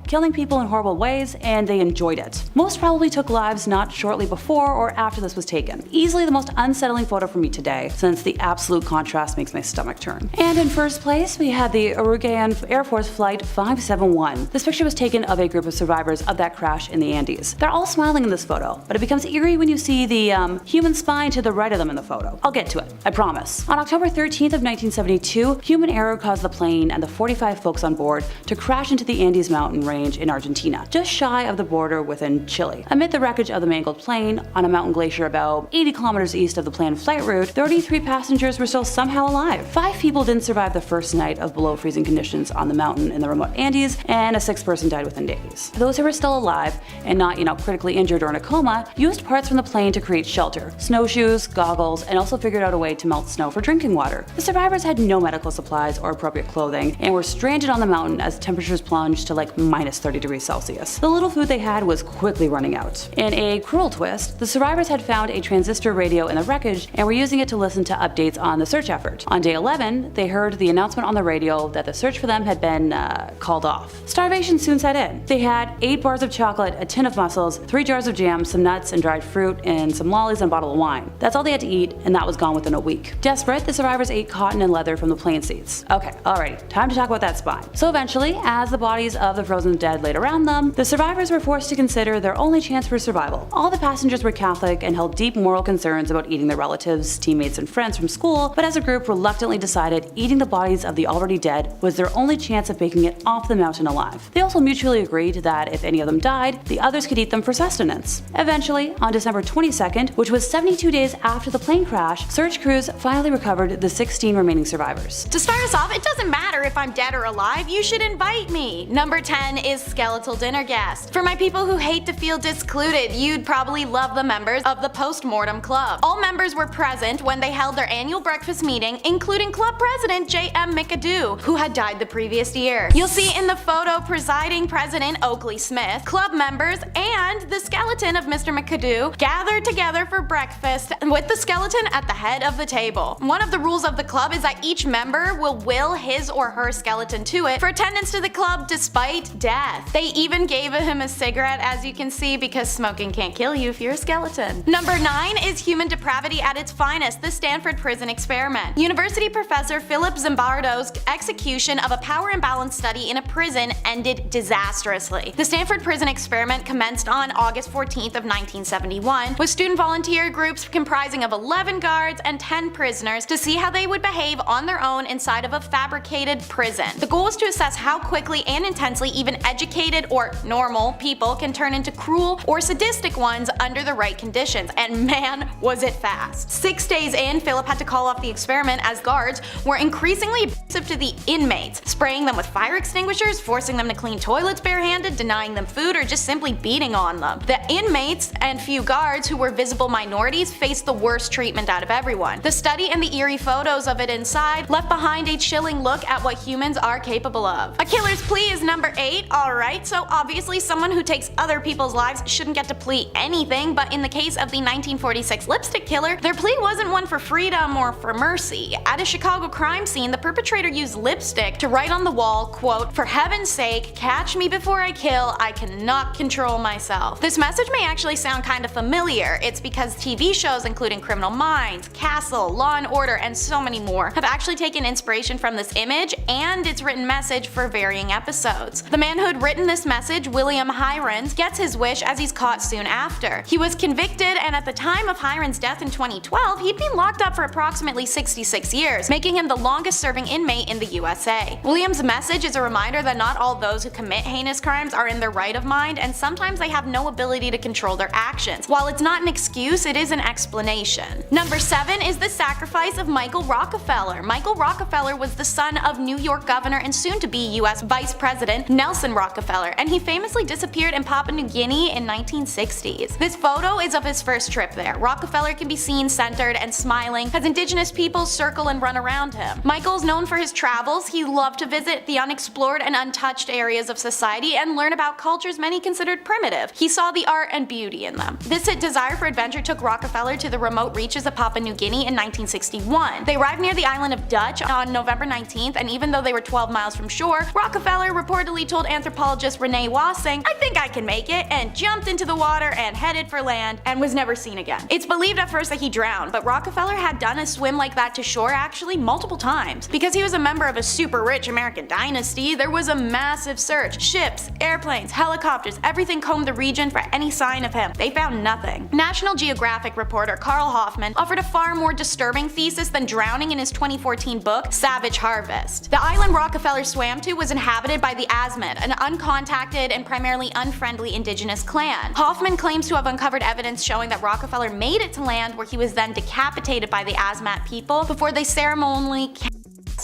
killing people in horrible ways, and they enjoyed it. Most probably took lives not shortly before or after this was taken. Easily the most unsettling photo for me today, since the absolute contrast makes my stomach turn. And in first place, we had the Uruguayan Air Force Flight 571. This picture was taken of a group of survivors of that crash in the Andes. They're all smiling in this photo, but it becomes eerie when you see the human spine to the right of them in the photo. I'll get to it, I promise. On October 13th of 1972, human error caused the plane and the 45 folks on board to crash into the Andes mountain range in Argentina, just shy of the border within Chile. Amid the wreckage of the mangled plane, on a mountain glacier about 80 kilometers east of the planned flight route, 33 passengers were still somehow alive. 5 people didn't survive the first night of below freezing conditions on the mountain in the remote Andes, and a 6th person died within days. Those who were still alive and not, critically injured or in a coma, used parts from the plane to create shelter, snowshoes, goggles, and also figured out a way to melt snow for drinking water. The survivors had no medical supplies or appropriate clothing and were stranded on the mountain as temperatures plunged to like minus 30 degrees Celsius. The little food they had was quickly running out. In a cruel twist, the survivors had found a transistor radio in the wreckage and were using it to listen to updates on the search effort. On day 11, they heard the announcement on the radio that the search for them had been called off. Starvation soon set in. They had 8 bars of chocolate, a tin of mussels, 3 jars of jam, some nuts and dried fruit, and some lollies and a bottle of wine. That's all they had to eat, and that was gone within a week. Desperate, the survivors ate cotton and leather from the plane seats. Okay, alrighty, time to talk about that spine. So eventually, as the bodies of the frozen dead laid around them, the survivors were forced to consider their only chance for survival. All the passengers were Catholic and held deep moral concerns about eating their relatives, teammates, and friends from school, but as a group reluctantly decided eating the bodies of the already dead was their only chance of making it off the mountain alive. They also mutually agreed that if any of them died, the others could eat them for sustenance. Eventually, on December 22nd, which was 72 days after the plane crash, search crews finally recovered the 16 remaining survivors. To start us off, it doesn't matter if I'm dead or alive, you should invite me. Number 10 is skeletal dinner guest. For my people who hate to feel discluded, you'd probably love the members of the Postmortem Club. All members were present when they held their annual breakfast meeting, including club president J.M. McAdoo, who had died the previous year. You'll see in the photo presiding President Oakley Smith, club members, and the skeleton of Mr. McAdoo gathered together for breakfast with the skeleton at the head of the table. One of the rules of the club is that each member will will his or her skeleton to it for attendance to the club despite death. They even gave him a cigarette, as you can see, because smoking can't kill you if you're a skeleton. Number 9 is human depravity at its finest, the Stanford prison experiment. University professor Philip Zimbardo's execution of a power imbalance study in a prison ended disastrously. The Stanford prison experiment commenced on August 14th of 1971 with student volunteer groups comprising of 11 guards and 10 prisoners to see how they would behave on their own inside of a fabricated prison. The goal was to assess how quickly and intensely even educated or normal people can turn into cruel or sadistic ones under the right conditions, and man, was it fast. 6 days in, Philip had to call off the experiment as guards were increasingly abusive to the inmates, spraying them with fire extinguishers, forcing them to clean toilets barehanded, denying them food, or just simply beating on them. The inmates and few guards who were visible minorities faced the worst treatment out of everyone. The study and the eerie photos of it inside left behind a chilling look at what humans are capable of. A killer's plea is number 8, alright, so obviously someone who takes other people's lives shouldn't get to plead anything, but in the case of the 1946 lipstick killer, their plea wasn't one for freedom or for mercy. At a Chicago crime scene, the perpetrator used lipstick to write on the wall, quote, "For heaven's sake, catch me before I kill, I cannot control myself." This message may actually sound kind of familiar. It's because TV shows including Criminal Minds, Castle, Law and Order, and so many more have actually taken inspiration from this image and its written message for varying episodes. The man who had written this message, William Hirons, gets his wish as he's caught soon after. He was convicted, and at the time of Hirons' death in 2012, he'd been locked up for approximately 66 years, making him the longest serving inmate in the USA. William's message is a reminder that not all those who commit heinous crimes are in their right of mind, and sometimes they have no ability to control their actions. While it's not an excuse, it is an explanation. Number 7 is the sacrifice of Michael Rockefeller. Michael Rockefeller was the son of New York Governor and soon-to-be US Vice President Nelson Rockefeller, and he famously disappeared in Papua New Guinea in 1960s. This photo is of his first trip there. Rockefeller can be seen centered and smiling as indigenous peoples circle and run around him. Michael's known for his travels. He loved to visit the unexplored and untouched areas of society and learn about cultures many considered primitive. He saw the art and beauty in them. This desire for adventure took Rockefeller to the remote reaches of Papua New Guinea in 1961. They arrived near the island of Dutch on November 19th, and even though they were 12 miles from shore, Rockefeller reportedly told anthropologist Renee Wassing, "I think I can make it," and jumped into the water and headed for land and was never seen again. It's believed at first that he drowned, but Rockefeller had done a swim like that to shore actually multiple times. times. Because he was a member of a super rich American dynasty, there was a massive search. Ships, airplanes, helicopters, everything combed the region for any sign of him. They found nothing. National Geographic reporter Carl Hoffman offered a far more disturbing thesis than drowning in his 2014 book, Savage Harvest. The island Rockefeller swam to was inhabited by the Asmat, an uncontacted and primarily unfriendly indigenous clan. Hoffman claims to have uncovered evidence showing that Rockefeller made it to land, where he was then decapitated by the Asmat people before they ceremonially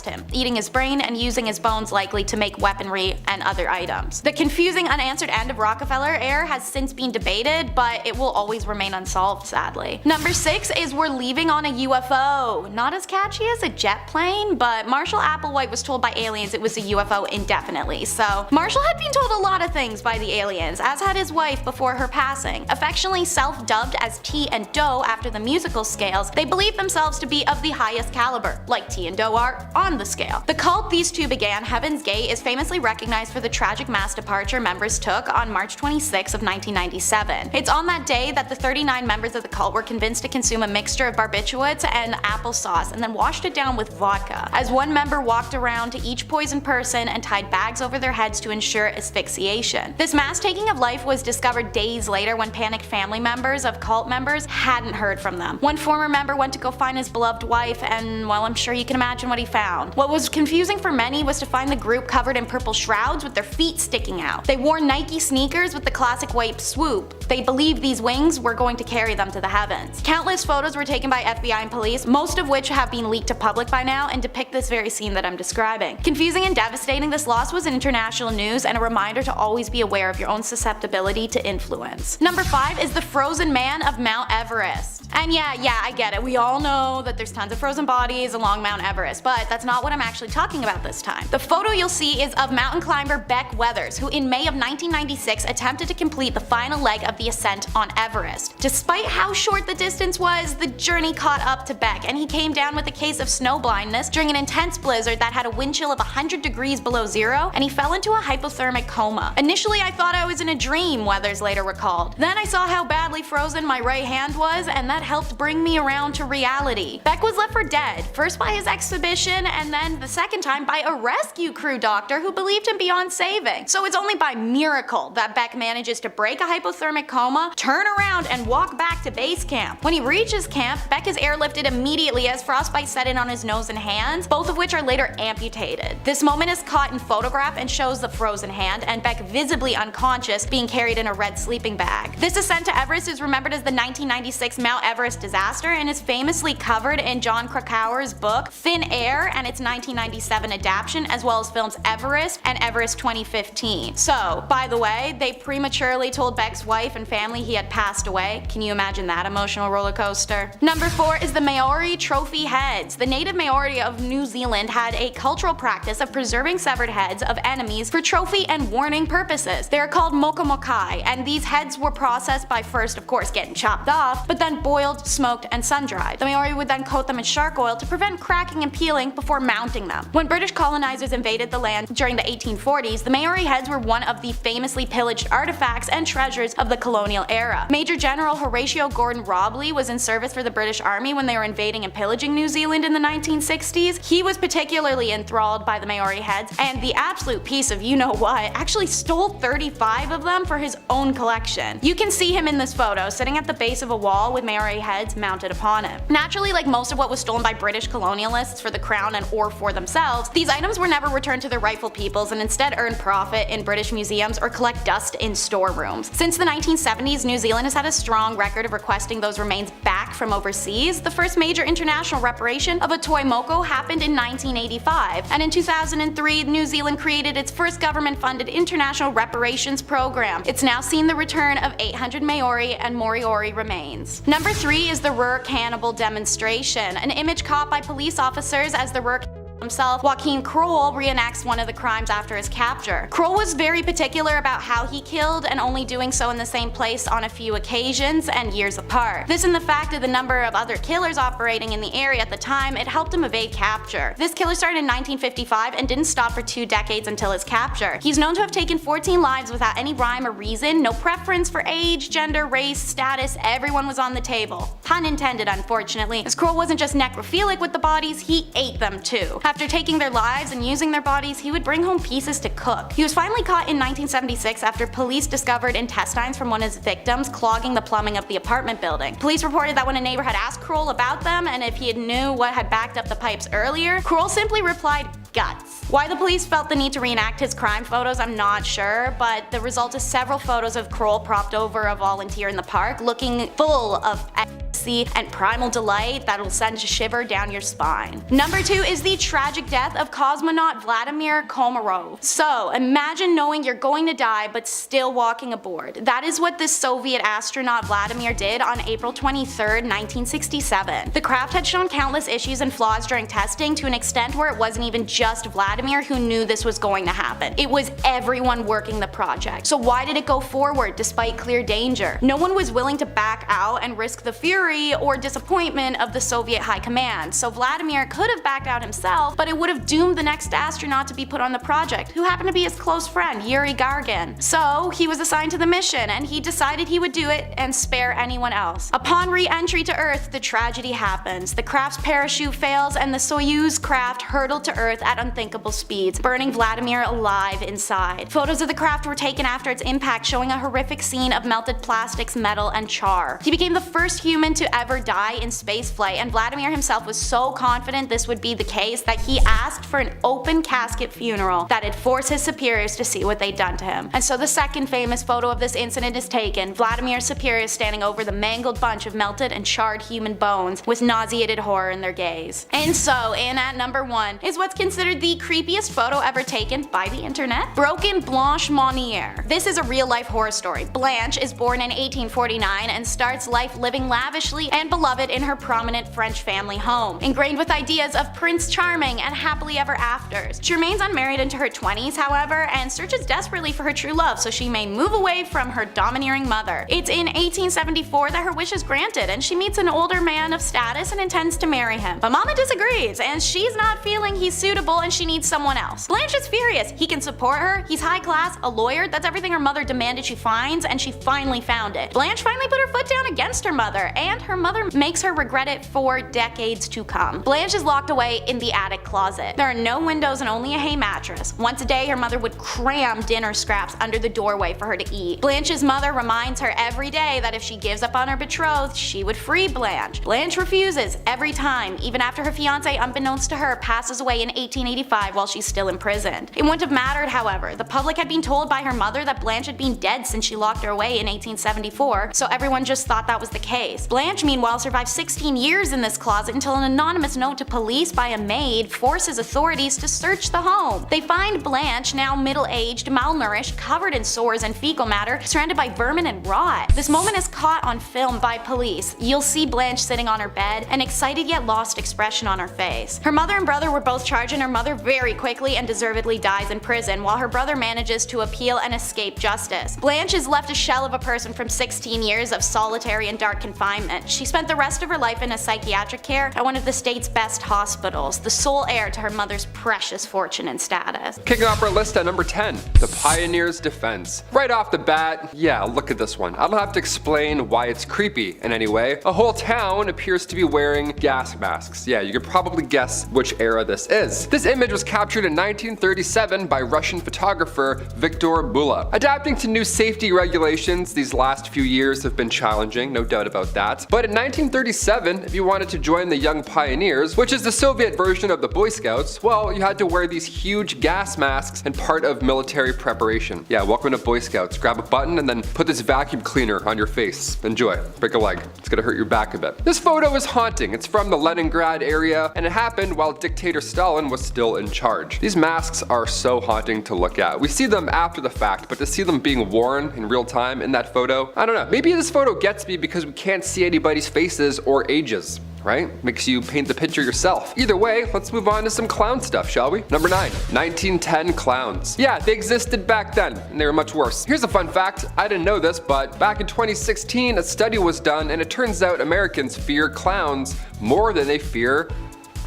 him, eating his brain and using his bones likely to make weaponry and other items. The confusing unanswered end of Rockefeller era has since been debated, but it will always remain unsolved, sadly. Number 6 is we're leaving on a UFO. Not as catchy as a jet plane, but Marshall Applewhite was told by aliens it was a UFO indefinitely, so Marshall had been told a lot of things by the aliens, as had his wife before her passing. Affectionately self-dubbed as T and Do after the musical scales, they believed themselves to be of the highest caliber, like T and Do are on the scale. The cult these two began, Heaven's Gate, is famously recognized for the tragic mass departure members took on March 26 of 1997. It's on that day that the 39 members of the cult were convinced to consume a mixture of barbiturates and applesauce and then washed it down with vodka, as one member walked around to each poisoned person and tied bags over their heads to ensure asphyxiation. This mass taking of life was discovered days later when panicked family members of cult members hadn't heard from them. One former member went to go find his beloved wife, and well, I'm sure you can imagine what he found. What was confusing for many was to find the group covered in purple shrouds with their feet sticking out. They wore Nike sneakers with the classic white swoop. They believed these wings were going to carry them to the heavens. Countless photos were taken by FBI and police, most of which have been leaked to public by now and depict this very scene that I'm describing. Confusing and devastating, this loss was in international news and a reminder to always be aware of your own susceptibility to influence. Number 5 is the frozen man of Mount Everest. And yeah, I get it. We all know that there's tons of frozen bodies along Mount Everest, but that's not what I'm actually talking about this time. The photo you'll see is of mountain climber Beck Weathers, who in May of 1996 attempted to complete the final leg of the ascent on Everest. Despite how short the distance was, the journey caught up to Beck, and he came down with a case of snow blindness during an intense blizzard that had a wind chill of 100 degrees below zero, and he fell into a hypothermic coma. Initially, I thought I was in a dream, Weathers later recalled. Then I saw how badly frozen my right hand was, and that helped bring me around to reality. Beck was left for dead, first by his exhibition, and then the second time by a rescue crew doctor who believed him beyond saving. So it's only by miracle that Beck manages to break a hypothermic coma, turn around, and walk back to base camp. When he reaches camp, Beck is airlifted immediately as frostbite set in on his nose and hands, both of which are later amputated. This moment is caught in photograph and shows the frozen hand and Beck visibly unconscious, being carried in a red sleeping bag. This ascent to Everest is remembered as the 1996 Mount Everest disaster and is famously covered in John Krakauer's book Thin Air and its 1997 adaptation, as well as films Everest and Everest 2015. So, by the way, they prematurely told Beck's wife and family he had passed away. Can you imagine that emotional roller coaster? Number 4 is the Maori trophy heads. The native Maori of New Zealand had a cultural practice of preserving severed heads of enemies for trophy and warning purposes. They are called mokomokai, and these heads were processed by first, of course, getting chopped off, but then boiled, smoked, and sun-dried. The Maori would then coat them in shark oil to prevent cracking and peeling before mounting them. When British colonizers invaded the land during the 1840s, the Maori heads were one of the famously pillaged artifacts and treasures of the colonial era. Major General Horatio Gordon Robley was in service for the British Army when they were invading and pillaging New Zealand in the 1960s. He was particularly enthralled by the Maori heads, and the absolute piece of you-know-what actually stole 35 of them for his own collection. You can see him in this photo, sitting at the base of a wall with Maori heads mounted upon him. Naturally, like most of what was stolen by British colonialists for the crown and or for themselves, these items were never returned to their rightful peoples and instead earned profit in British museums or collect dust in storerooms. Since the 1970s, New Zealand has had a strong record of requesting those remains back from overseas. The first major international reparation of a toy moko happened in 1985, and in 2003, New Zealand created its first government-funded international reparations program. It's now seen the return of 800 Maori and Moriori remains. Number 3 is the Ruhr Cannibal demonstration, an image caught by police officers as the Ruhr himself, Joachim Kroll reenacts one of the crimes after his capture. Kroll was very particular about how he killed and only doing so in the same place on a few occasions and years apart. This and the fact of the number of other killers operating in the area at the time, it helped him evade capture. This killer started in 1955 and didn't stop for 2 decades until his capture. He's known to have taken 14 lives without any rhyme or reason, no preference for age, gender, race, status, everyone was on the table. Pun intended, unfortunately, as Kroll wasn't just necrophilic with the bodies, he ate them too. After taking their lives and using their bodies, he would bring home pieces to cook. He was finally caught in 1976 after police discovered intestines from one of his victims clogging the plumbing of the apartment building. Police reported that when a neighbor had asked Kroll about them and if he knew what had backed up the pipes earlier, Kroll simply replied, guts. Why the police felt the need to reenact his crime photos, I'm not sure, but the result is several photos of Kroll propped over a volunteer in the park, looking full of ecstasy and primal delight that'll send a shiver down your spine. Number 2 is the tragic death of cosmonaut Vladimir Komarov. So, imagine knowing you're going to die but still walking aboard. That is what the Soviet astronaut Vladimir did on April 23, 1967. The craft had shown countless issues and flaws during testing to an extent where it wasn't even just Vladimir who knew this was going to happen. It was everyone working the project. So why did it go forward despite clear danger? No one was willing to back out and risk the fury or disappointment of the Soviet high command. So Vladimir could have backed out himself, but it would have doomed the next astronaut to be put on the project, who happened to be his close friend, Yuri Gagarin. So he was assigned to the mission, and he decided he would do it and spare anyone else. Upon re-entry to Earth, the tragedy happens. The craft's parachute fails, and the Soyuz craft hurtled to Earth at unthinkable speeds, burning Vladimir alive inside. Photos of the craft were taken after its impact, showing a horrific scene of melted plastics, metal, and char. He became the first human to ever die in spaceflight, and Vladimir himself was so confident this would be the case that he asked for an open casket funeral that'd force his superiors to see what they'd done to him. And so the second famous photo of this incident is taken, Vladimir's superiors standing over the mangled bunch of melted and charred human bones with nauseated horror in their gaze. And so, in at number 1 is what's considered the creepiest photo ever taken by the internet. Broken Blanche Monnier. This is a real-life horror story. Blanche is born in 1849 and starts life living lavishly and beloved in her prominent French family home, ingrained with ideas of Prince Charming and happily ever afters. She remains unmarried into her 20s, however, and searches desperately for her true love so she may move away from her domineering mother. It's in 1874 that her wish is granted, and she meets an older man of status and intends to marry him. But Mama disagrees, and she's not feeling he's suitable and she needs someone else. Blanche is furious. He can support her, he's high class, a lawyer, that's everything her mother demanded she finds, and she finally found it. Blanche finally put her foot down against her mother, and her mother makes her regret it for decades to come. Blanche is locked away in the attic closet. There are no windows and only a hay mattress. Once a day, her mother would cram dinner scraps under the doorway for her to eat. Blanche's mother reminds her every day that if she gives up on her betrothed, she would free Blanche. Blanche refuses every time, even after her fiance, unbeknownst to her, passes away in 1885 while she's still imprisoned. It wouldn't have mattered, however. The public had been told by her mother that Blanche had been dead since she locked her away in 1874, so everyone just thought that was the case. Blanche, meanwhile, survived 16 years in this closet until an anonymous note to police by a maid forces authorities to search the home. They find Blanche, now middle-aged, malnourished, covered in sores and fecal matter, surrounded by vermin and rot. This moment is caught on film by police. You'll see Blanche sitting on her bed, an excited yet lost expression on her face. Her mother and brother were both charged, and her mother very quickly and deservedly dies in prison, while her brother manages to appeal and escape justice. Blanche is left a shell of a person from 16 years of solitary and dark confinement. She spent the rest of her life in a psychiatric care at one of the state's best hospitals, the sole heir to her mother's precious fortune and status. Kicking off our list at number 10, the Pioneers' Defense. Right off the bat, yeah, look at this one. I don't have to explain why it's creepy in any way. A whole town appears to be wearing gas masks. Yeah, you could probably guess which era this is. This image was captured in 1937 by Russian photographer Viktor Bula. Adapting to new safety regulations these last few years have been challenging, no doubt about that. But in 1937, if you wanted to join the Young Pioneers, which is the Soviet version of the Boy Scouts, well, you had to wear these huge gas masks and part of military preparation. Yeah, welcome to Boy Scouts. Grab a button and then put this vacuum cleaner on your face. Enjoy. Break a leg. It's gonna hurt your back a bit. This photo is haunting. It's from the Leningrad area, and it happened while dictator Stalin was still in charge. These masks are so haunting to look at. We see them after the fact, but to see them being worn in real time in that photo, I don't know. Maybe this photo gets me because we can't see anybody's faces or ages. right? Makes you paint the picture yourself. Either way, let's move on to some clown stuff, shall we? Number 9, 1910 clowns. Yeah, they existed back then, and they were much worse. Here's a fun fact, I didn't know this, but back in 2016, a study was done, and it turns out Americans fear clowns more than they fear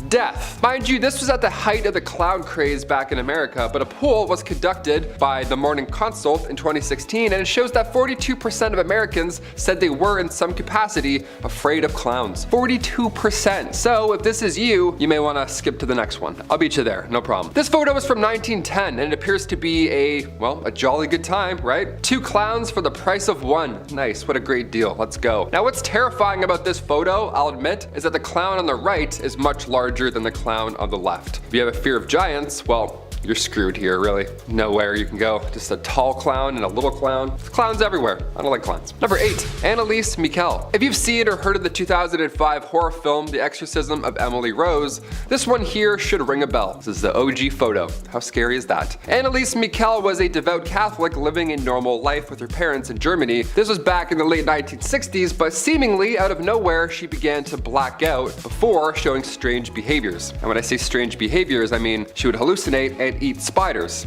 death. Mind you, this was at the height of the clown craze back in America, but a poll was conducted by the Morning Consult in 2016, and it shows that 42% of Americans said they were in some capacity afraid of clowns. 42%. So if this is you, you may want to skip to the next one. I'll beat you there, no problem. This photo is from 1910, and it appears to be a jolly good time, right? 2 clowns for the price of 1. Nice, what a great deal. Let's go. Now what's terrifying about this photo, I'll admit, is that the clown on the right is much larger than the clown on the left. If you have a fear of giants, well, you're screwed here, really. Nowhere you can go. Just a tall clown and a little clown. There's clowns everywhere. I don't like clowns. Number 8, Annalise Michel. If you've seen or heard of the 2005 horror film, The Exorcism of Emily Rose, this one here should ring a bell. This is the OG photo. How scary is that? Annalise Michel was a devout Catholic living a normal life with her parents in Germany. This was back in the late 1960s, but seemingly out of nowhere, she began to black out before showing strange behaviors. And when I say strange behaviors, I mean she would hallucinate and eat spiders.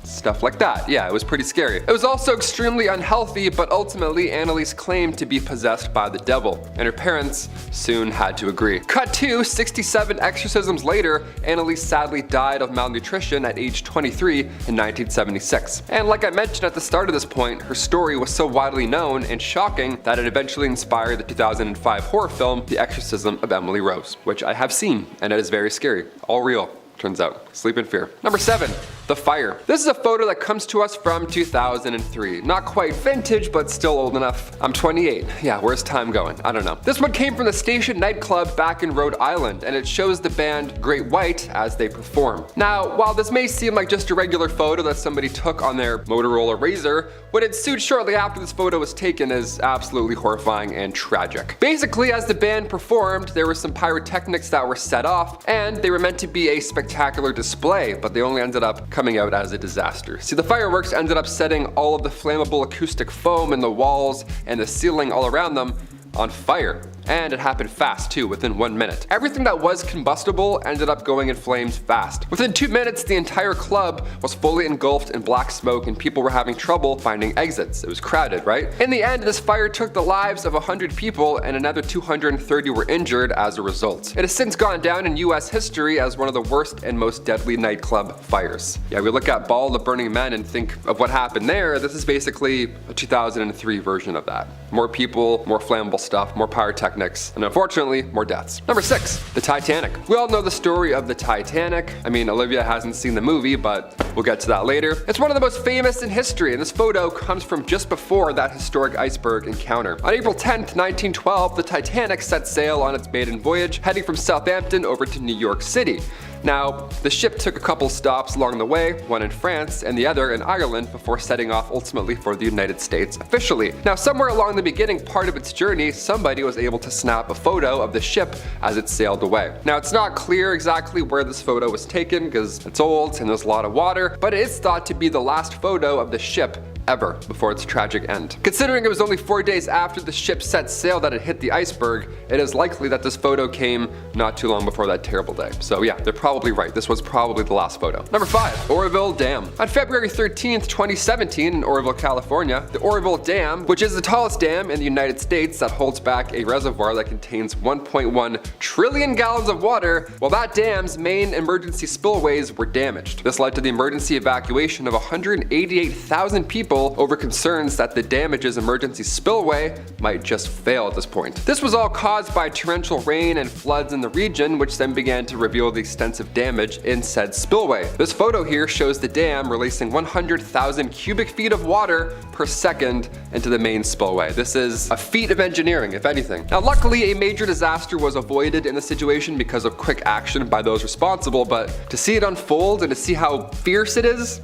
Stuff like that. Yeah, it was pretty scary. It was also extremely unhealthy, but ultimately Annalise claimed to be possessed by the devil, and her parents soon had to agree. Cut to 67 exorcisms later, Annalise sadly died of malnutrition at age 23 in 1976. And like I mentioned at the start of this point, her story was so widely known and shocking that it eventually inspired the 2005 horror film, The Exorcism of Emily Rose, which I have seen, and it is very scary. All real. Turns out. Sleep in fear. Number 7, the fire. This is a photo that comes to us from 2003. Not quite vintage, but still old enough. I'm 28. Yeah, where's time going? I don't know. This one came from the Station nightclub back in Rhode Island, and it shows the band Great White as they perform. Now, while this may seem like just a regular photo that somebody took on their Motorola Razr, what ensued shortly after this photo was taken is absolutely horrifying and tragic. Basically, as the band performed, there were some pyrotechnics that were set off, and they were meant to be a spectacular display, but they only ended up coming out as a disaster. See, the fireworks ended up setting all of the flammable acoustic foam in the walls and the ceiling all around them on fire. And it happened fast too, within 1 minute. Everything that was combustible ended up going in flames fast. Within 2 minutes, the entire club was fully engulfed in black smoke and people were having trouble finding exits. It was crowded, right? In the end, this fire took the lives of 100 people and another 230 were injured as a result. It has since gone down in US history as one of the worst and most deadly nightclub fires. Yeah, we look at Ball of Burning Men and think of what happened there. This is basically a 2003 version of that. More people, more flammable stuff, more pyrotechnics, and unfortunately, more deaths. Number 6, the Titanic. We all know the story of the Titanic. I mean, Olivia hasn't seen the movie, but we'll get to that later. It's one of the most famous in history, and this photo comes from just before that historic iceberg encounter. On April 10th, 1912, the Titanic set sail on its maiden voyage, heading from Southampton over to New York City. Now, the ship took a couple stops along the way, one in France and the other in Ireland, before setting off ultimately for the United States officially. Now, somewhere along the beginning part of its journey, somebody was able to snap a photo of the ship as it sailed away. Now, it's not clear exactly where this photo was taken because it's old and there's a lot of water, but it is thought to be the last photo of the ship ever before its tragic end. Considering it was only 4 days after the ship set sail that it hit the iceberg, it is likely that this photo came not too long before that terrible day. So yeah, they're probably right. This was probably the last photo. Number 5, Oroville Dam. On February 13th, 2017 in Oroville, California, the Oroville Dam, which is the tallest dam in the United States that holds back a reservoir that contains 1.1 trillion gallons of water, well, that dam's main emergency spillways were damaged. This led to the emergency evacuation of 188,000 people over concerns that the damage's emergency spillway might just fail at this point. This was all caused by torrential rain and floods in the region, which then began to reveal the extensive damage in said spillway. This photo here shows the dam releasing 100,000 cubic feet of water per second into the main spillway. This is a feat of engineering, if anything. Now, luckily, a major disaster was avoided in the situation because of quick action by those responsible, but to see it unfold and to see how fierce it is,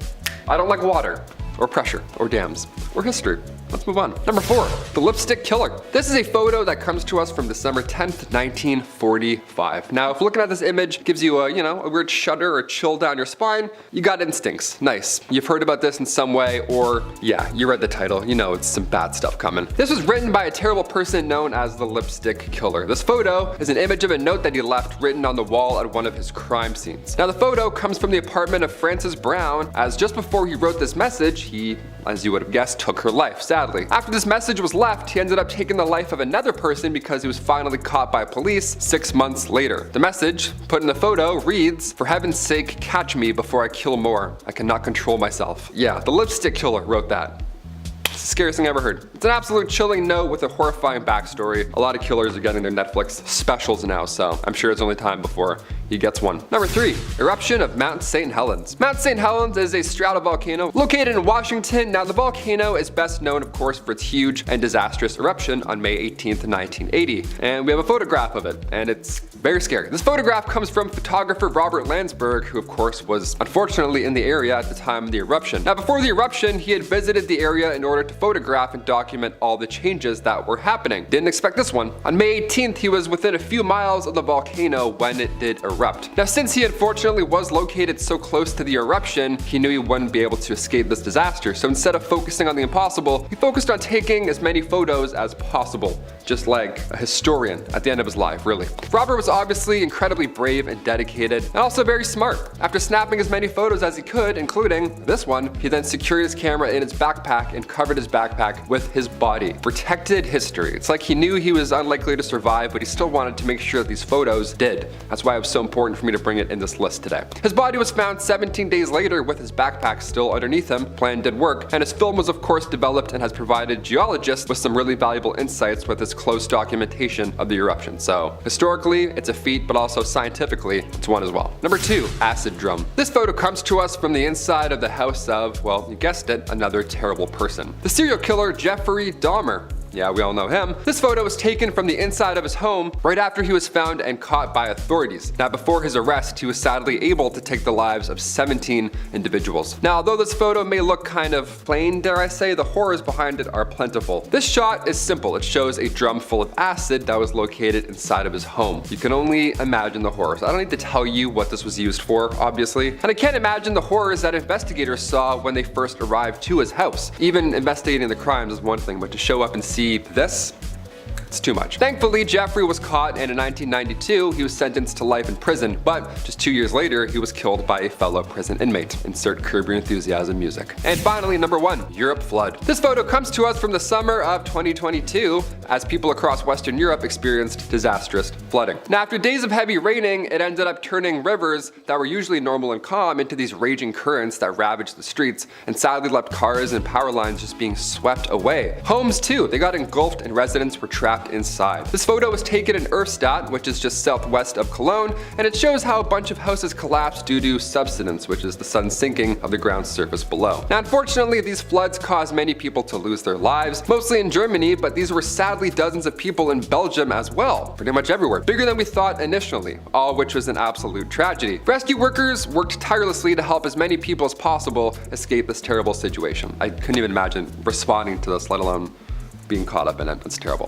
I don't like water, or pressure, or dams, or history. Let's move on. Number 4, the lipstick killer. This is a photo that comes to us from December 10th, 1945. Now, if looking at this image gives you a weird shudder or chill down your spine, you got instincts. Nice. You've heard about this in some way, or yeah, you read the title. You know it's some bad stuff coming. This was written by a terrible person known as the lipstick killer. This photo is an image of a note that he left written on the wall at one of his crime scenes. Now, the photo comes from the apartment of Frances Brown, as just before he wrote this message, he, as you would have guessed, took her life, sadly. After this message was left, he ended up taking the life of another person because he was finally caught by police 6 months later. The message, put in the photo, reads, "For heaven's sake, catch me before I kill more. I cannot control myself." Yeah, the lipstick killer wrote that. It's the scariest thing I ever heard. It's an absolute chilling note with a horrifying backstory. A lot of killers are getting their Netflix specials now, so I'm sure it's only time before he gets one. Number 3, eruption of Mount St. Helens. Mount St. Helens is a stratovolcano located in Washington. Now, the volcano is best known, of course, for its huge and disastrous eruption on May 18th, 1980. And we have a photograph of it, and it's very scary. This photograph comes from photographer Robert Landsberg, who of course was unfortunately in the area at the time of the eruption. Now, before the eruption, he had visited the area in order to photograph and document all the changes that were happening. Didn't expect this one. On May 18th, he was within a few miles of the volcano when it did erupt. Now, since he unfortunately was located so close to the eruption, he knew he wouldn't be able to escape this disaster. So instead of focusing on the impossible, he focused on taking as many photos as possible. Just like a historian at the end of his life, really. Robert was obviously incredibly brave and dedicated, and also very smart. After snapping as many photos as he could, including this one, he then secured his camera in his backpack and covered his backpack with his body. Protected history. It's like he knew he was unlikely to survive, but he still wanted to make sure that these photos did. That's why it was so important for me to bring it in this list today. His body was found 17 days later with his backpack still underneath him. Plan did work, and his film was of course developed and has provided geologists with some really valuable insights with his close documentation of the eruption. So historically, it's a feat, but also scientifically, it's one as well. Number 2, acid drum. This photo comes to us from the inside of the house of, well, you guessed it, another terrible person. The serial killer Jeffrey Dahmer. Yeah, we all know him. This photo was taken from the inside of his home right after he was found and caught by authorities. Now, before his arrest, he was sadly able to take the lives of 17 individuals. Now, although this photo may look kind of plain, dare I say, the horrors behind it are plentiful. This shot is simple. It shows a drum full of acid that was located inside of his home. You can only imagine the horrors. I don't need to tell you what this was used for, obviously. And I can't imagine the horrors that investigators saw when they first arrived to his house. Even investigating the crimes is one thing, but to show up and see this, it's too much. Thankfully, Jeffrey was caught, and in 1992, he was sentenced to life in prison, but just 2 years later, he was killed by a fellow prison inmate. Insert Curb Your Enthusiasm music. And finally, number 1, Europe flood. This photo comes to us from the summer of 2022, as people across Western Europe experienced disastrous flooding. Now, after days of heavy raining, it ended up turning rivers that were usually normal and calm into these raging currents that ravaged the streets, and sadly left cars and power lines just being swept away. Homes too, they got engulfed and residents were trapped inside. This photo was taken in Erfstadt, which is just southwest of Cologne, and it shows how a bunch of houses collapsed due to subsidence, which is the sun sinking of the ground surface below. Now, unfortunately, these floods caused many people to lose their lives, mostly in Germany, but these were sadly dozens of people in Belgium as well, pretty much everywhere. Bigger than we thought initially, all of which was an absolute tragedy. Rescue workers worked tirelessly to help as many people as possible escape this terrible situation. I couldn't even imagine responding to this, let alone being caught up in it. It's terrible.